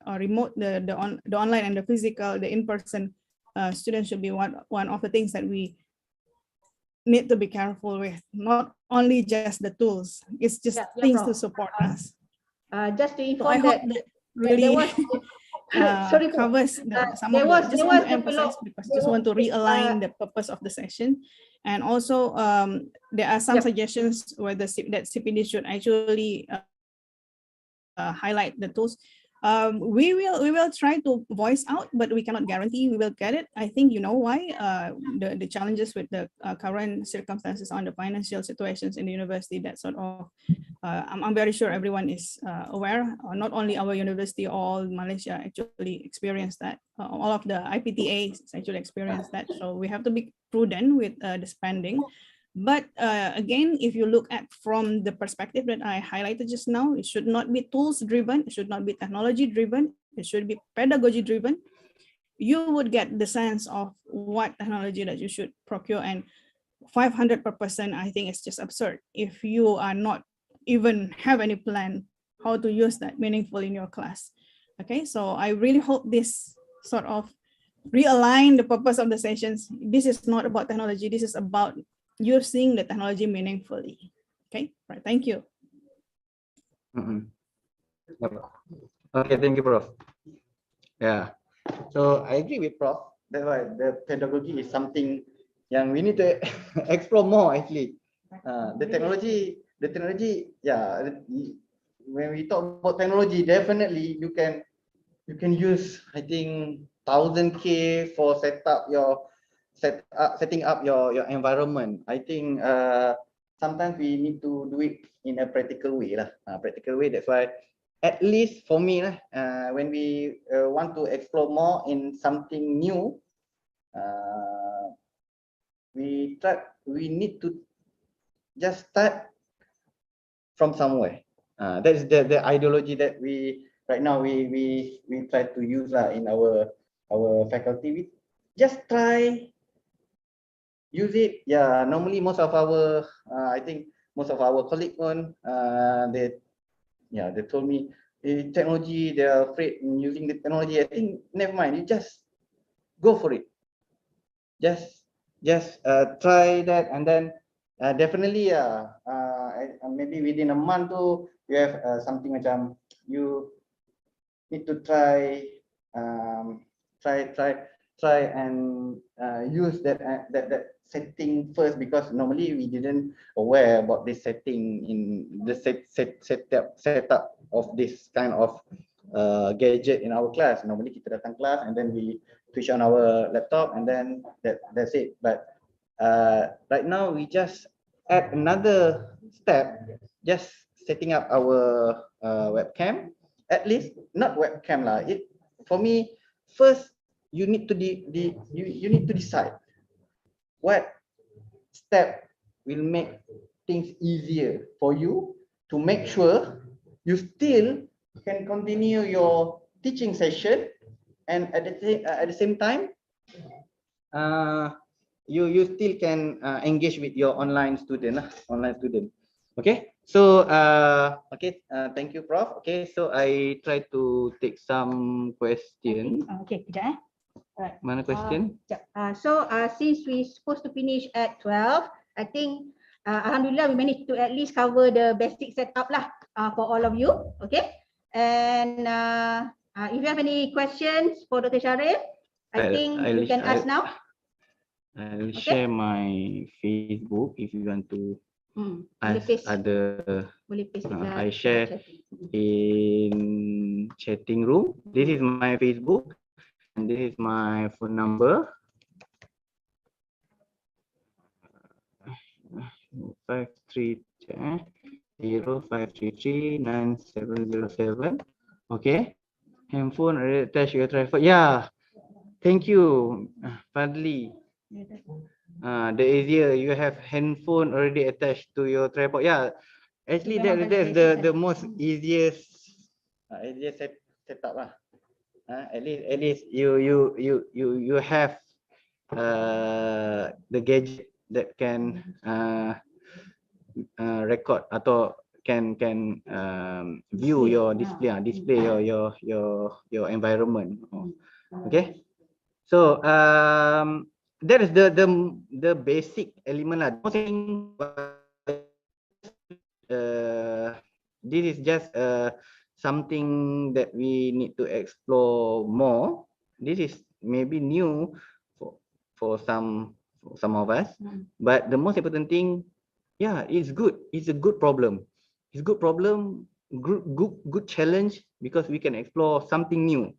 remote, the online and the physical, the in-person students should be one of the things that we need to be careful with. Not only just the tools, it's just things to support us. Just to So I inform hope that that really there was sorry, covers some of there was the, just there want was to emphasize because just want to realign the purpose of the session. And also there are some suggestions where that CPD should actually highlight the tools. We will try to voice out, but we cannot guarantee we will get it. I think you know why. The challenges with the current circumstances on the financial situations in the university, that sort of I'm very sure everyone is aware. Not only our university, all Malaysia actually experienced that. All of the IPTAs actually experienced that. So we have to be prudent with the spending. But again, if you look at from the perspective that I highlighted just now, it should not be tools driven, it should not be technology driven, it should be pedagogy driven. You would get the sense of what technology that you should procure, and 500 per person, I think it's just absurd if you are not even have any plan how to use that meaningfully in your class. Okay, so I really hope this sort of realign the purpose of the sessions. This is not about technology, this is about using the technology meaningfully. Okay, right, thank you. Okay, thank you, Prof. Yeah, so I agree with Prof. That's why the pedagogy is something yang we need to explore more actually. The technology, yeah. When we talk about technology, definitely you can use, I think, 1000K for setting up your environment. I think sometimes we need to do it in a practical way lah. Practical way. That's why, at least for me lah, when we want to explore more in something new, we need to just start from somewhere. That's the ideology that we right now we try to use in our faculty. We just try use it. Yeah, normally most of our I think most of our colleagues they told me technology, they are afraid in using the technology. I think never mind, you just go for it. Just try that, and then definitely maybe within a month too, you have something macam you need to try and use that setting first, because normally we didn't aware about this setting in the setup of this kind of gadget in our class. Normally kita datang class and then we switch on our laptop and then that's it. But right now we just add another step, just setting up our webcam. At least not webcam lah. For me, first you need to you need to decide what step will make things easier for you to make sure you still can continue your teaching session, and at the same time you still can engage with your online student. Okay, so thank you, Prof. Okay, so I try to take some question. Okay, kejap Right. Mana question? Since we supposed to finish at 12, I think Alhamdulillah we managed to at least cover the basic setup lah for all of you. Okay, and if you have any questions for Dr. Shahril, I think you can ask now. I'll share my Facebook if you want to ask other. I share in chatting room. This is my Facebook. And this is my phone number. 0533-0533-9707. Okay. Handphone attach your tripod. Yeah. Thank you, Fadli. The easier you have handphone already attached to your tripod. Yeah. Actually, that's the most easiest setup lah. At least you have the gadget record atau can view your display your environment. Okay, so that is the basic element lah. This is just something that we need to explore more. This is maybe new for some of us, but the most important thing, yeah, it's good. It's a good problem. It's a good problem, good challenge, because we can explore something new,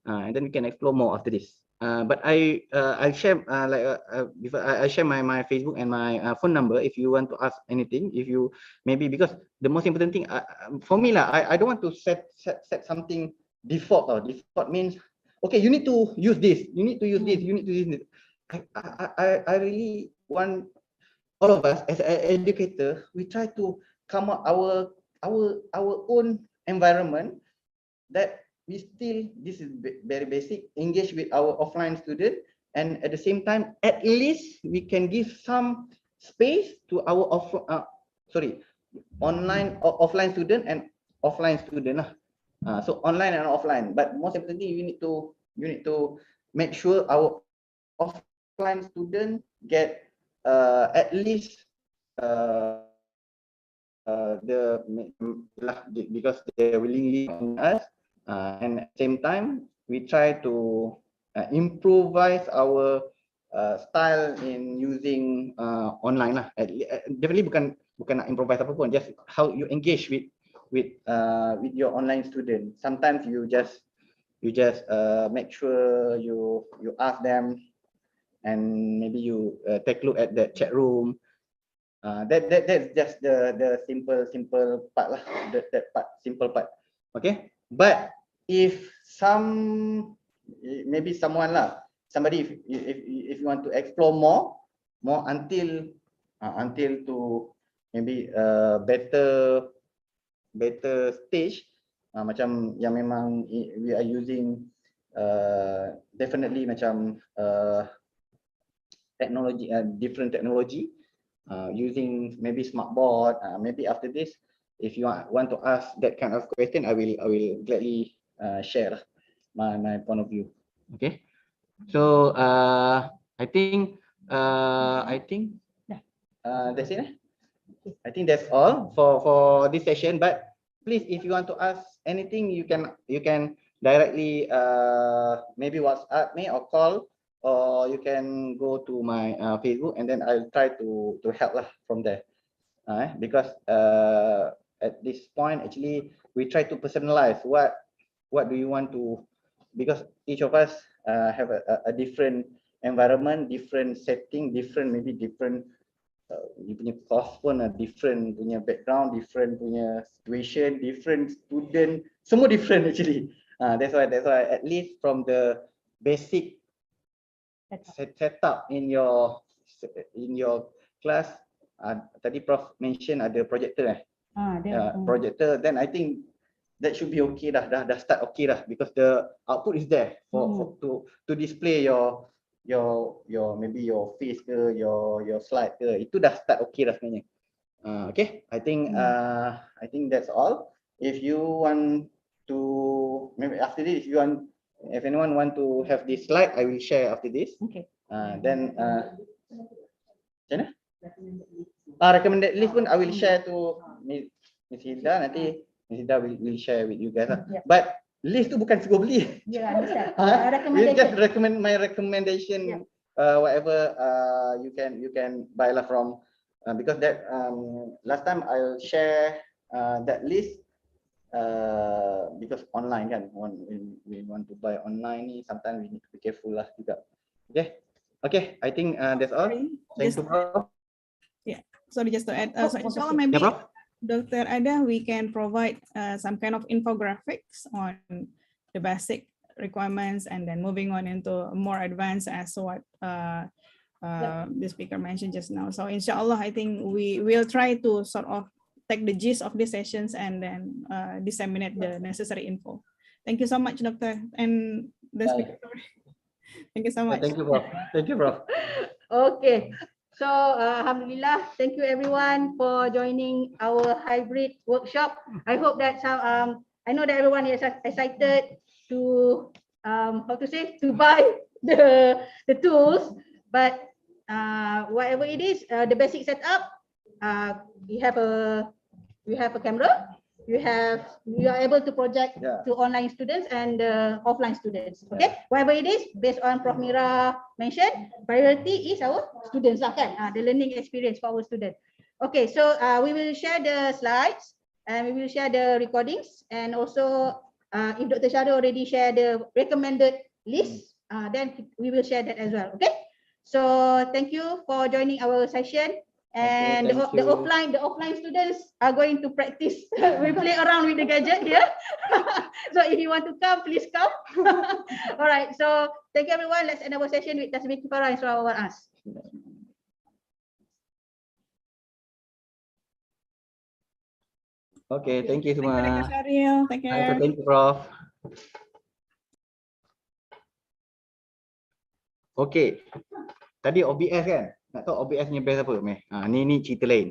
and then we can explore more after this. But I'll share before I share my Facebook and my phone number if you want to ask anything. If you maybe, because the most important thing for me lah, I don't want to set something default. Or default means, okay, you need to use this, you need to use this, you need to use this. I really want all of us as an educator, we try to come up our own environment that we still, this is very basic, engage with our offline student, and at the same time, at least we can give some space to our offline student and offline student lah. So online and offline, but most importantly, you need to make sure our offline student get at least because they willingly on us, and at the same time we try to improvise our style in using online lah. Definitely bukan nak improvise apa pun, just how you engage with your online student. Sometimes you just make sure you ask them, and maybe you take a look at the chat room. That's just the simple part lah. That part, simple part. Okay, but if maybe somebody, if you want to explore more until to maybe better stage, macam yang memang we are using definitely macam technology, different technology, using maybe smart board. Maybe after this, if you want to ask that kind of question, I will gladly share my point of view. Okay, so I think that's it. I think that's all for this session. But please, if you want to ask anything, you can directly maybe WhatsApp me or call, or you can go to my Facebook, and then I'll try to help lah from there. Because at this point, actually, we try to personalize what do you want to, because each of us have a different environment, different setting, maybe different you punya course pun different punya background, different punya situation, different student, semua different actually. That's why at least from the basic setup in your class, tadi Prof mention ada projector projector, then I think that should be okay dah start okay dah, because the output is there for to display your maybe your face ke, your slide ke, itu dah start okay dah sebenarnya. Okay, I think that's all. If you want to, maybe after this, if anyone want to have this slide, I will share after this. Okay. Then recommended list pun I will share to Miss Hilda. Nanti Miss Hilda will share with you guys lah. But list tu bukan suruh beli. Yeah, understand. You just recommend my recommendation. Whatever you can buy lah from, because that last time I'll share that list because online kan, when we want to buy online ni, sometimes we need to be careful lah juga. Okay, I think that's all. Thank you, Prof. Yeah, sorry, just to add, so inshallah maybe Dr. Ada, we can provide some kind of infographics on the basic requirements, and then moving on into more advanced as what the speaker mentioned just now. So inshallah, I think we will try to sort of take the gist of these sessions and then disseminate the necessary info. Thank you so much, Doctor, and the speaker. Thank you so much. Thank you, Prof. Thank you, Prof. Okay. So Alhamdulillah, thank you everyone for joining our hybrid workshop. I hope that I know that everyone is excited to to buy the tools, but whatever it is, the basic setup, you have a camera, you are able to project to online students and offline students. Okay, whatever it is, based on Prof Mira mentioned, priority is our students lah kan, the learning experience for our students. Okay, so we will share the slides and we will share the recordings, and also if Dr. Shahril already shared the recommended list, then we will share that as well. Okay, so thank you for joining our session. And thank the you. offline students are going to practice. We play around with the gadget here. So if you want to come, please come. All right. So thank you everyone. Let's end our session with Tasbih Kifarah and Surah Al-As. Okay, thank you Thank you, semua. Dr. Shahril. Take care. Thank you, Prof. Okay. Tadi OBS kan? Nak tahu OBS ni best apa? Ni cerita lain.